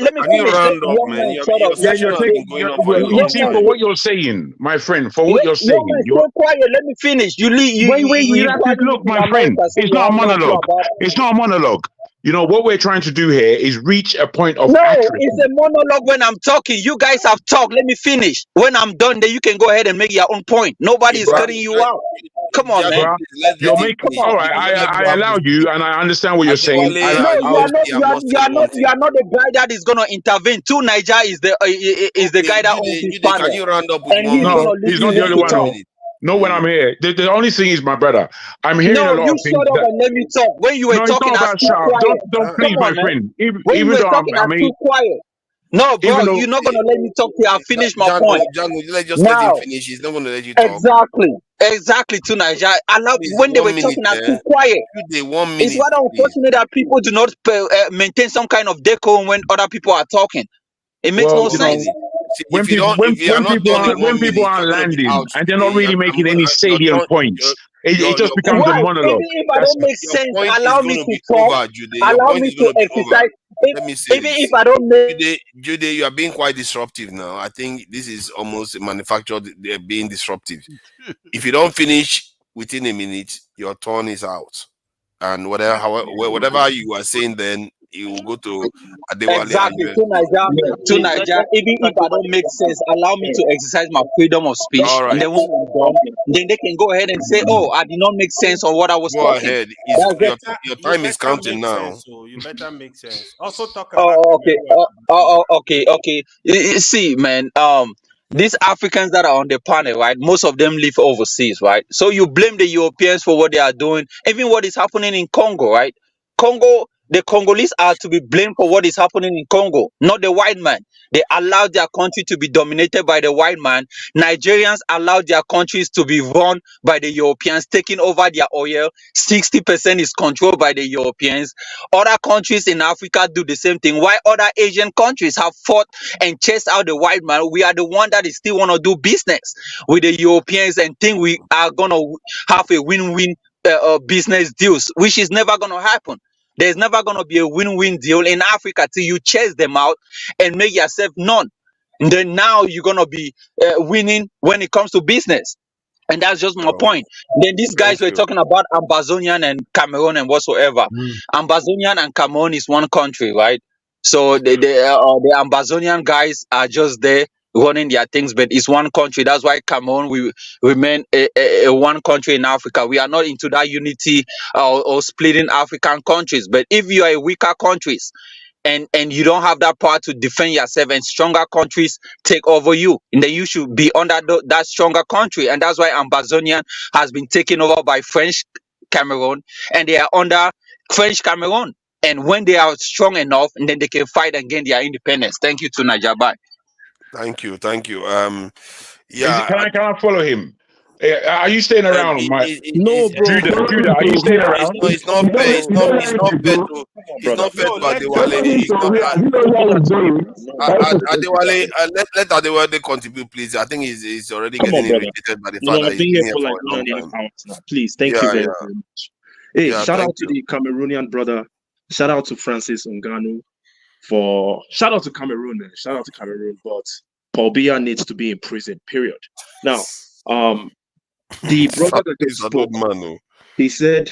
Let me finish. Your session has been going on for a long You see, time. for what you're saying, my friend, for what you're saying, stay quiet. Let me finish. You look, my friend, it's not a monologue. It's not a monologue. You know, what we're trying to do here is reach a point of accuracy. It's a monologue when I'm talking. You guys have talked. Let me finish. When I'm done, then you can go ahead and make your own point. Nobody is cutting you out. Come on, man. You're making. All right, I allow you, and I understand what you're saying. You are not the guy that is gonna intervene. Two Niger is the guy that owns this panel. Can you round up with And 1 he's minute? gonna He's not the only one. No, when I'm here, the only thing is, my brother, I'm hearing a lot you of things. shut up and let me talk. When you were talking, I was too quiet. Don't please, my friend. When you were talking, I was too quiet. No, bro, you're not gonna let me talk till I finish my point. Let him finish. He's not going to let you talk. Exactly, to Nigeria. When they were talking, I was too quiet. It's rather unfortunate that people do not maintain some kind of decorum when other people are talking. It makes no sense. When people aren't landing and they're not really making any salient points, it just becomes a monologue. Even if I don't make sense, allow me to talk. Allow me to exercise. Even if I don't make... Jude, you are being quite disruptive now. I think this is almost manufactured being disruptive. If you don't finish within a minute, your turn is out. And whatever you are saying then he will go to Adewale Exactly. and To Nigeria. Even if I don't make sense, allow me to exercise my freedom of speech. All And right. then when I'm done, then they can go ahead and say, oh, I did not make sense on what I was Go talking. ahead. That's it. Your time is counting now. So you better make sense. Also talk about Okay. Okay. See, man, these Africans that are on the panel, right? Most of them live overseas, right? So you blame the Europeans for what they are doing, even what is happening in Congo, right? Congo, the Congolese are to be blamed for what is happening in Congo, not the white man. They allowed their country to be dominated by the white man. Nigerians allowed their countries to be run by the Europeans, taking over their oil. 60% is controlled by the Europeans. Other countries in Africa do the same thing. Why other Asian countries have fought and chased out the white man? We are the one that is still want to do business with the Europeans and think we are going to have a win-win business deals, which is never going to happen. There's never going to be a win-win deal in Africa till you chase them out and make yourself known. And then now you're going to be winning when it comes to business. And that's just my point. Then these guys were talking about Ambazonian and Cameroon and whatsoever. Ambazonian and Cameroon is one country, right? So the Ambazonian guys are just there running their things, but it's one country. That's why Cameroon will remain a one country in Africa. We are not into that unity or splitting African countries. But if you are a weaker countries, and you don't have that power to defend yourself, and stronger countries take over you, and then you should be under that stronger country. And that's why Ambazonian has been taken over by French Cameroon, and they are under French Cameroon. And when they are strong enough, and then they can fight and gain their independence. Thank you to Najabai. Thank you. Yeah. Can I follow him? Are you staying around? Judah, are you staying around? It's not fair. It's not fair to Adewale. Adewale, let Adewale contribute, please. I think he's already getting irritated by the fact that he's been here for a long time. Now. Please, thank you very much. Hey, shout out to the Cameroonian brother. Shout out to Francis Ngannou shout out to Cameroon, man. Shout out to Cameroon. But Paul Biya needs to be in prison, period. Now, the brother that just spoke, he said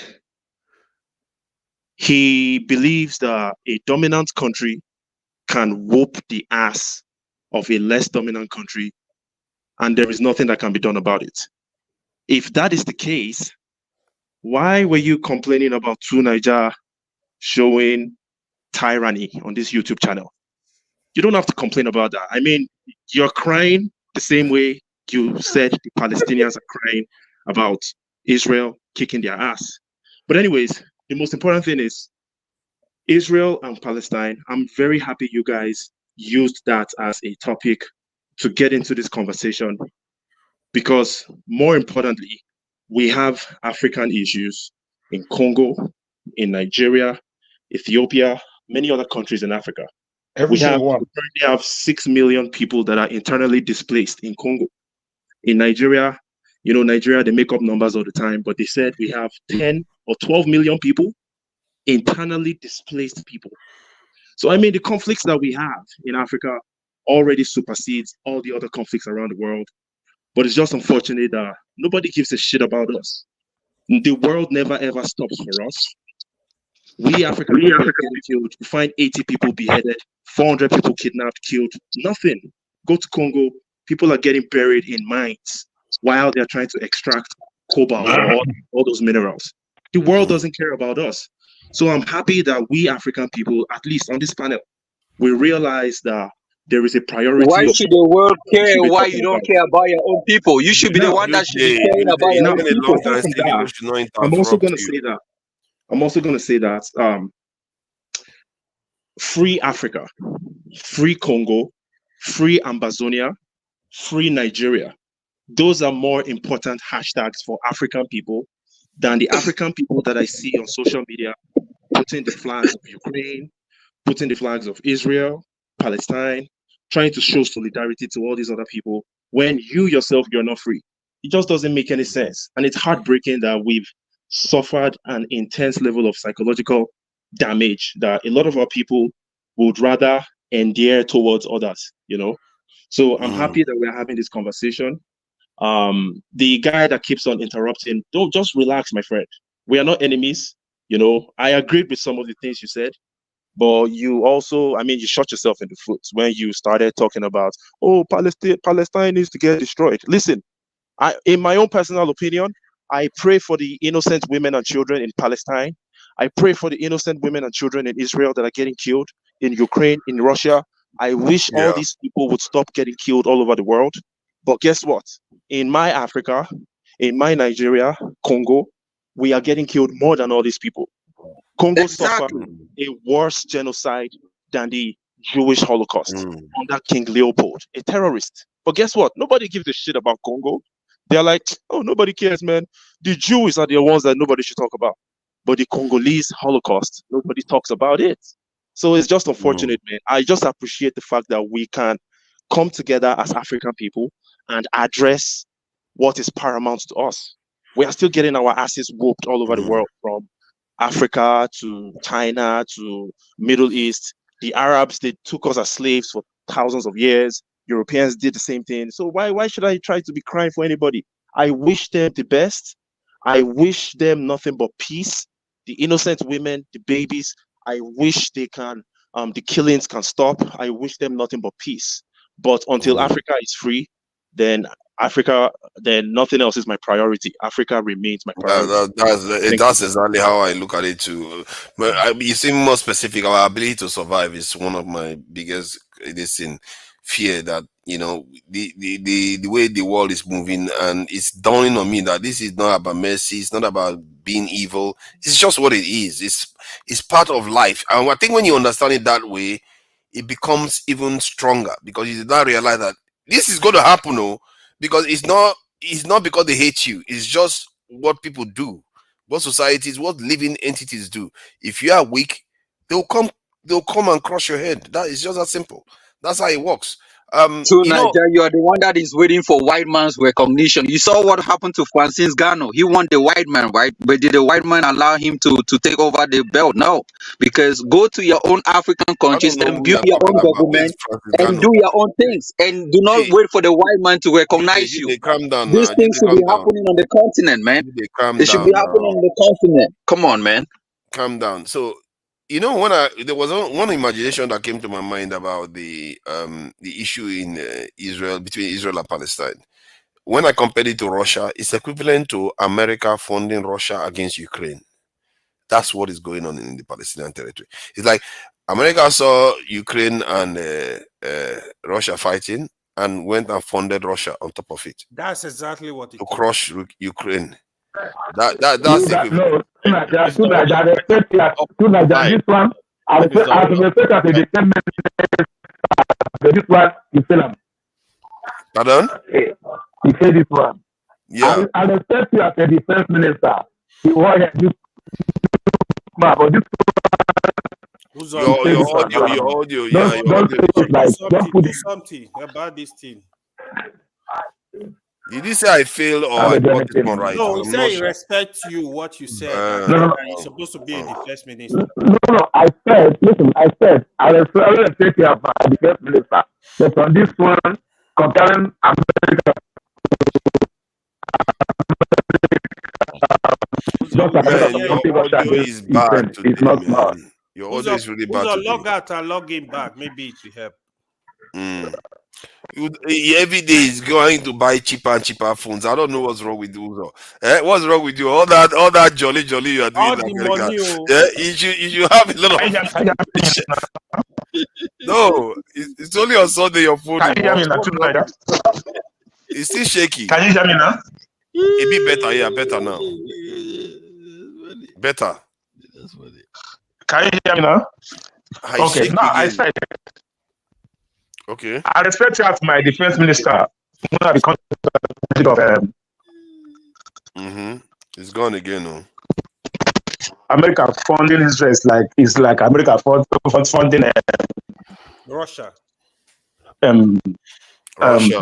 he believes that a dominant country can whoop the ass of a less dominant country, and there is nothing that can be done about it. If that is the case, why were you complaining about Two Niger showing tyranny on this YouTube channel? You don't have to complain about that. I mean, you're crying the same way you said the Palestinians are crying about Israel kicking their ass. But anyways, the most important thing is Israel and Palestine. I'm very happy you guys used that as a topic to get into this conversation, because more importantly, we have African issues in Congo, in Nigeria, Ethiopia, many other countries in Africa. We currently have 6 million people that are internally displaced in Congo. In Nigeria, Nigeria, they make up numbers all the time, but they said we have 10 or 12 million people, internally displaced people. So, I mean, the conflicts that we have in Africa already supersedes all the other conflicts around the world. But it's just unfortunate that nobody gives a shit about us. The world never, ever stops for us. We African people are getting killed. You find 80 people beheaded, 400 people kidnapped, killed. Nothing. Go to Congo, people are getting buried in mines while they're trying to extract cobalt or all those minerals. The world doesn't care about us. So I'm happy that we African people, at least on this panel, we realize that there is a priority. Why should the world care why you don't care about your own people? You should be the one that should be caring about your own people. I'm also going to say that free Africa, free Congo, free Ambazonia, free Nigeria. Those are more important hashtags for African people than the African people that I see on social media putting the flags of Ukraine, putting the flags of Israel, Palestine, trying to show solidarity to all these other people when you yourself, you're not free. It just doesn't make any sense. And it's heartbreaking that we've suffered an intense level of psychological damage that a lot of our people would rather endure towards others, So I'm happy that we're having this conversation. The guy that keeps on interrupting, don't just relax, my friend. We are not enemies. I agreed with some of the things you said, But you also, I mean, you shot yourself in the foot when you started talking about, oh, Palestine needs to get destroyed. Listen, in my own personal opinion, I pray for the innocent women and children in Palestine. I pray for the innocent women and children in Israel that are getting killed, in Ukraine, in Russia. I wish all these people would stop getting killed all over the world. But guess what? In my Africa, in my Nigeria, Congo, we are getting killed more than all these people. Congo suffered a worse genocide than the Jewish Holocaust under King Leopold, a terrorist. But guess what? Nobody gives a shit about Congo. They're like, oh, nobody cares, man. The Jews are the ones that nobody should talk about. But the Congolese Holocaust, nobody talks about it. So it's just unfortunate, man. I just appreciate the fact that we can come together as African people and address what is paramount to us. We are still getting our asses whooped all over the world, from Africa to China to Middle East. The Arabs, they took us as slaves for thousands of years. Europeans did the same thing. So why should I try to be crying for anybody? I wish them the best. I wish them nothing but peace. The innocent women, the babies, I wish they can, the killings can stop. I wish them nothing but peace. But until Africa is free, then nothing else is my priority. Africa remains my priority. That's exactly how I look at it too. But you seem more specific. Our ability to survive is one of my biggest fear, that the way the world is moving, and it's dawning on me that this is not about mercy, it's not about being evil, it's just what it is. It's part of life. And I think when you understand it that way, it becomes even stronger, because you now realize that this is going to happen, because it's not because they hate you, it's just what people do, what societies, what living entities do. If you are weak, they'll come and crush your head. That is just that simple. That's how it works. So Nigeria, you are the one that is waiting for white man's recognition. You saw what happened to Francis Gano. He want the white man, right? But did the white man allow him to take over the belt? No, because go to your own African countries and build your own government and do your own things, and do not wait for the white man to recognize you. Calm down. These things should be happening on the continent, man. They should be happening on the continent. Come on, man. Calm down. So, when there was one imagination that came to my mind about the issue in Israel, between Israel and Palestine. When I compared it to Russia, it's equivalent to America funding Russia against Ukraine. That's what is going on in the Palestinian territory. It's like America saw Ukraine and Russia fighting and went and funded Russia on top of it. That's exactly what it to crush Ukraine. That's no, this one, I respect as a defense minister, this one is film. Pardon? He said this one. Yeah. I respect you as a defense minister. You want this but this your audio, yeah, your audio. Do something about this thing. Did you say I failed or I got it more right? No, he said he respects you, what you said. He's supposed to be a defense minister. No, I said, I respect you as a defense minister. But on this one, comparing America your audio is bad today, it's not smart. Your audio is really bad today. Log out and log in back. Maybe it will help. Every day is going to buy cheaper and cheaper phones. I don't know what's wrong with you. What's wrong with you? All that jolly you are doing. All the money, you should have a lot of. No, it's only on Sunday your phone. Can you hear me now? It's still shaky. Can you hear me now? A bit better, yeah, better now. Better. Can you hear me now? Okay, now I said. Okay. I respect you as my defense minister. It's gone again, no. America funding Israel is like America funding Russia.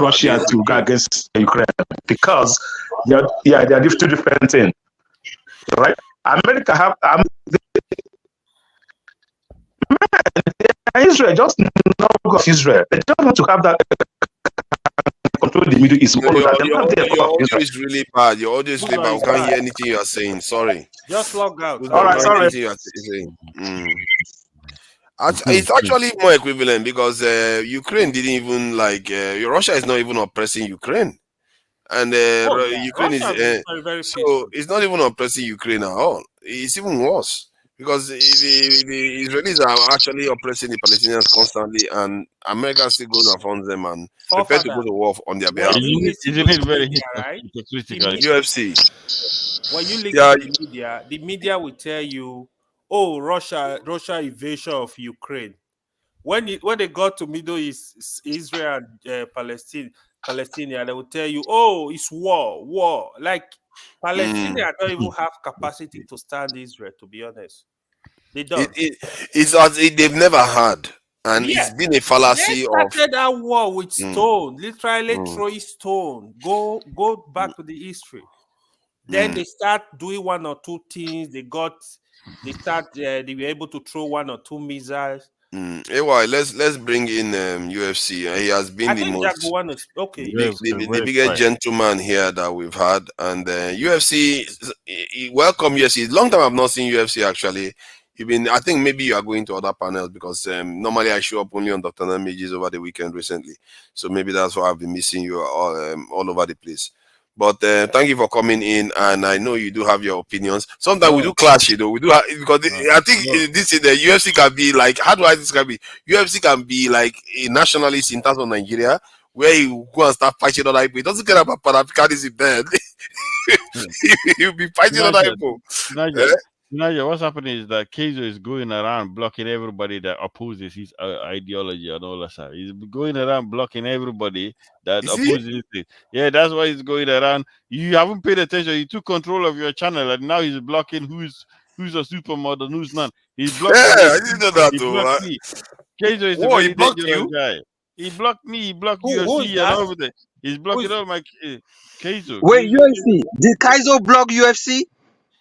Russia to go against Ukraine, because they are two different things, right? America have Israel just not Israel. They don't want to have that control the Middle East. Your audio is really bad. Your audio is really bad. We can't hear anything you are saying. Sorry. Just log out. All right, sorry. It's actually more equivalent because Ukraine didn't even like Russia is not even oppressing Ukraine, and Ukraine Russia is very, very so peaceful. it's not even oppressing Ukraine at all. It's even worse because the Israelis are actually oppressing the Palestinians constantly, and America still goes and funds them and prepare to Forefather, go to war on their when behalf. you listen to Isn't it the very media, right? hypocritical? UFC. When you listen Yeah. to the media will tell you, "Oh, Russia invasion of Ukraine." When they got to Middle East, Israel and Palestine, they will tell you, "Oh, it's war." Like Palestinians don't even have capacity to stand Israel. To be honest, they don't. It's as if they've never had, and it's Yes, been a they fallacy of. started that war with stone, literally Mm, throwing stone. Go back to the history. Then mm. they start doing one or two things. They were able to throw one or two missiles. AY, let's bring in UFC. He has been I the think most Jaguar is okay. the biggest gentleman here that we've had, and UFC. Welcome UFC. Long time I've not seen UFC actually. You've been. I think maybe you are going to other panels because normally I show up only on Dr. Namages over the weekend recently, so maybe that's why I've been missing you all over the place. But thank you for coming in, and I know you do have your opinions. Sometimes we do clash, you know. We do because I think this is the UFC can be like, how do I describe it? UFC can be like a nationalist in terms of Nigeria, where you go and start fighting other people. It doesn't care about Pan-Africanism then. You'll be fighting other people. Naja, what's happening is that Keizo is going around blocking everybody that opposes his ideology and all that stuff. He's going around blocking everybody that Is he? opposes it. Yeah, that's why he's going around. You haven't paid attention. You took control of your channel, and now he's blocking who's a supermodel, who's not. He's blocking Yeah, me. I didn't know that He though. blocked me. Keizo is a Whoa, he very blocked dangerous you? guy. He blocked me. He blocked Who is UFC and that? everything. He's blocking all my Keizo. Wait, Keizo. UFC? Did Kaizo block UFC?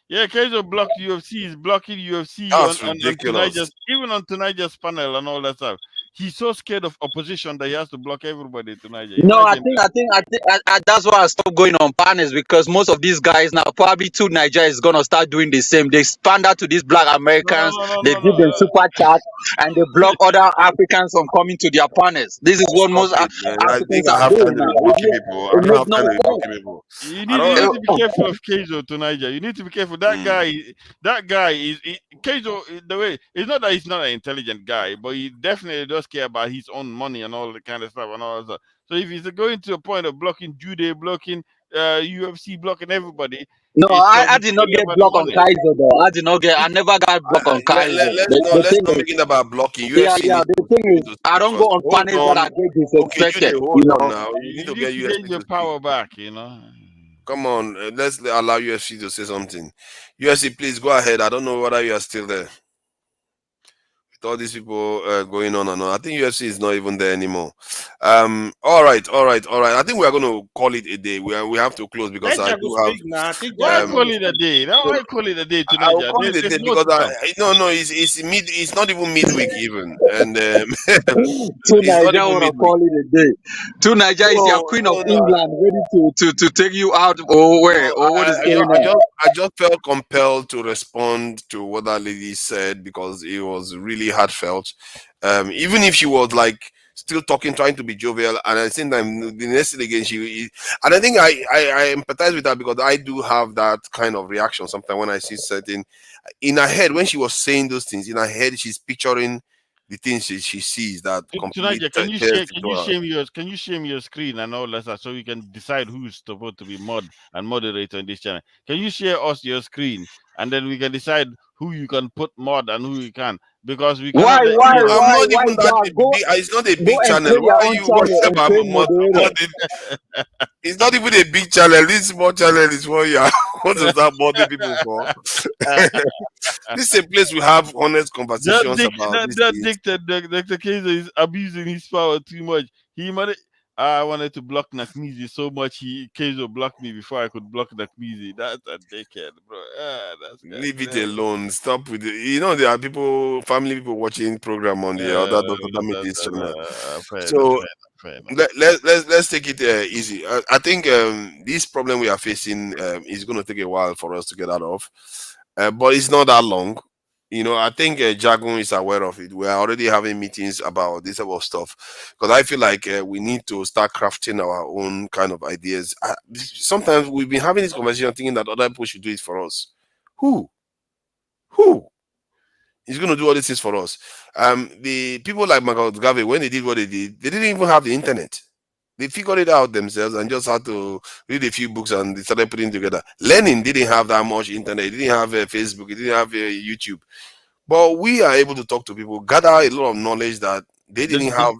Yeah, Kaiser blocked UFC. He's blocking UFC That's on tonight, ridiculous. even on tonight's panel and all that stuff. He's so scared of opposition that he has to block everybody tonight. No, I Imagine think that. that's why I stopped going on panels, because most of these guys now, probably too, Nigeria is gonna start doing the same. They pander to these black Americans, they give them super chat, and they block other Africans from coming to their panels. This is what Stop most it, man. I Africans think I are have time doing to now. be blocking people. I It don't makes have no time to be sense. blocking people. You I need don't. to be careful of Keizo tonight. You need to be careful. That guy is Keizo. The way it's not that he's not an intelligent guy, but he definitely does care about his own money and all the kind of stuff and all that stuff. So if he's going to a point of blocking Jude, blocking UFC, blocking everybody, No, it's because I he's did not worried get about the blocked on money. Kaiser though. I never got blocked on Kaiser. The Let's thing not is, make it about blocking. yeah, UFC yeah. needs The to, thing is, I speak don't go first. on Hold panels that I on. get Okay, disrespected. Jude, hold on You know. now. You need to You get need to get UFC your to speak. power back. You know. Come on, let's allow UFC to say something. UFC, please go ahead. I don't know whether you are still there. With all these people going on and on, I think UFC is not even there anymore. All right. I think we are going to call it a day. We have to close because Let I Jago do have. speak now. I think Why Jago call will it a speak. day? Now why call it a day I tonight? will call it a There's day more because to come. no, it's not even midweek even, and To it's not Nigeria even wanna midweek. call it a day. To Nigeria is your Queen of No. England ready to take you out, or where, or what is going on? I just felt compelled to respond to what that lady said because it was really heartfelt. Even if she was like still talking, trying to be jovial, and at the same time, the next thing again, and I think I empathize with her because I do have that kind of reaction sometimes when I see certain in her head when she was saying those things. In her head, she's picturing the things she sees that completely Tonight, tears into her. can you share me your screen and all that stuff so we can decide who's supposed to be mod and moderator in this channel? Can you share us your screen and then we can decide who you can put mod and who you can, because we Why, cannot let why, anyone. I'm why, not why? even that big. It's not a Go big and channel. create Why your are own you worried channel and about create moderator. It's not even a big channel. This small channel is what you are want to start bothering people for. This is a place we have honest conversations about these things. Dr. Kaiser is abusing his power too much. I wanted to block Nakmizi so much. Kaiser blocked me before I could block Nakmizi. That's a dickhead, bro. Leave it alone. Stop with it. You know there are family people watching program on the other Dr. Damidi's channel. So fair enough. let's take it easy. I think this problem we are facing is going to take a while for us to get out of, but it's not that long. I think Jagun is aware of it. We are already having meetings about this type of stuff because I feel like we need to start crafting our own kind of ideas. Sometimes we've been having this conversation thinking that other people should do it for us. Who is going to do all these things for us? The people like Michael Gave, when they did what they did, they didn't even have the internet. They figured it out themselves and just had to read a few books and they started putting together. Lenin didn't have that much internet. He didn't have Facebook. He didn't have YouTube. But we are able to talk to people, gather a lot of knowledge that they didn't have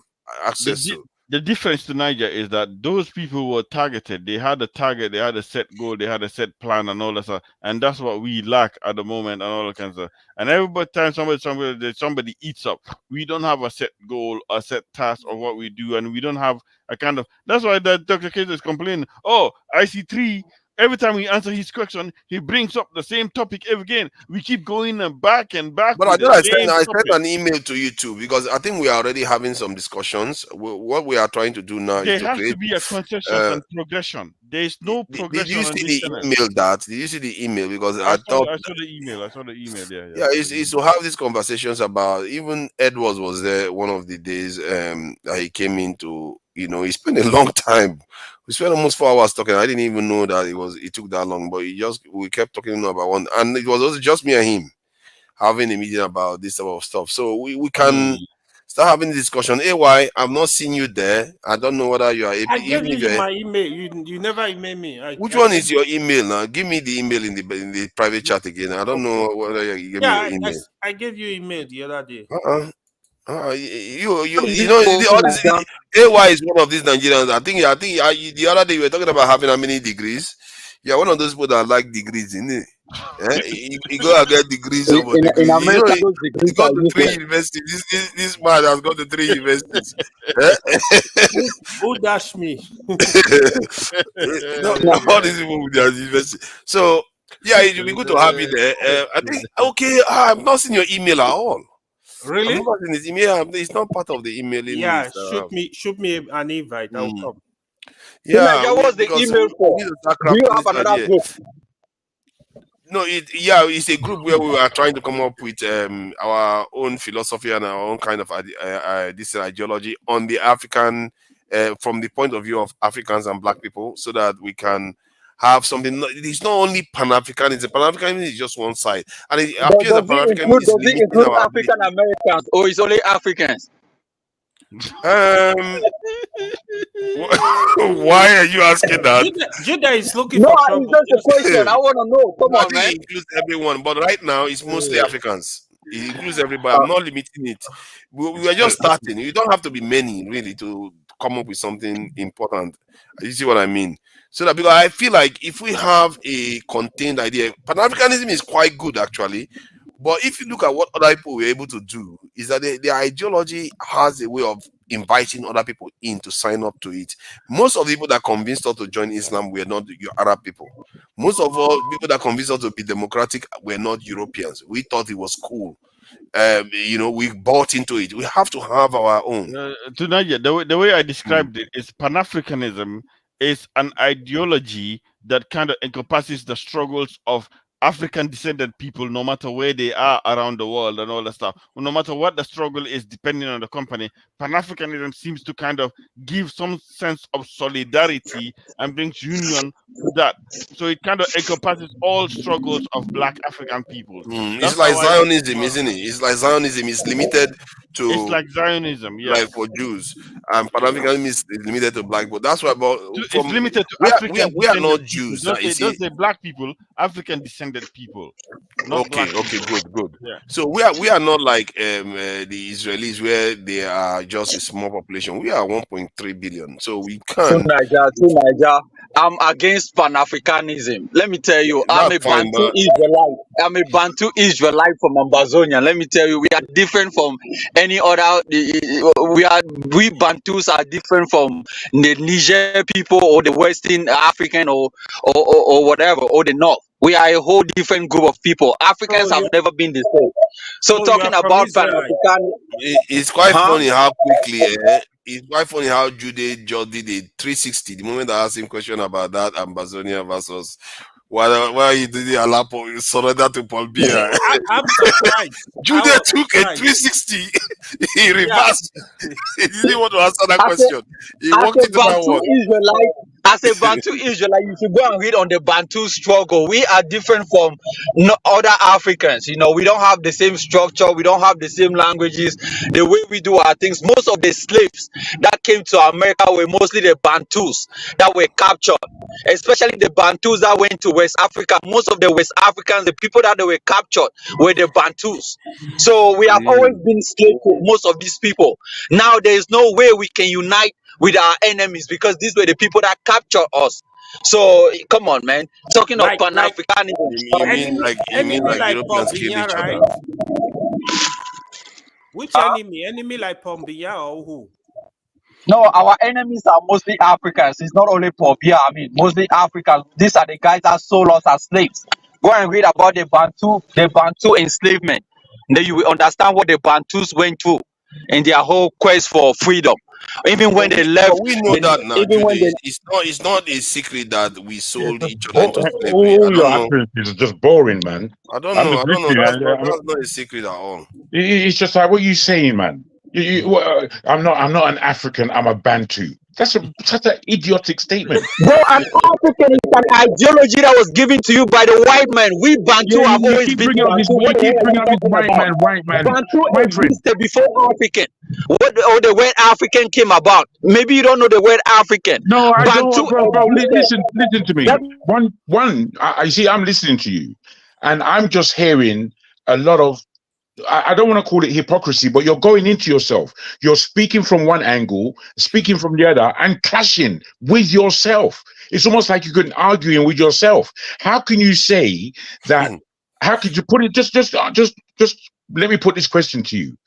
access to. The difference to Niger is that those people were targeted. They had a target, they had a set goal, they had a set plan and all that stuff. And that's what we lack at the moment and all that kind of stuff. And every time somebody eats up, we don't have a set goal, a set task of what we do, and we don't have a kind of... That's why Dr. Keita is complaining, oh, IC3, every time we answer his question, he brings up the same topic again. We keep going back and back. But I sent an email to you too because I think we are already having some discussions. What we are trying to do now there is to has create, to be a consensus and progression. There is no progression. Did you see the email? Did you see the email? Because I saw the email. I saw the email. Yeah, it's to have these conversations about. Even Edwards was there one of the days that he came into. He spent a long time. We spent almost 4 hours talking. I didn't even know that it took that long, but we kept talking about one, and it was also just me and him having a meeting about this type of stuff. So we can start having the discussion. AY, I've not seen you there. I don't know whether you are able. I gave you my email. You never email me. Which one is your email now? Give me the email in the private chat again. I don't know whether you gave me your email. I gave you email the other day. You know, all this, AY is one of these Nigerians. I think the other day we were talking about having how many degrees. Yeah, one of those people that like degrees, isn't it? You go and get degrees over degrees. In America, he's got the 3 universities. This man has got the 3 universities. Who dashed me? All these people with their university. So yeah, it would be good to have you there. I think I've not seen your email at all. Really? His email, it's not part of the emailing. Yeah, shoot me an invite. I'll come. Yeah, that was the email for. Do you have another group? No, it's a group where we are trying to come up with our own philosophy and our own kind of this ideology on the African, from the point of view of Africans and Black people, so that we can have something. It's not only Pan-Africanism. Pan-Africanism is just one side, and it appears that Pan-Africanism is limiting include African Americans, or it's only Africans? Why are you asking that? Judah is looking for trouble. No, it's just a question. I want to know. Come on, man. It includes everyone, but right now it's mostly Africans. It includes everybody. I'm not limiting it. We are just starting. You don't have to be many really to come up with something important. You see what I mean? So that, because I feel like if we have a contained idea, Pan-Africanism is quite good actually. But if you look at what other people were able to do, is that their ideology has a way of inviting other people in to sign up to it. Most of the people that convinced us to join Islam were not your Arab people. Most of all people that convinced us to be democratic were not Europeans. We thought it was cool. We bought into it. We have to have our own. Tonight, the way I described it is Pan-Africanism is an ideology that kind of encompasses the struggles of African descended people, no matter where they are around the world and all that stuff. No matter what the struggle is, depending on the company, Pan-Africanism seems to kind of give some sense of solidarity and brings union to that. So it kind of encompasses all struggles of Black African people. It's like Zionism, isn't it? It's like Zionism is limited to. It's like Zionism, yes. Like for Jews, Pan-Africanism is limited to Black people. That's why. It's limited to African. We are not Jews. Don't say Black people, African descended people. Okay, good. Yeah. So we are not like the Israelis, where they are just a small population. We are 1.3 billion, so we can. To Niger, I'm against Pan-Africanism. Let me tell you, I'm a Bantu Israelite. I'm a Bantu Israelite from Ambazonia. Let me tell you, we are different from any other. We Bantus are different from the Niger people or the Western African or whatever, or the North. We are a whole different group of people. Africans have never been the same. So talking about Pan-African, it's quite funny how quickly. It's quite funny how Jude just did a 360. The moment I asked him question about that Ambazonia versus Why you didn't allow Paul surrender to Paul Biya? I'm surprised. Judah took a 360. He reversed. He didn't want to answer that As question. He as walked a into that Bantu one. Israelite, as a Bantu Israelite, you should go and read on the Bantu struggle. We are different from no other Africans. You know, we don't have the same structure, we don't have the same languages, the way we do our things. Most of the slaves that came to America were mostly the Bantus that were captured, especially the Bantus that went to West Africa. Most of the West Africans, the people that they were captured, were the Bantus. So we have always been slave to most of these people. Now there is no way we can unite with our enemies because these were the people that captured us. So come on, man. Talking of Like Pan-Africanism. You mean like like Europeans kill Pombiya, each right? other? Which enemy? Enemy like Pombiya or who? No, our enemies are mostly Africans. It's not only Pobia. I mean, mostly Africans. These are the guys that sold us as slaves. Go and read about the Bantu enslavement. Then you will understand what the Bantus went through in their whole quest for freedom. Even when they left, We know that now, even when Judy. they It's not a secret that we sold each other All, into slavery. all I your don't know. utterances are just boring, man. I don't I'm know. just I don't know. listening. That's not a secret at all. It's just like, what are you saying, man? I'm not an African. I'm a Bantu. That's such an idiotic statement. Bro, an African is an ideology that was given to you by the white man. We Bantu Yeah, have you always keep been bringing up this. Bantu. You What the keep hell are bringing you up this talking white about? man. Bantu My friend. existed before African. The word African came about. Maybe you don't know the word African. No, I Bantu don't, bro. existed. Listen to me. I see. I'm listening to you, and I'm just hearing a lot of. I don't want to call it hypocrisy, but you're going into yourself. You're speaking from one angle, speaking from the other, and clashing with yourself. It's almost like you're arguing with yourself. How can you say that? How could you put it? Just let me put this question to you.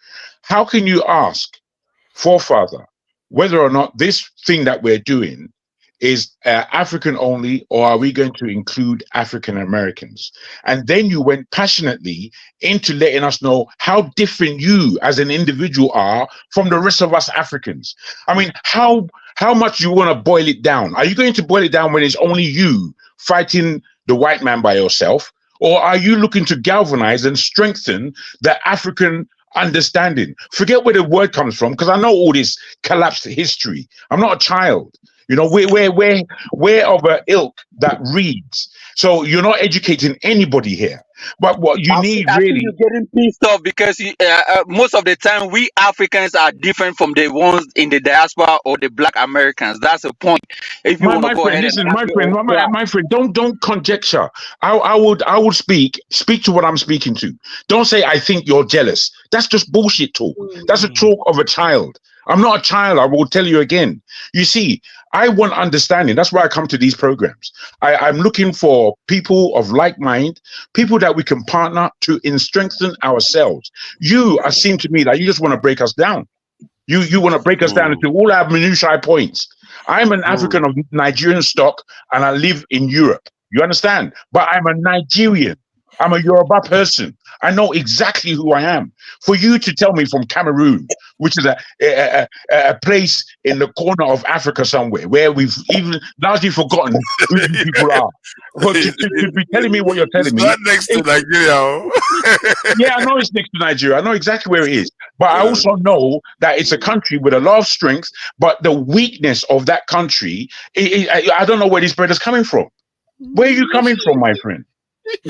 How can you ask forefather whether or not this thing that we're doing is African only, or are we going to include African Americans? And then you went passionately into letting us know how different you as an individual are from the rest of us Africans. I mean, how much you want to boil it down? Are you going to boil it down when it's only you fighting the white man by yourself? Or are you looking to galvanize and strengthen the African understanding? Forget where the word comes from, because I know all this collapsed history. I'm not a child. You know, we're of an ilk that reads. So you're not educating anybody here. But what you need I really... think you're getting pissed off because most of the time we Africans are different from the ones in the diaspora or the Black Americans. That's the point. If you want to go friend, ahead listen, and my friend, don't conjecture. I would speak to what I'm speaking to. Don't say I think you're jealous. That's just bullshit talk. That's a talk of a child. I'm not a child. I will tell you again. You see, I want understanding. That's why I come to these programs. I'm looking for people of like mind, people that we can partner to in strengthen ourselves. You seem to me like you just want to break us down. You want to break us down into all our minutiae points. I'm an African of Nigerian stock and I live in Europe. You understand? But I'm a Nigerian. I'm a Yoruba person. I know exactly who I am. For you to tell me from Cameroon, which is a place in the corner of Africa somewhere, where we've even largely forgotten who these people are, but to be telling me what you're telling me. It's right next to Nigeria. Yeah, I know it's next to Nigeria. I know exactly where it is. But I also know that it's a country with a lot of strength, but the weakness of that country, I don't know where this bread is coming from. Where are you coming from, my friend?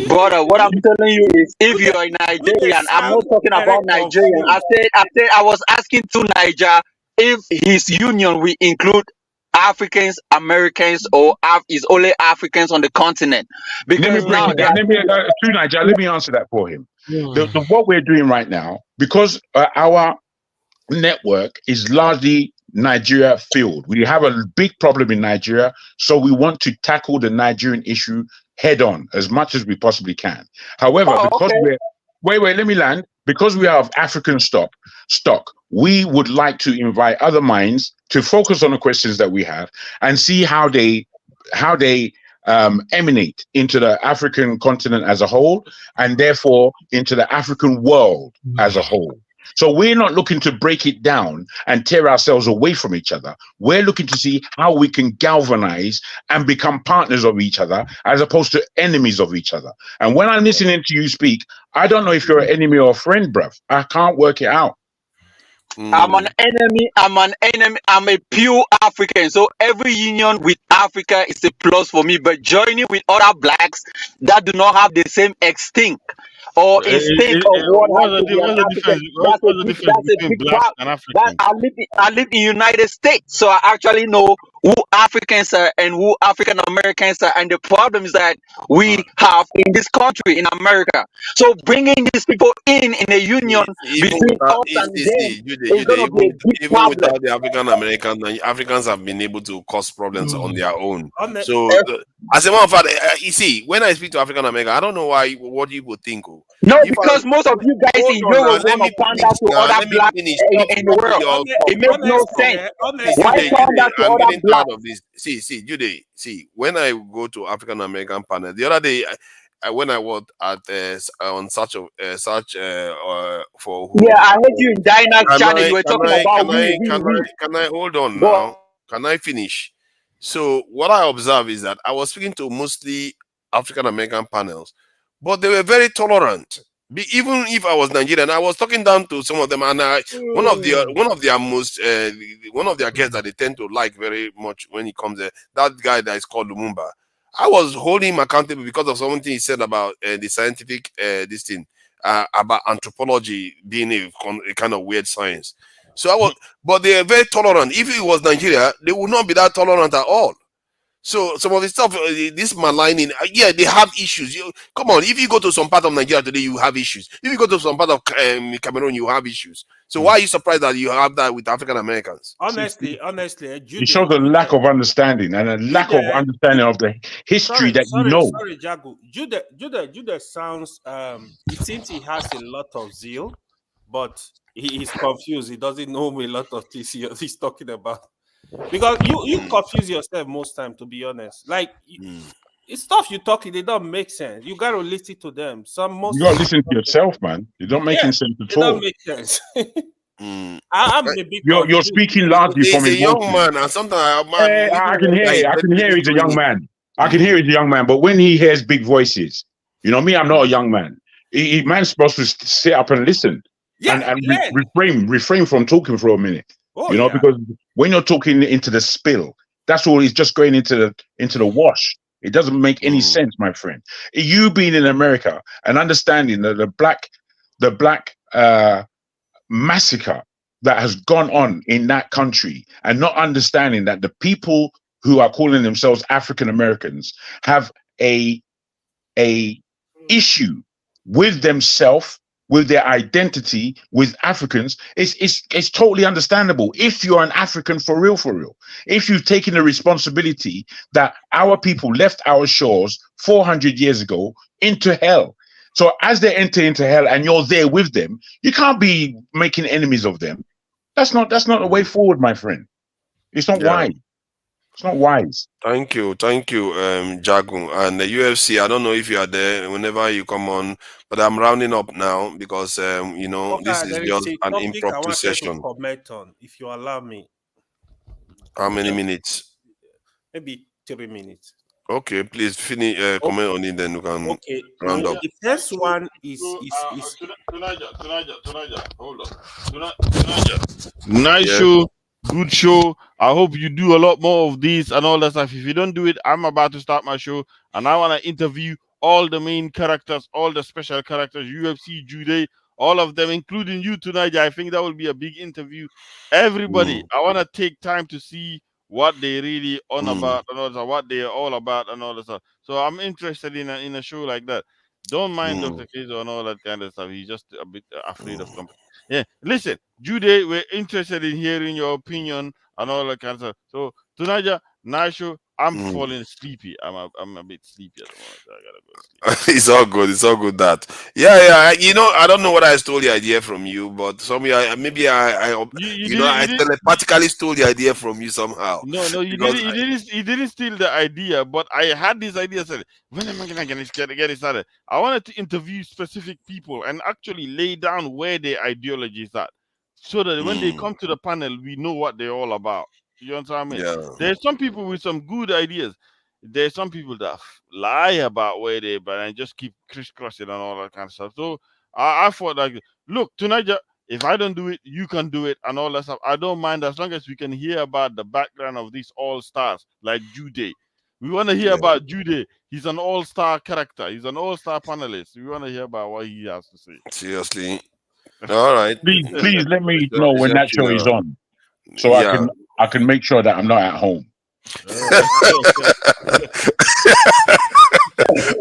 Brother, what I'm telling you is, if you're a Nigerian, I'm not talking about Nigerian. I said I was asking to Niger if his union will include Africans, Americans, or is only Africans on the continent. Because now let me answer that for him. What we're doing right now, because our network is largely Nigeria filled. We have a big problem in Nigeria, so we want to tackle the Nigerian issue head on as much as we possibly can. However, let me land. Because we are of African stock, we would like to invite other minds to focus on the questions that we have and see how they emanate into the African continent as a whole, and therefore into the African world as a whole. So we're not looking to break it down and tear ourselves away from each other. We're looking to see how we can galvanize and become partners of each other as opposed to enemies of each other. And when I'm listening to you speak, I don't know if you're an enemy or a friend, bruv. I can't work it out. I'm an enemy. I'm a pure African. So every union with Africa is a plus for me. But joining with other blacks that do not have the same extinct or instinct of what has to be an African, that's a between big blacks part. and That Africans? I live in United States, so I actually know who Africans are and who African Americans are. And the problem is that we have in this country, in America. So bringing these people in a union Even between without us and them is Jude, going to be a big even problem. without the African American, the Africans have been able to cause problems on their own. Honest- So, as a matter of fact, you see, when I speak to African American, I don't know what you would think. Oh. No, If because most of you guys hold in on now, Europe let want me to pander finish to now. other Let me blacks finish. in the world. It makes no sense. Why pander to I'm other getting blacks? tired of this. See, Jude, when I go to African American panel, the other day, when I was at on such for who? Yeah, I heard you in Dyna's Can channel. I You were can talking I about can I can I can I hold on Go now? Can I finish? So what I observe is that I was speaking to mostly African American panels, but they were very tolerant. Even if I was Nigerian, I was talking down to some of them, and one of their most one of their guests that they tend to like very much when he comes there, that guy that is called Lumumba. I was holding him accountable because of something he said about the scientific this thing about anthropology being a kind of weird science. So I was, but they are very tolerant. If it was Nigeria, they would not be that tolerant at all. So some of the stuff, this maligning, yeah, they have issues. Come on, if you go to some part of Nigeria today, you have issues. If you go to some part of Cameroon, you have issues. So why are you surprised that you have that with African Americans? Honestly, It shows a lack of understanding and a lack of understanding of the history that you know. Sorry, Jagu. Jude sounds it seems he has a lot of zeal, but he's confused. He doesn't know a lot of things he's talking about. Because you confuse yourself most time, to be honest. Like it's stuff you talking, they don't make sense. You gotta listen to them. You gotta listen to yourself, man. It don't make any sense at it all. don't make sense. I'm a bit You're speaking largely He's from a young emotion. man, and sometimes I can hear he's a young man. I can hear he's a young man, but when he hears big voices, you know me, I'm not a young man. Man's supposed to sit up and listen and refrain from talking for a minute. Because when you're talking into the spill, that's all. It's just going into the wash. It doesn't make any sense, my friend. You being in America and understanding that the black massacre that has gone on in that country, and not understanding that the people who are calling themselves African Americans have a issue with themselves, with their identity, with Africans, it's totally understandable. If you're an African for real, if you've taken the responsibility that our people left our shores 400 years ago into hell. So as they enter into hell and you're there with them, you can't be making enemies of them. That's not the way forward, my friend. It's not wise. It's not wise. Thank you, Jagu. And the UFC, I don't know if you are there whenever you come on, but I'm rounding up now because this is just an impromptu session. To comment on, if you allow me. How many minutes? Maybe 3 minutes. Okay, please finish comment on it, then you can round up. The first one is Tunaja, hold on. Nice show, good show. I hope you do a lot more of these and all that stuff. If you don't do it, I'm about to start my show and I want to interview all the main characters, all the special characters, UFC, Jude, all of them, including you tonight. I think that will be a big interview. Everybody, I want to take time to see what they really on about and all that, what they're all about and all that stuff. So I'm interested in a show like that. Don't mind Dr. Kizo and all that kind of stuff. He's just a bit afraid of company. Yeah, listen, Jude, we're interested in hearing your opinion and all that kind of stuff. So, Tunaja, nice show. I'm falling sleepy. I'm a bit sleepy at the moment. So I gotta go to sleep. It's all good. It's all good. That You know, I don't know what I stole the idea from you, but maybe I You didn't. telepathically stole the idea from you somehow. No, you Because didn't. You didn't steal the idea, but I had this idea. Said, when am I gonna get it started? I wanted to interview specific people and actually lay down where their ideology is at, so that when they come to the panel, we know what they're all about. You understand what I mean? Yeah. There's some people with some good ideas. There's some people that lie about where they, but and just keep crisscrossing and all that kind of stuff. So I thought like, look, tonight, if I don't do it, you can do it and all that stuff. I don't mind as long as we can hear about the background of these all stars like Jude. We want to hear about Jude. He's an all-star character. He's an all-star panelist. We want to hear about what he has to say. Seriously. All right. Please let me know when that show is on, so I can make sure that I'm not at home.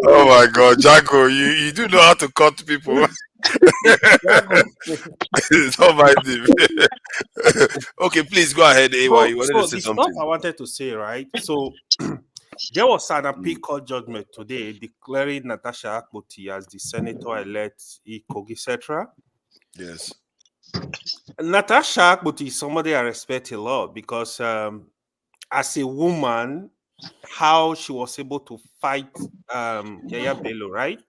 Oh my God, Jaco, you do know how to cut people. Don't mind him. Okay, please go ahead, AY. You wanted to say something. Stuff I wanted to say, right? So there was an appeal court judgment today declaring Natasha Akpoti as the senator-elect Ikogi Setra. Yes. Natasha Akpoti is somebody I respect a lot because as a woman, how she was able to fight Yaya Bello, right?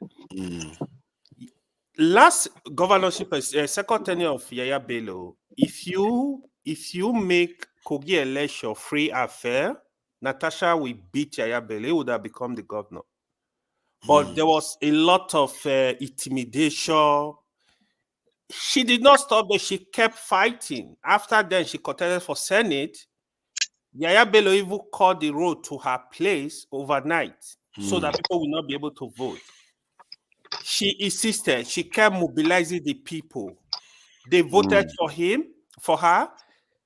Last governorship, second tenure of Yaya Bello, if you make Kogi election free and fair, Natasha will beat Yaya Bello. He would have become the governor. But there was a lot of intimidation. She did not stop, but she kept fighting. After then, she contested for Senate. Yaya Bello even called the road to her place overnight so that people will not be able to vote. She insisted. She kept mobilizing the people. They voted for her.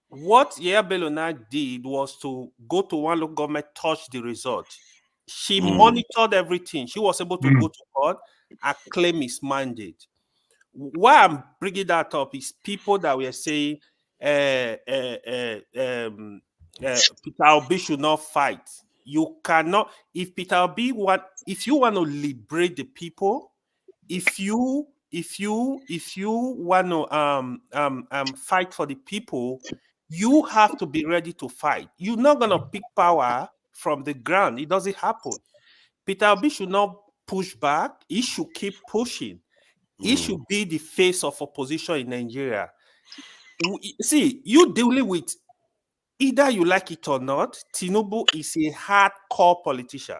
What Yaya Bello now did was to go to one local government, touch the result. She monitored everything. She was able to go to court and claim his mandate. Why I'm bringing that up is people that were saying Peter Obi should not fight. You cannot. If Peter Obi if you want to liberate the people, if you want to fight for the people, you have to be ready to fight. You're not gonna pick power from the ground. It doesn't happen. Peter Obi should not push back. He should keep pushing. He should be the face of opposition in Nigeria. See, you dealing with either you like it or not. Tinubu is a hardcore politician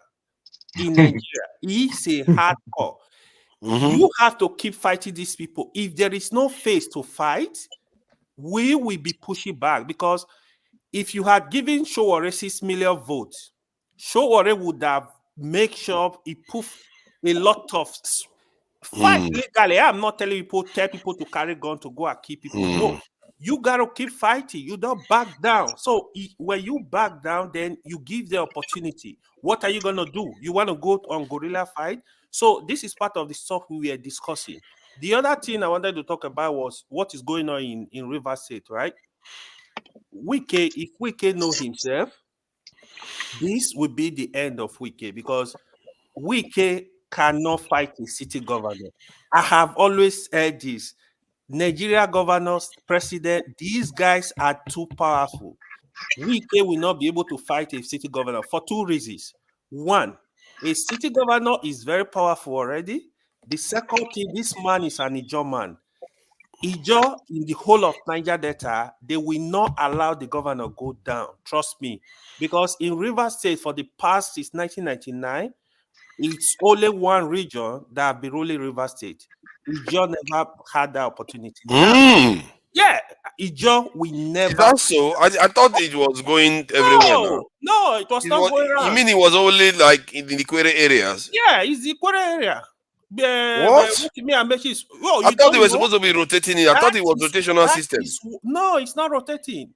in Nigeria. He's a hardcore. You have to keep fighting these people. If there is no face to fight, we will be pushing back, because if you had given Sowore 6 million votes, Sowore would have made sure he put a lot of fight legally. I'm not telling people, tell people to carry gun to go and kill people. No, you gotta keep fighting. You don't back down. So when you back down, then you give the opportunity. What are you gonna do? You want to go on guerrilla fight? So this is part of the stuff we were discussing. The other thing I wanted to talk about was what is going on in Rivers State, right? If Wike know himself, this will be the end of Wike, because Wike cannot fight a city governor. I have always said this. Nigeria governors, president, these guys are too powerful. Wike will not be able to fight a city governor for two reasons. One, a city governor is very powerful already. The second thing, this man is an Ijaw man. Ijaw, in the whole of Niger Delta, they will not allow the governor go down. Trust me. Because in Rivers State, for the past, since 1999, it's only one region that have been ruling Rivers State. Ijaw never had that opportunity. Yeah, Ijaw will never. Is that so? I thought it was going everywhere now. No, it was not going around. You mean it was only like in the Ikwere areas? Yeah, it's the Ikwere area. What? I thought they were supposed to be rotating it. I thought it was rotational system. No, it's not rotating.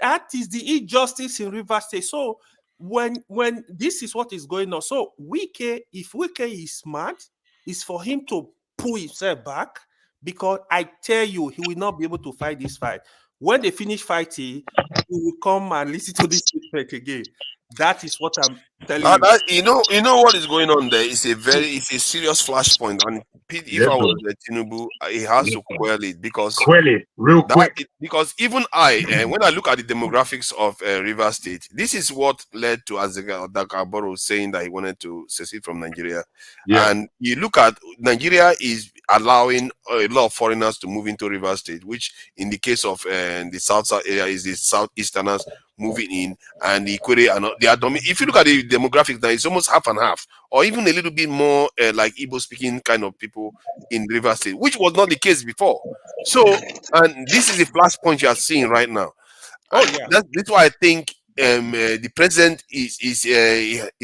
That is the injustice in Rivers State. So when this is what is going on. So if Wike is smart, it's for him to pull himself back, because I tell you, he will not be able to fight this fight. When they finish fighting, we will come and listen to this statement again. That is what I'm telling you. You know what is going on there? It's a serious flashpoint, and if I was Tinubu, he has to quell it because real quick. Because even when I look at the demographics of River State, this is what led to Azega Dakaboro saying that he wanted to secede from Nigeria. Yeah. And you look at Nigeria is allowing a lot of foreigners to move into River State, which in the case of the south area is the southeasterners moving in, and the Ikwere and if you look at the demographics now, it's almost half and half, or even a little bit more like Igbo speaking kind of people in River State, which was not the case before. So, and this is the flashpoint you are seeing right now. Oh yeah, that's why I think the president his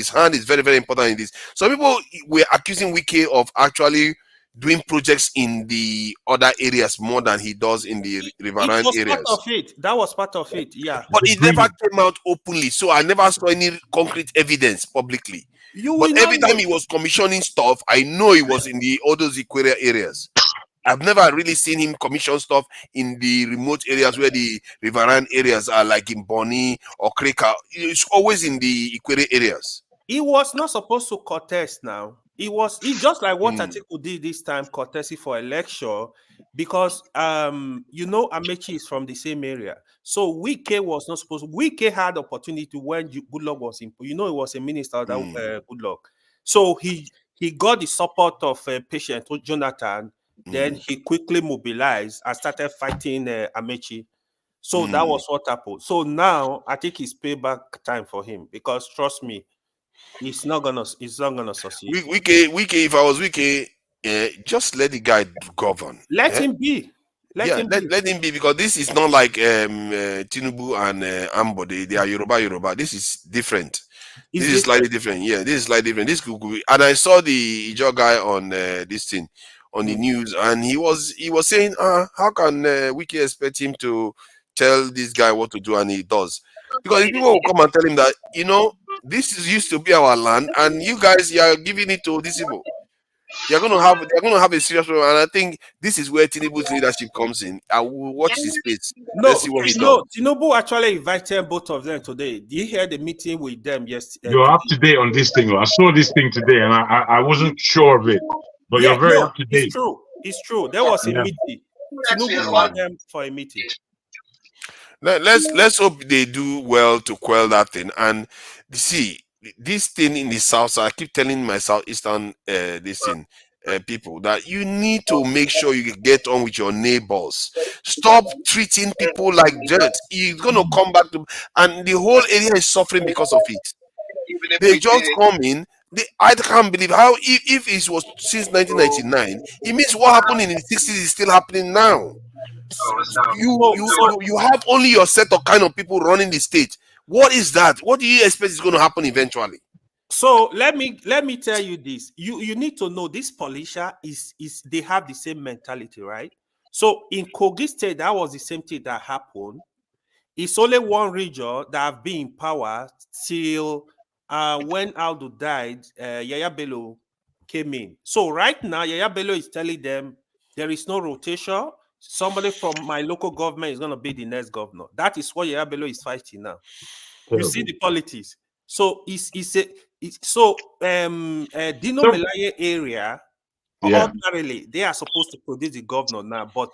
hand is very, very important in this. Some people were accusing Wike of actually doing projects in the other areas more than he does in the riverine areas. Part of it. That was part of it, yeah. But it never came out openly, so I never saw any concrete evidence publicly. But every time he was commissioning stuff, I know he was in the other Ikwere areas. I've never really seen him commission stuff in the remote areas where the riverine areas are, like in Boni or Kreka. It's always in the Ikwere areas. He was not supposed to contest now. It's just like what Atiku did this time, courtesy for election, because Amechi is from the same area. So Wike was not supposed to. Wike had opportunity when Goodluck was in. He was a minister that Goodluck. So he got the support of patient Jonathan. Then he quickly mobilized and started fighting Amechi. So that was what happened. So now I think it's payback time for him, because trust me, He's not gonna succeed. Wike, if I was Wike, just let the guy govern. Let him be. Let him be, because this is not like Tinubu and Ambo. They are Yoruba. This is different. This is slightly different. Yeah, this is slightly different. This could be. And I saw the Ijo guy on this thing on the news, and he was saying, how can Wike expect him to tell this guy what to do, and he does? Because if people will come and tell him that, this used to be our land, and you guys, you are giving it to these people. They're gonna have a serious problem, and I think this is where Tinubu's leadership comes in. I will watch this space. Let's see what he does. Tinubu actually invited both of them today. Did you hear the meeting with them yesterday? You're up to date on this thing. I saw this thing today, and I wasn't sure of it, but you're very up to date. It's true. There was a meeting. Tinubu called them for a meeting. Let's hope they do well to quell that thing. And see, this thing in the south, so I keep telling my southeastern people that you need to make sure you get on with your neighbors. Stop treating people like dirt. You're gonna come back to, and the whole area is suffering because of it. They just come in. I can't believe how, if it was since 1999, it means what happened in the 60s is still happening now. You have only your set of kind of people running the state. What is that? What do you expect is going to happen eventually? So let me tell you this. You need to know this Polisha is they have the same mentality, right? So in Kogi State, that was the same thing that happened. It's only one region that have been in power till when Aldo died, Yaya Bello came in. So right now, Yaya Bello is telling them there is no rotation. Somebody from my local government is going to be the next governor. That is what Yaya Bello is fighting now. You see the politics. So Dino Melaye area, ordinarily, they are supposed to produce the governor now, but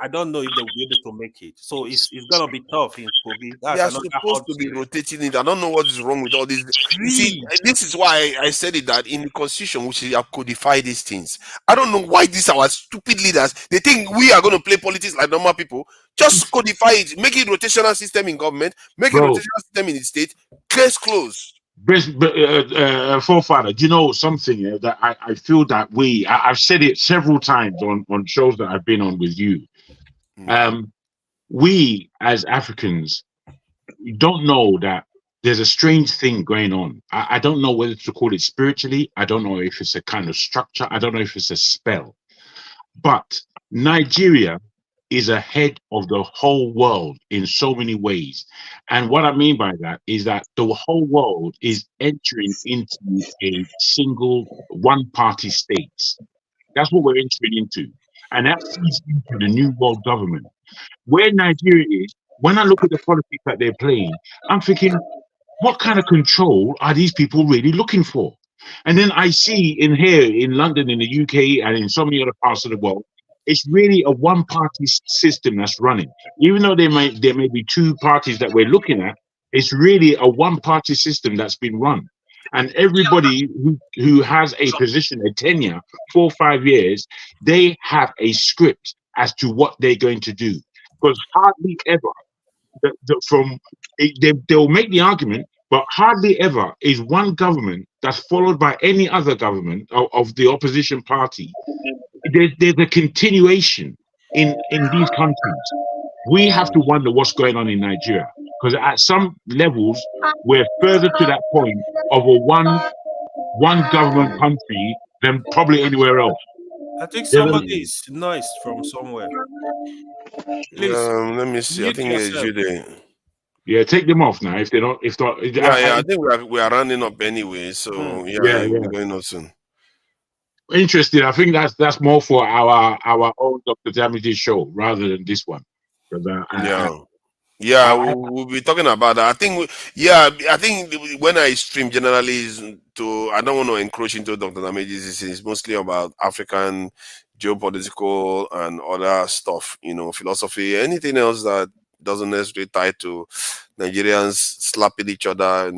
I don't know if they will be able to make it. So it's going to be tough in Kogi. They are supposed to be rotating it. I don't know what is wrong with all this. You see, this is why I said it, that in the constitution, we should have codified these things. I don't know why these our stupid leaders, they think we are going to play politics like normal people. Just codify it. Make it rotational system in government. Make it rotational system in the state. Case closed. Forefather, do you know something that I feel that I've said it several times on shows that I've been on with you. We as Africans don't know that there's a strange thing going on. I don't know whether to call it spiritually. I don't know if it's a kind of structure. I don't know if it's a spell. But Nigeria is ahead of the whole world in so many ways. And what I mean by that is that the whole world is entering into a single one-party state. That's what we're entering into. And that feeds into the new world government. Where Nigeria is, when I look at the politics that they're playing, I'm thinking, what kind of control are these people really looking for? And then I see in here in London, in the UK, and in so many other parts of the world, it's really a one-party system that's running. Even though there may be two parties that we're looking at, it's really a one-party system that's been run. And everybody who has a position, a tenure, 4 or 5 years, they have a script as to what they're going to do. Because hardly ever they'll make the argument, but hardly ever is one government that's followed by any other government of the opposition party. There's a continuation in these countries. We have to wonder what's going on in Nigeria, because at some levels we're further to that point of a one government country than probably anywhere else. I think somebody is noise from somewhere. Please, let me see. I think it's Jude. Yeah, take them off now. If they don't, I think we are running up anyway. So we're going up soon. Interesting. I think that's more for our own Dr. Damage show rather than this one. We'll be talking about that. I think when I stream generally is I don't want to encroach into Dr. Damage's. It's mostly about African geopolitical and other stuff, philosophy, anything else that doesn't necessarily tie to Nigerians slapping each other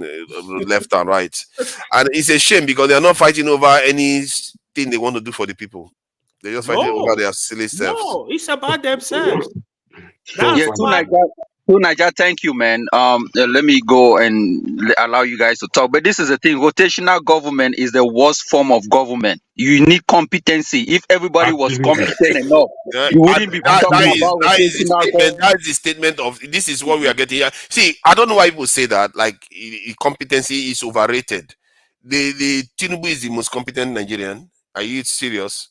left and right. And it's a shame because they are not fighting over anything they want to do for the people. They're just fighting over their silly selves. No, it's about themselves. Niger, thank you, man. Let me go and allow you guys to talk. But this is the thing: rotational government is the worst form of government. You need competency. If everybody was competent enough, you wouldn't be talking about rotational government. That is the statement of this is what we are getting here. See, I don't know why people say that like competency is overrated. The Tinubu is the most competent Nigerian. Are you serious?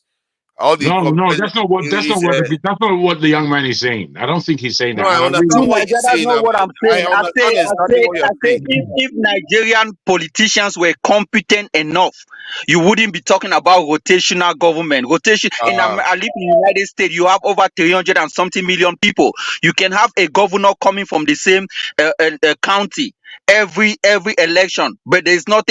No, that's not what the young man is saying. I don't think he's saying that. I understand what he's saying. That's not what I'm saying. I say if Nigerian politicians were competent enough, you wouldn't be talking about rotational government. I live in the United States. You have over 300 and something million people. You can have a governor coming from the same county every election, but there's no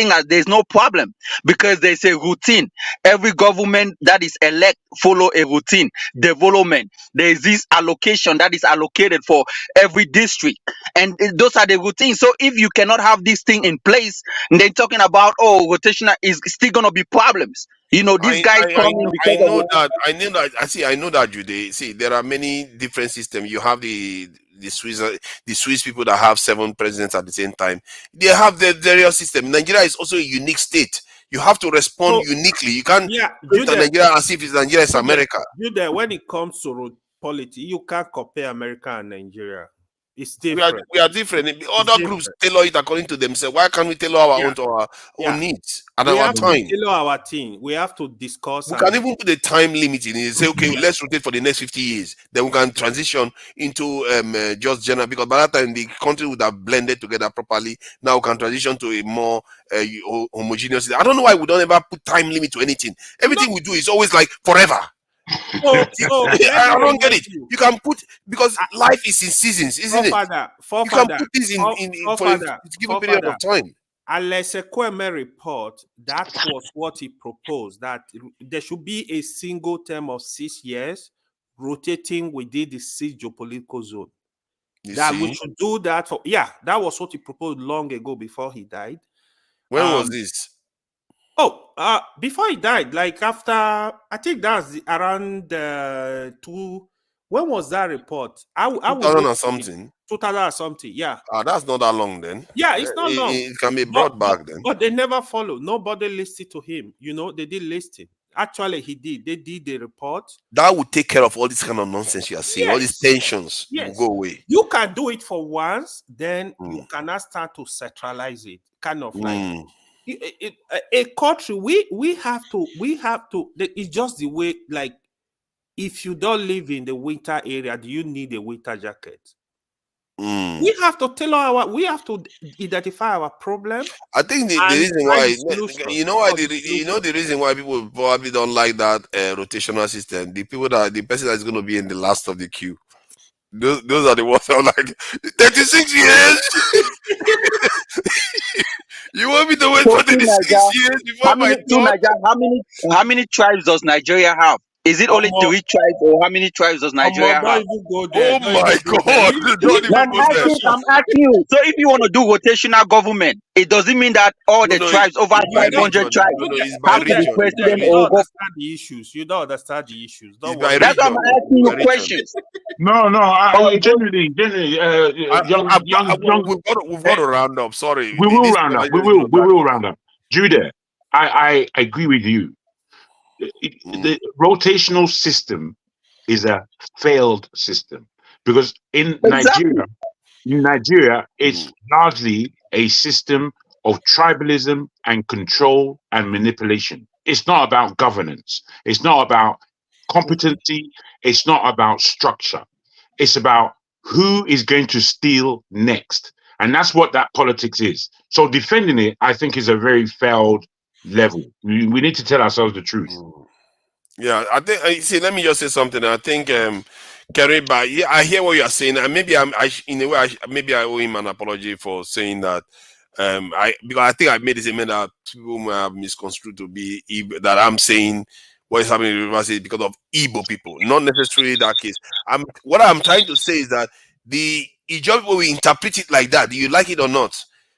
problem because there's a routine. Every government that is elect follow a routine development. There is this allocation that is allocated for every district, and those are the routines. So if you cannot have this thing in place, and then talking about rotational is still gonna be problems. These guys coming because I know that Jude. See, there are many different systems. You have the Swiss people that have 7 presidents at the same time. They have their various system. Nigeria is also a unique state. You have to respond uniquely. You can't look at Nigeria as if Nigeria is America. When it comes to politics, you can't compare America and Nigeria. It's different. We are different. Other groups tailor it according to themselves. Why can't we tailor our own to our own needs and our time? Tailor our team. We have to discuss. We can even put a time limit in it. Say, okay, let's rotate for the next 50 years. Then we can transition into just general. Because by that time the country would have blended together properly. Now we can transition to a more homogeneous. I don't know why we don't ever put time limit to anything. Everything we do is always like forever. I don't get it. You can put because life is in seasons, isn't it? You can put this for a given period of time. Unless a Kwame report, that was what he proposed, that there should be a single term of 6 years rotating within the 6 geopolitical zone. We should do that that was what he proposed long ago before he died. When was this? Before he died, like after, I think that's around when was that report? 2000 or something. 2000 or something, yeah. That's not that long then. Yeah, it's not long. It can be brought back then. But they never followed. Nobody listened to him. They did listen. Actually, he did. They did the report. That would take care of all this kind of nonsense you are saying. All these tensions will go away. You can do it for once, then you cannot start to centralize it. Kind of like a country. We have to. It's just the way. Like, if you don't live in the winter area, do you need a winter jacket? We have to we have to identify our problem. I think the reason why, the reason why people probably don't like that rotational system, the person that is going to be in the last of the queue. Those are the ones I'm like, 36 years? You want me to wait So for 36 years before my turn? how many tribes does Nigeria have? Is it only 3 tribes, or how many tribes does Nigeria Don't have? even go there. Oh Don't my even go there. God! Don't No, even go there. I'm asking you. So if you want to do rotational government, it doesn't mean that all the tribes, over It's by 500 region. tribes, No, it's by have to be region. It's by president You or don't region. go. understand the issues. You don't understand the issues. It's Don't by worry. That's why I'm region. asking It's by you region. questions. No, genuinely, We've got to round up. Sorry, we will this round up. conversation is going to We drag will on. round up. Judah, I agree with you. The rotational system is a failed system because in Exactly. Nigeria, it's largely a system of tribalism and control and manipulation. It's not about governance. It's not about competency. It's not about structure. It's about who is going to steal next. And that's what that politics is. So defending it, I think, is a very failed level. We need to tell ourselves the truth. Yeah, I think. See, let me just say something. I think, Kariba, yeah, I hear what you are saying, and maybe in a way, maybe I owe him an apology for saying that. Because I think I made this statement that people may have misconstrued to be that I'm saying what is happening in the university is because of Igbo people, not necessarily that case. What I'm trying to say is that the Ijaw people will interpret it like that. Do you like it or not?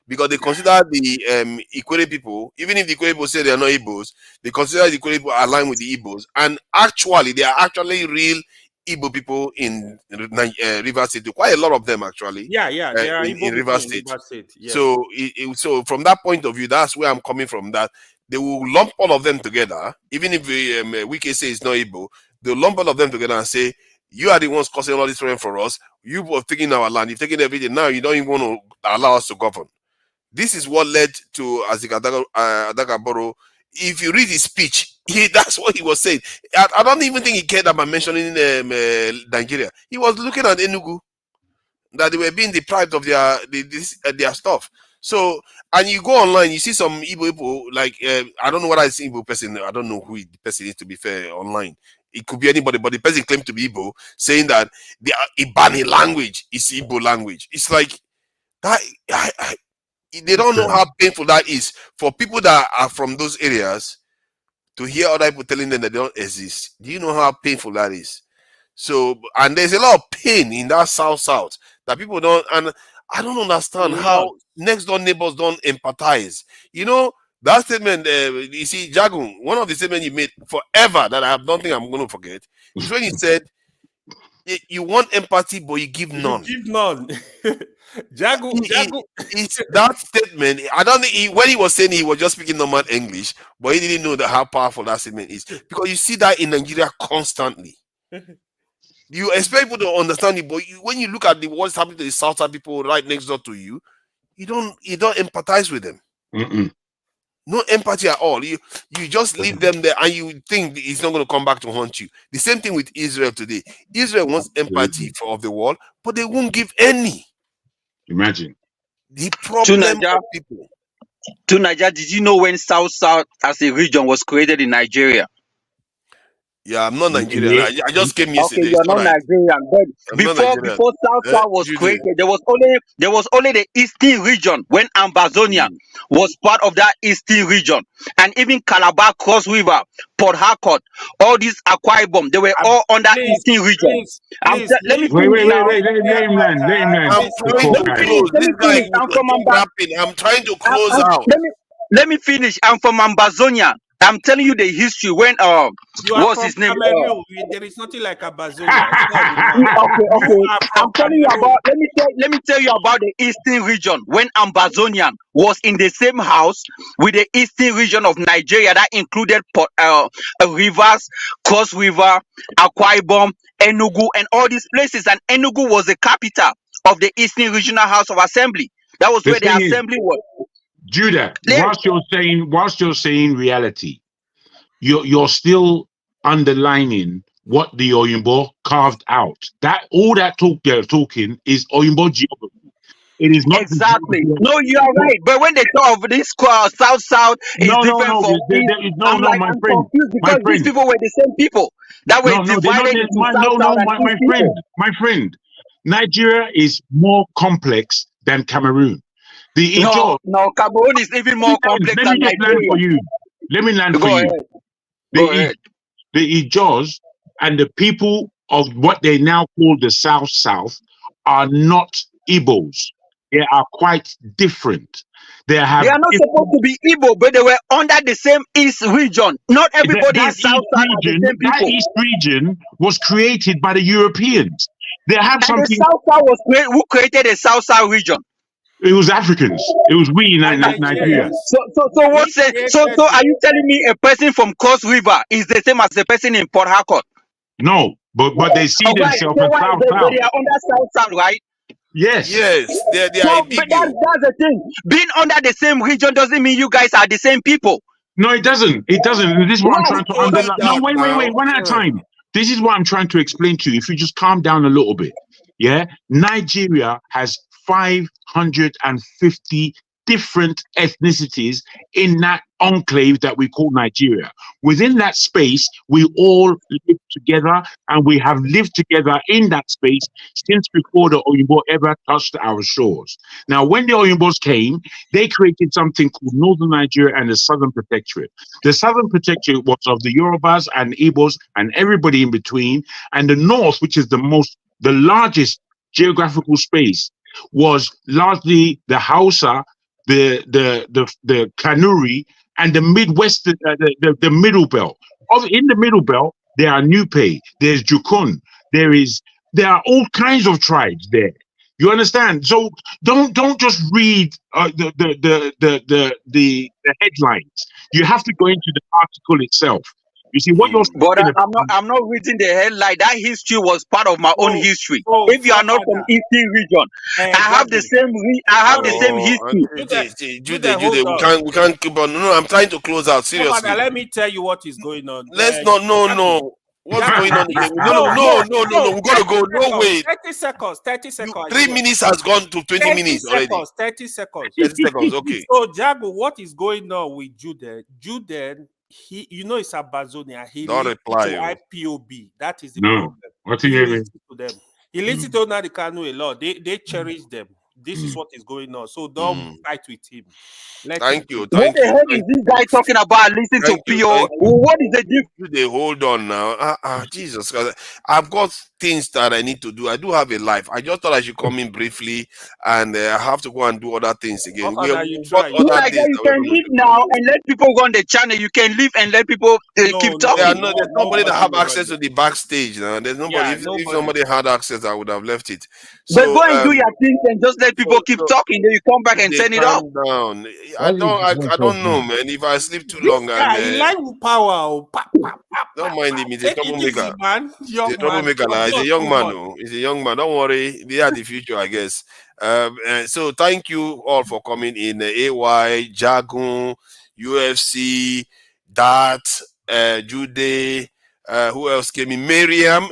Because they consider the Ikwere people, even if the Ikwere people say they are not Igbos, they consider the Ikwere people aligned with the Igbos, and actually they are actually real Igbo people in Rivers State. Quite a lot of them actually. Yeah, there are in Rivers State. Yes. So, so from that point of view, that's where I'm coming from. That they will lump all of them together, even if Wike say it's not Igbo, they'll lump all of them together and say, "You are the ones causing all this problem for us. You were taking our land. You've taken everything. Now you don't even want to allow us to govern." This is what led to Adagaboro. If you read his speech, that's what he was saying. I don't even think he cared about mentioning Nigeria. He was looking at Enugu, that they were being deprived of their stuff. So, and you go online, you see some Igbo people, like, I don't know what I see Igbo person, I don't know who the person is, to be fair, online. It could be anybody, but the person claimed to be Igbo, saying that the Ibani language is Igbo language. It's like, that. They don't know how painful that is for people that are from those areas to hear other people telling them that they don't exist. Do you know how painful that is? So, and there's a lot of pain in that South that people don't, and I don't understand how next door neighbors don't empathize. You know, that statement, you see, Jagun, one of the statements you made forever that I don't think I'm going to forget is when you said, you want empathy, but you give none. You give none. Jagu. It's that statement. I don't think when he was saying he was just speaking normal English, but he didn't know how powerful that statement is. Because you see that in Nigeria constantly. You expect people to understand it, but when you look at what's happening to the Southern people right next door to you, you don't empathize with them. No empathy at all. You just leave them there, and you think it's not going to come back to haunt you. The same thing with Israel today. Israel wants empathy of the world, but they won't give any. Imagine the problem of people. To Nigeria, did you know when South as a region was created in Nigeria? Yeah, I'm not Nigerian. I just came yesterday. Okay, you're not Nigerian. But before South was created, there was only the Eastern region when Ambazonia was part of that Eastern region, and even Calabar, Cross River, Port Harcourt, all these Akwa Ibom, they were all under Eastern region. Let me finish now. Let him land. I'm trying to close. This guy is I'm trying to close out. Let me finish. I'm from Ambazonia. I'm telling you the history when what's his name? There is nothing like Ambazonia. Okay. I'm telling you about. Let me tell you about the Eastern region when Ambazonian was in the same house with the Eastern region of Nigeria that included rivers, Cross River, Akwa Ibom, Enugu, and all these places. And Enugu was the capital of the Eastern Regional House of Assembly. That was where the assembly was. Judah, whilst you're saying reality, you're still underlining what the Oyinbo carved out. That all that talk they're talking is Oyinbo geography. It is not exactly. No, you are right. But when they talk of this South is different from East, I'm confused because these people were the same people that were divided into South and East. My friend. Nigeria is more complex than Cameroon. The Ijaw. No, Cameroon is even more complex Let than me just land Nigeria. for you. Let me land for Go you. ahead. The Ijaws and the people of what they now call the South are not Igbos. They are quite different. They They are not supposed to be Igbo, but they were under the same East region. Not everybody in South are the same people. That East region was created by the Europeans. They have and something. The South was who created the South region? It was Africans. It was we in Nigeria. So are you telling me a person from Cross River is the same as the person in Port Harcourt? No, but they see themselves as South. They are under South, right? Yes. Yes, they are but that's the thing. Being under the same region doesn't mean you guys are the same people. No, it doesn't. It doesn't. This is what I'm trying to underline. No, wait. One at a time. This is what I'm trying to explain to you. If you just calm down a little bit. Yeah. Nigeria has 550 different ethnicities in that enclave that we call Nigeria. Within that space, we all live together, and we have lived together in that space since before the Oyinbo ever touched our shores. Now, when the Oyimbos came, they created something called Northern Nigeria and the Southern Protectorate. The Southern Protectorate was of the Yorubas and Igbos and everybody in between, and the North, which is the largest geographical space, was largely the Hausa, the Kanuri, and the Midwest, the Middle Belt. In the Middle Belt, there are Nupe, there's Jukun, there are all kinds of tribes there. You understand? So don't just read the headlines. You have to go into the article itself. You see what you're. But I'm not reading the headline. That history was part of my own history. If you are not from Eastern region, I have the same. The same history. Jude, we can't keep on. No, I'm trying to close out. Seriously. Let me tell you what is going on. Let's not. No. What's going on again? No. We gotta go. No way. 30 seconds. 3 minutes has gone to 20 minutes already. 30 seconds. 30 seconds. Okay. So Jago, what is going on with Juden? Juden, it's Abazonia. He don't reply to IPOB. That is the problem. What he listens to them. He listens to Nnamdi Kanu a lot. They cherish them. This is what is going on. So don't fight with him. Thank you. What the hell is this guy talking about? Listen to PO. What is the difference? They hold on now. Jesus, I've got things that I need to do. I do have a life. I just thought I should come in briefly, and I have to go and do other things again. You can leave now and let people go on the channel. You can leave and let people keep talking. There's nobody that have access to the backstage now. There's nobody. If somebody had access, I would have left it. So, but go and do your things and just let people keep talking. Then you come back and turn it off. Down. I don't know, man. If I sleep too long, power. Don't mind him. He's a troublemaker. He's a troublemaker. He's a young man. He's a young man. Don't worry. They are the future, I guess. So thank you all for coming in. AY, Jagun, UFC, Dart, Jude. Who else came in? Miriam,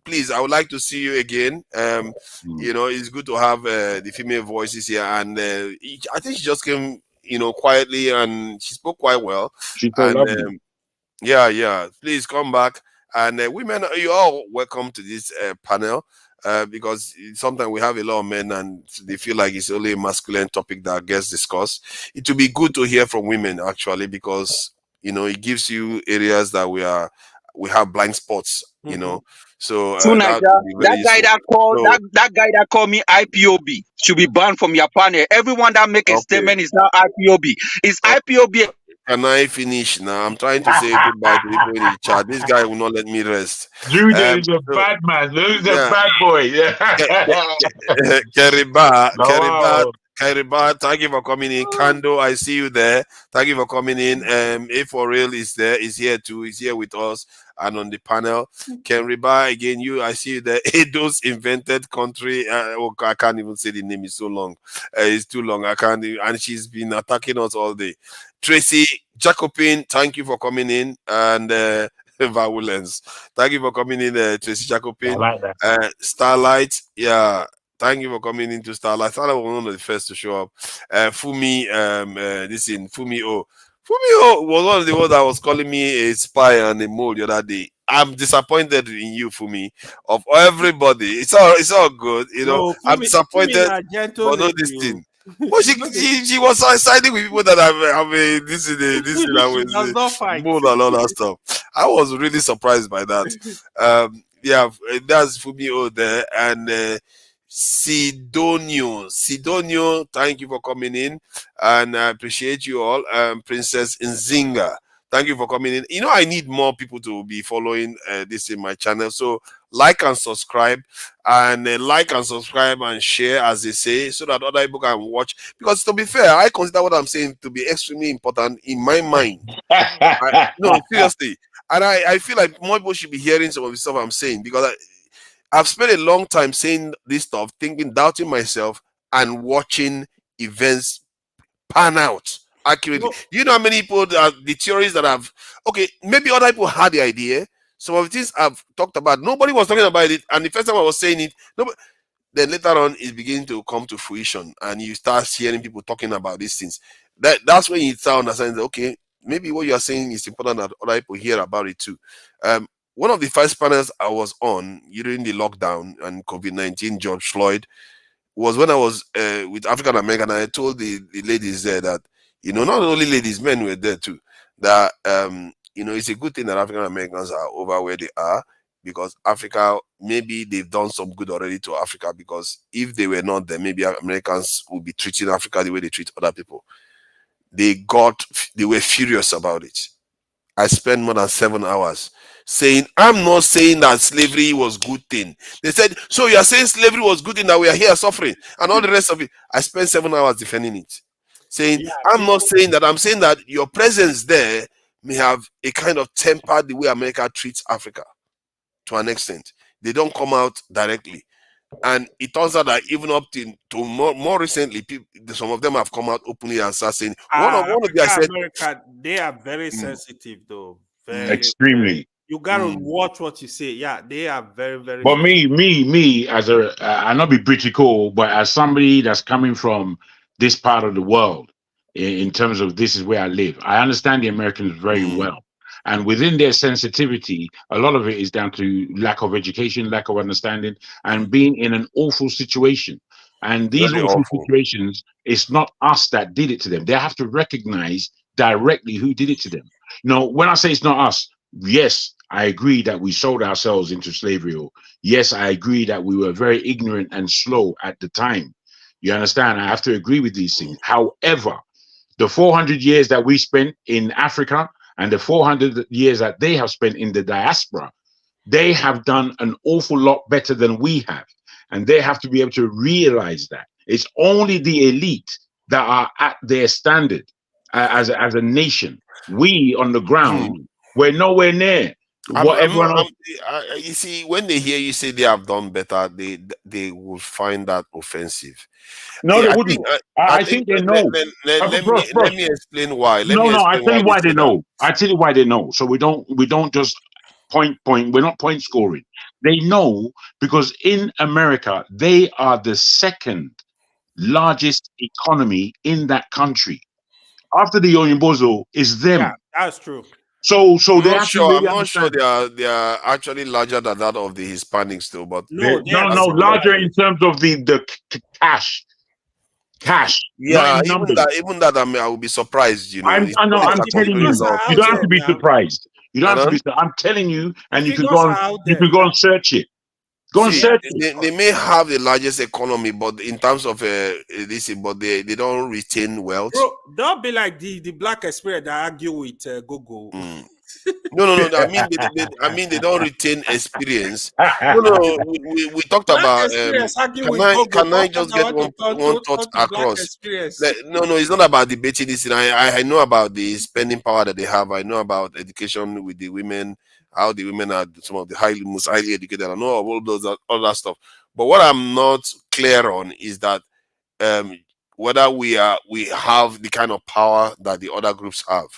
please, I would like to see you again. It's good to have the female voices here, and I think she just came, quietly, and she spoke quite well. She lovely. Yeah. Please come back, and women, you all welcome to this panel. Because sometimes we have a lot of men and they feel like it's only a masculine topic that gets discussed. It will be good to hear from women, actually, because it gives you areas that we have blind spots, So that guy that called me IPOB should be banned from your panel. Everyone that make a statement is now IPOB. Is IPOB? Can I finish now? I'm trying to say goodbye to people in the chat. This guy will not let me rest. Jude is a bad man. He's a bad boy. Keriba, thank you for coming in. Kando, I see you there. Thank you for coming in. A for real is there. Is here too. He's here with us and on the panel. Keriba, again, I see you there. Edo's invented country. I can't even say the name. It's so long. It's too long. I can't. And she's been attacking us all day. Tracy Jacobin, thank you for coming in, and Violence. Thank you for coming in, Tracy Jacobin. I like that. Starlight, thank you for coming into Starlight. I thought I was one of the first to show up. Fumi, Fumi O was one of the ones that was calling me a spy and a mole the other day. I'm disappointed in you, Fumi. Of everybody, it's all good, you know. No, I'm disappointed, Fumi gentle but not lady. this thing. But she was siding with people that have this is I She was does not fight. bull and all that stuff. I was really surprised by that. Yeah, that's Fumi O there and Sidonio, thank you for coming in, and I appreciate you all. Princess Nzinga, thank you for coming in. You know, I need more people to be following this in my channel, so like and subscribe, and and share, as they say, so that other people can watch. Because to be fair, I consider what I'm saying to be extremely important in my mind. No, seriously, and I feel like more people should be hearing some of the stuff I'm saying, because I've spent a long time saying this stuff, thinking, doubting myself, and watching events pan out accurately. Do you know how many people the theories that have maybe other people had the idea. Some of the things I've talked about, nobody was talking about it, and the first time I was saying it, nobody. Then later on, it's beginning to come to fruition, and you start hearing people talking about these things. That's when you start understanding that, okay, maybe what you are saying is important that other people hear about it too. One of the first panels I was on during the lockdown and COVID-19, George Floyd, was when I was with African American. I told the ladies there that, you know, not only ladies, men were there too, that you know, it's a good thing that African Americans are over where they are, because Africa, maybe they've done some good already to Africa, because if they were not there, maybe Americans would be treating Africa the way they treat other people. They were furious about it. I spent more than 7 hours saying, I'm not saying that slavery was good thing. They said, so you are saying slavery was good thing, that we are here suffering and all the rest of it. I spent 7 hours defending it, saying, I'm not saying that. I'm saying that your presence there may have a kind of tempered the way America treats Africa to an extent. They don't come out directly. And it turns out that even up to more recently, some of them have come out openly and start saying, one of the I said, America, they are very sensitive though. Extremely. You gotta watch what you say. Yeah, they are very, very. But me, as I not be pretty cool, but as somebody that's coming from this part of the world, in terms of this is where I live, I understand the Americans very well. And within their sensitivity, a lot of it is down to lack of education, lack of understanding, and being in an awful situation. And these Very awful awful situations, it's not us that did it to them. They have to recognize directly who did it to them. You know, when I say it's not us, yes, I agree that we sold ourselves into slavery. Or yes, I agree that we were very ignorant and slow at the time. You understand? I have to agree with these things. However, the 400 years that we spent in Africa and the 400 years that they have spent in the diaspora, they have done an awful lot better than we have. And they have to be able to realize that. It's only the elite that are at their standard as a nation. We on the ground, we're nowhere near what everyone else. You see, when they hear you say they have done better, they will find that offensive. No, they wouldn't. I think they know. Let me explain why. I tell you why they know. I tell you why they know. So we don't just point. We're not point scoring. They know because in America they are the second largest economy in that country. After the Oyinbozo is them. Yeah, that's true. So I'm they not sure they are actually larger than that of the Hispanics though. But no, larger in terms of the cash. Yeah, even that I will be surprised. You know, I'm telling you, you don't have to be surprised. You don't have to be. I'm telling you, and you can go and search it. They may have the largest economy, but in terms of this, but they don't retain wealth. Bro, don't be like the black experience that argue with Google. No. I mean they don't retain experience. No. We talked about. Can I just get one thought across? No. It's not about debating this. I know about the spending power that they have. I know about education with the women. How the women are some of the most highly educated. I know all that stuff. But what I'm not clear on is that whether we have the kind of power that the other groups have.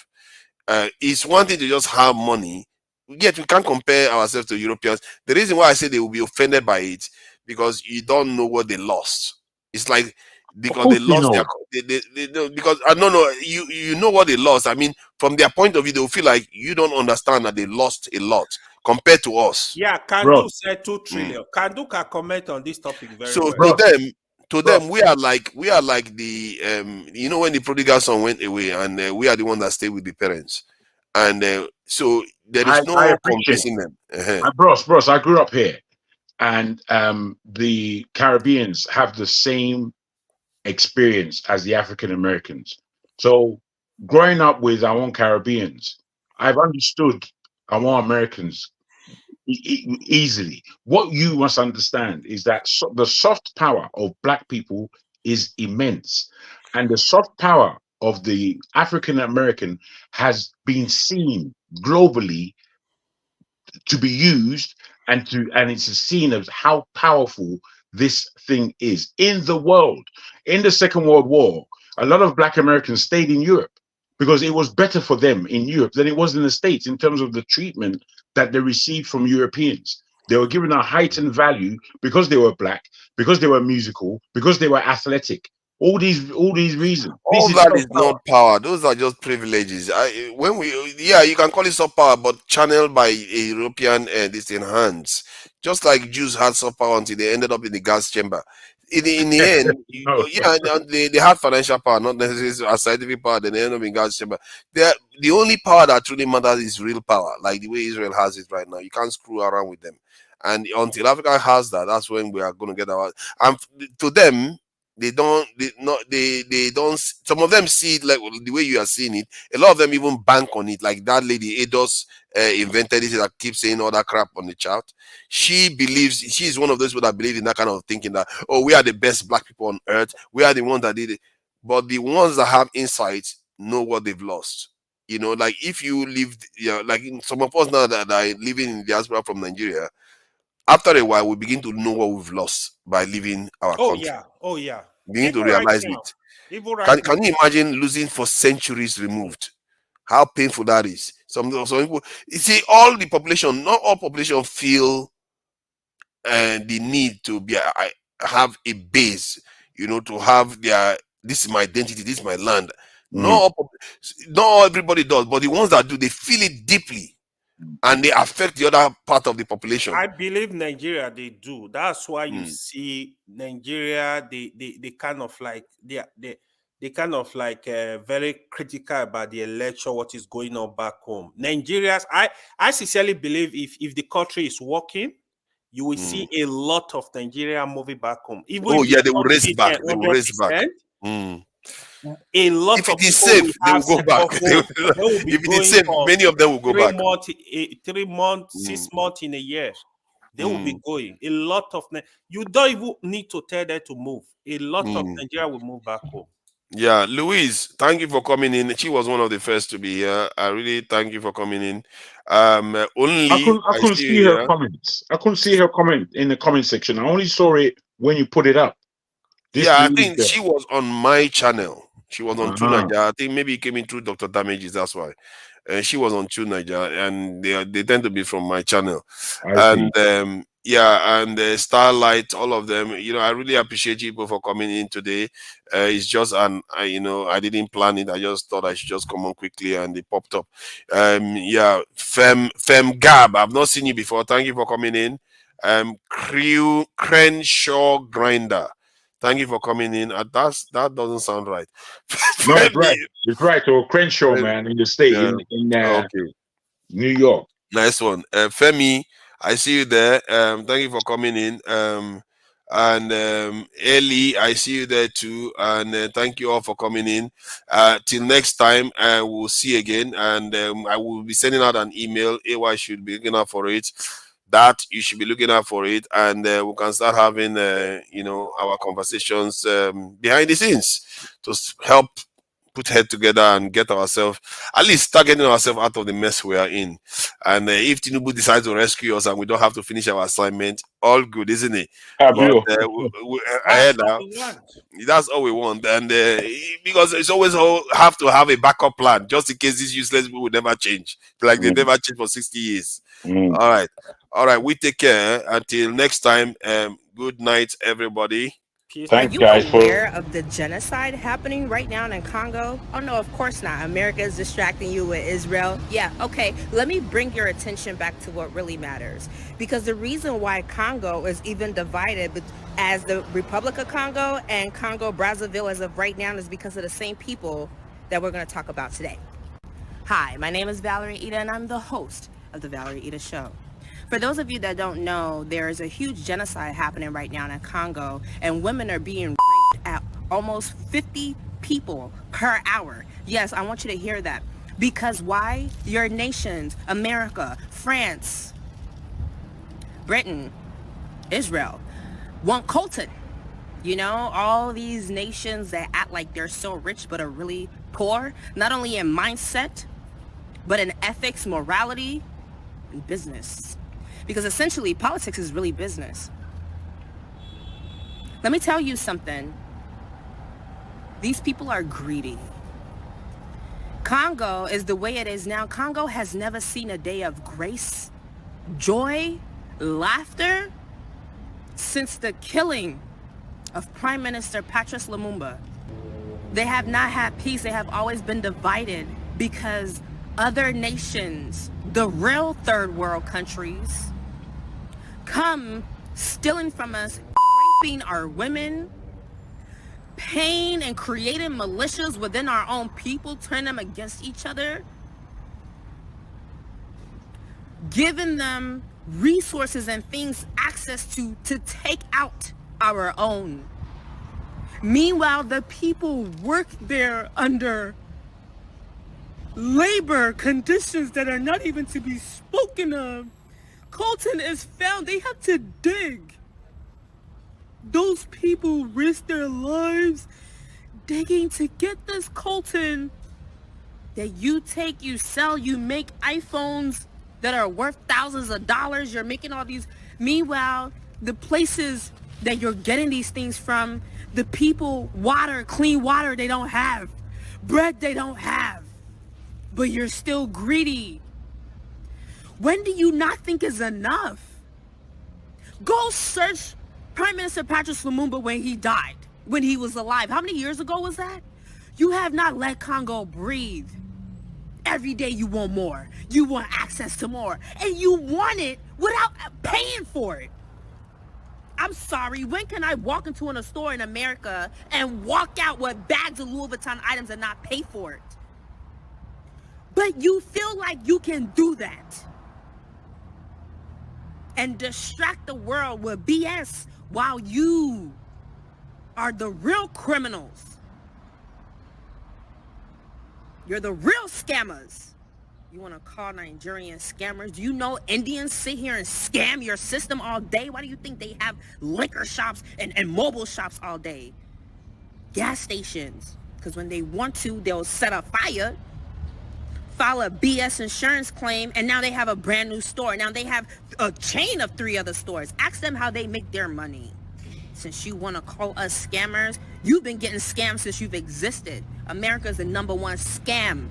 It's one thing to just have money. Yet we can't compare ourselves to Europeans. The reason why I say they will be offended by it, because you don't know what they lost. It's like because they lost because no, you know what they lost. I mean, from their point of view, they'll feel like you don't understand that they lost a lot. compared to us. Yeah, Kandu said 2 trillion. Kandu can comment on this topic very So well. to them, we are like the you know, when the prodigal son went away, and we are the one that stay with the parents, and so there is I no appreciate convincing them. Bros, I grew up here, and the Caribbeans have the same experience as the African Americans. So growing up with our own Caribbeans, I've understood our own Americans easily. What you must understand is that the soft power of Black people is immense, and the soft power of the African American has been seen globally to be used, and it's seen as how powerful this thing is in the world. In the Second World War, a lot of Black Americans stayed in Europe because it was better for them in Europe than it was in the States in terms of the treatment that they received from Europeans. They were given a heightened value because they were Black, because they were musical, because they were athletic. All these reasons. All This is that soft is power. not power. Those are just privileges. You can call it soft power, but channeled by a European this in hands. Just like Jews had soft power until they ended up in the gas chamber. In the end, they had financial power, not necessarily scientific power. Then they ended up in gas chamber. The only power that truly matters is real power, like the way Israel has it right now. You can't screw around with them. And until Africa has that, that's when we are going to get our. And to them, they don't. Some of them see it like the way you are seeing it. A lot of them even bank on it, like that lady Ados invented it, that keeps saying all that crap on the chart. She believes, she's one of those people that believe in that kind of thinking, that we are the best Black people on earth, we are the ones that did it. But the ones that have insight know what they've lost. You know, like if you lived, like some of us now that are living in diaspora from Nigeria, after a while we begin to know what we've lost by leaving our country. Oh yeah. Begin to realize it. Can you imagine losing for centuries removed? How painful that is. Some people, you see, all the population, not all population feel the need to have a base, to have this is my identity, this is my land. Not everybody does, but the ones that do, they feel it deeply, and they affect the other part of the population. I believe Nigeria, they do. That's why you see Nigeria, they kind of like they kind of like very critical about the election, what is going on back home. Nigerians, I sincerely believe if the country is working, you will see a lot of Nigeria moving back home. Even they will race back. They will race back. A lot if of it is people safe, they will go back. If it is safe, many of them will go back. 3 months, 6 months in a year. They will be going. A lot of you don't even need to tell them to move. A lot of Nigeria will move back home. Yeah, Louise, thank you for coming in. She was one of the first to be here. I really thank you for coming in. I couldn't see her comments. I couldn't see her comment in the comment section. I only saw it when you put it up. I think she was on my channel. She was on True Nigeria. I think maybe it came in through Dr. Damages. That's why. She was on True Nigeria, and they tend to be from my channel. And Starlight, all of them. I really appreciate you people for coming in today. It's just I didn't plan it. I just thought I should just come on quickly, and it popped up. Fem Gab, I've not seen you before. Thank you for coming in. Crenshaw Grinder. Thank you for coming in. That doesn't sound right. No, it's right. It's right. So Crenshaw, man, in the state, in New York. Nice one. Femi, I see you there. Thank you for coming in. And Ellie, I see you there too. And thank you all for coming in. Till next time, we'll see again. And I will be sending out an email. AY should be looking out for it. That you should be looking out for it, and we can start having our conversations behind the scenes to help put head together and get ourselves, at least start getting ourselves out of the mess we are in. And if Tinubu decides to rescue us and we don't have to finish our assignment, all good, isn't it? That's all we want. And because it's always have to have a backup plan just in case these useless people will never change, like they never changed for 60 years. All right, we take care until next time. Good night, everybody. Are you aware of the genocide happening right now in Congo? Oh no, of course not. America is distracting you with Israel. Yeah, okay. Let me bring your attention back to what really matters. Because the reason why Congo is even divided as the Republic of Congo and Congo Brazzaville as of right now is because of the same people that we're going to talk about today. Hi, my name is Valerie Ida and I'm the host of the Valerie Ida Show. For those of you that don't know, there is a huge genocide happening right now in Congo, and women are being raped at almost 50 people per hour. Yes, I want you to hear that. Because why? Your nations, America, France, Britain, Israel, want coltan. You know, all these nations that act like they're so rich but are really poor, not only in mindset, but in ethics, morality, and business. Because essentially, politics is really business. Let me tell you something. These people are greedy. Congo is the way it is now. Congo has never seen a day of grace, joy, laughter since the killing of Prime Minister Patrice Lumumba. They have not had peace. They have always been divided because other nations, the real third world countries, come stealing from us, raping our women, paying and creating militias within our own people, turning them against each other, giving them resources and things access to take out our own. Meanwhile, the people work there under labor conditions that are not even to be spoken of. Coltan is found. They have to dig. Those people risk their lives digging to get this coltan that you take, you sell, you make iPhones that are worth thousands of dollars. You're making all these. Meanwhile, the places that you're getting these things from, the people, water, clean water they don't have, bread they don't have, but you're still greedy. When do you not think is enough? Go search Prime Minister Patrice Lumumba when he died, when he was alive. How many years ago was that? You have not let Congo breathe. Every day you want more. You want access to more. And you want it without paying for it. I'm sorry, when can I walk into a store in America and walk out with bags of Louis Vuitton items and not pay for it? But you feel like you can do that and distract the world with BS while you are the real criminals. You're the real scammers. You want to call Nigerian scammers? Do you know Indians sit here and scam your system all day? Why do you think they have liquor shops and mobile shops all day? Gas stations. Because when they want to, they'll set a fire, file a BS insurance claim, and now they have a brand new store. Now they have a chain of 3 other stores. Ask them how they make their money. Since you want to call us scammers, you've been getting scammed since you've existed. America is the #1 scam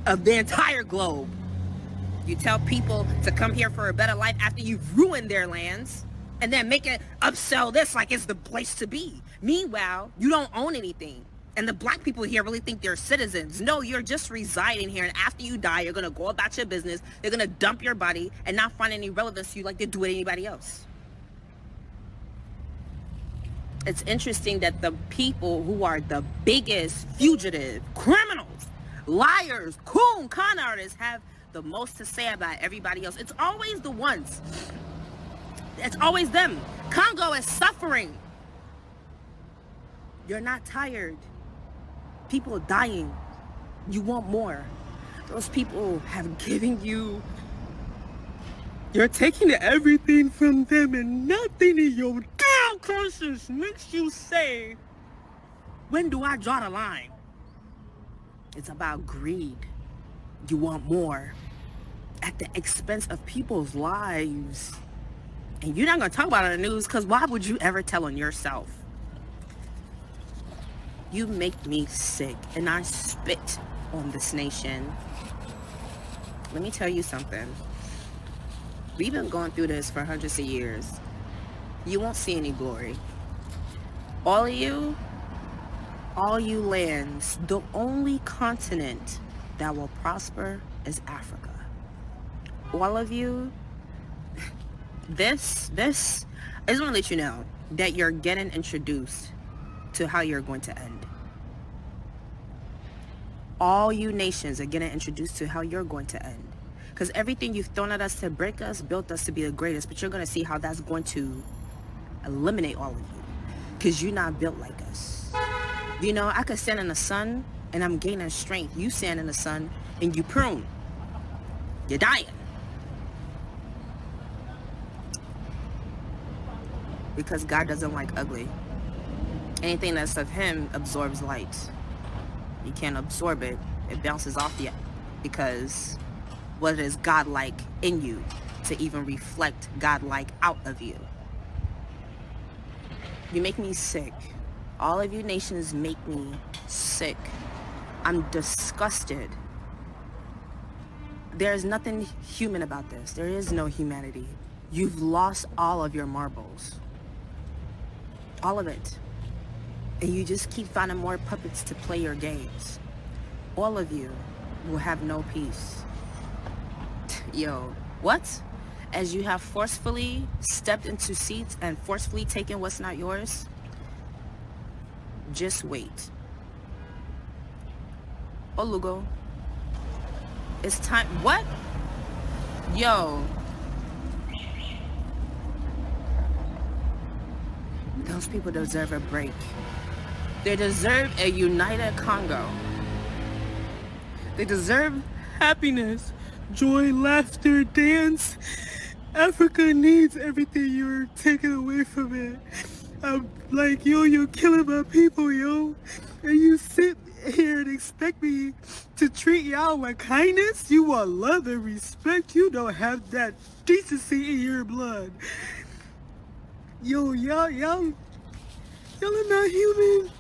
of the entire globe. You tell people to come here for a better life after you've ruined their lands, and then make it upsell this like it's the place to be. Meanwhile, you don't own anything. And the black people here really think they're citizens. No, you're just residing here, and after you die, you're gonna go about your business, they're gonna dump your body and not find any relevance to you like they do with anybody else. It's interesting that the people who are the biggest fugitive, criminals, liars, con artists have the most to say about everybody else. It's always the ones. It's always them. Congo is suffering. You're not tired. People are dying. You want more. Those people have given you. You're taking everything from them, and nothing in your damn conscience makes you say, when do I draw the line? It's about greed. You want more at the expense of people's lives. And you're not going to talk about it in the news, because why would you ever tell on yourself? You make me sick, and I spit on this nation. Let me tell you something. We've been going through this for hundreds of years. You won't see any glory. All of you, all you lands, the only continent that will prosper is Africa. All of you, I just want to let you know that you're getting introduced to how you're going to end. All you nations are getting introduced to how you're going to end. Because everything you've thrown at us to break us, built us to be the greatest, but you're going to see how that's going to eliminate all of you. Because you're not built like us. You know, I could stand in the sun and I'm gaining strength. You stand in the sun and you prune. You're dying. Because God doesn't like ugly. Anything that's of him absorbs light. You can't absorb it. It bounces off you. Because what is God-like in you to even reflect God-like out of you? You make me sick. All of you nations make me sick. I'm disgusted. There's nothing human about this. There is no humanity. You've lost all of your marbles. All of it. And you just keep finding more puppets to play your games. All of you will have no peace. Yo, what? As you have forcefully stepped into seats and forcefully taken what's not yours, just wait. Oh, Lugo. It's time. What? Yo. Those people deserve a break. They deserve a united Congo. They deserve happiness, joy, laughter, dance. Africa needs everything you're taking away from it. I'm like, yo, you're killing my people, yo. And you sit here and expect me to treat y'all with kindness? You want love and respect? You don't have that decency in your blood. Yo, y'all are not human.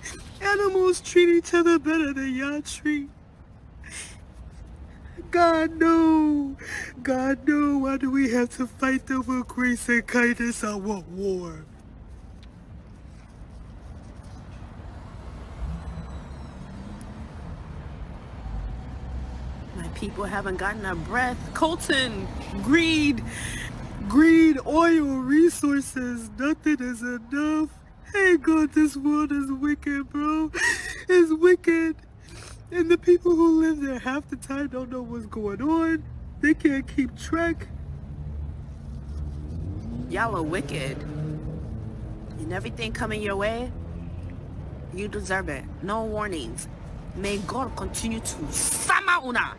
Animals treat each other better than y'all treat. God, no. God, no. Why do we have to fight over grace and kindness? I want war. My people haven't gotten a breath. Colton, greed, oil, resources. Nothing is enough. Hey, God, this world is wicked, bro. It's wicked. And the people who live there half the time don't know what's going on. They can't keep track. Y'all are wicked. And everything coming your way, you deserve it. No warnings. May God continue to sama una.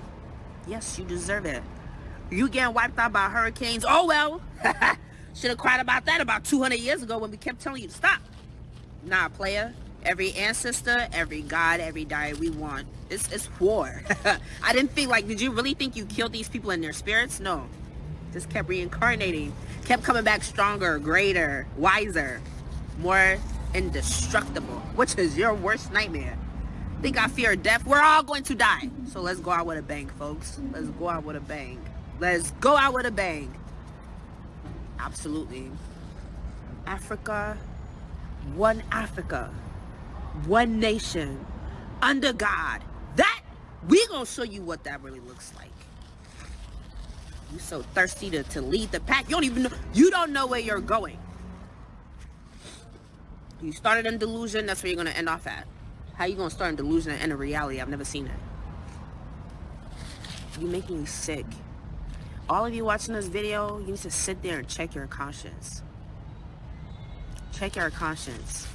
Yes, you deserve it. You getting wiped out by hurricanes. Oh, well. Should have cried about that about 200 years ago when we kept telling you to stop. Nah, player. Every ancestor, every god, every diet we want. It's war. I didn't think, like, did you really think you killed these people in their spirits? No. Just kept reincarnating. Kept coming back stronger, greater, wiser, more indestructible, which is your worst nightmare. Think I fear death? We're all going to die. So let's go out with a bang, folks. Let's go out with a bang. Let's go out with a bang. Absolutely. Africa, one nation, under God. That, we gonna show you what that really looks like. You so thirsty to lead the pack. You don't even know, you don't know where you're going. You started in delusion, that's where you're gonna end off at. How you gonna start in delusion and end in reality? I've never seen it. You make me sick. All of you watching this video, you need to sit there and check your conscience. Check your conscience.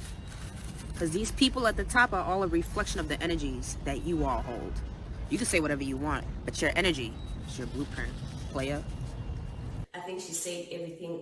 Because these people at the top are all a reflection of the energies that you all hold. You can say whatever you want, but your energy is your blueprint, player. I think she said everything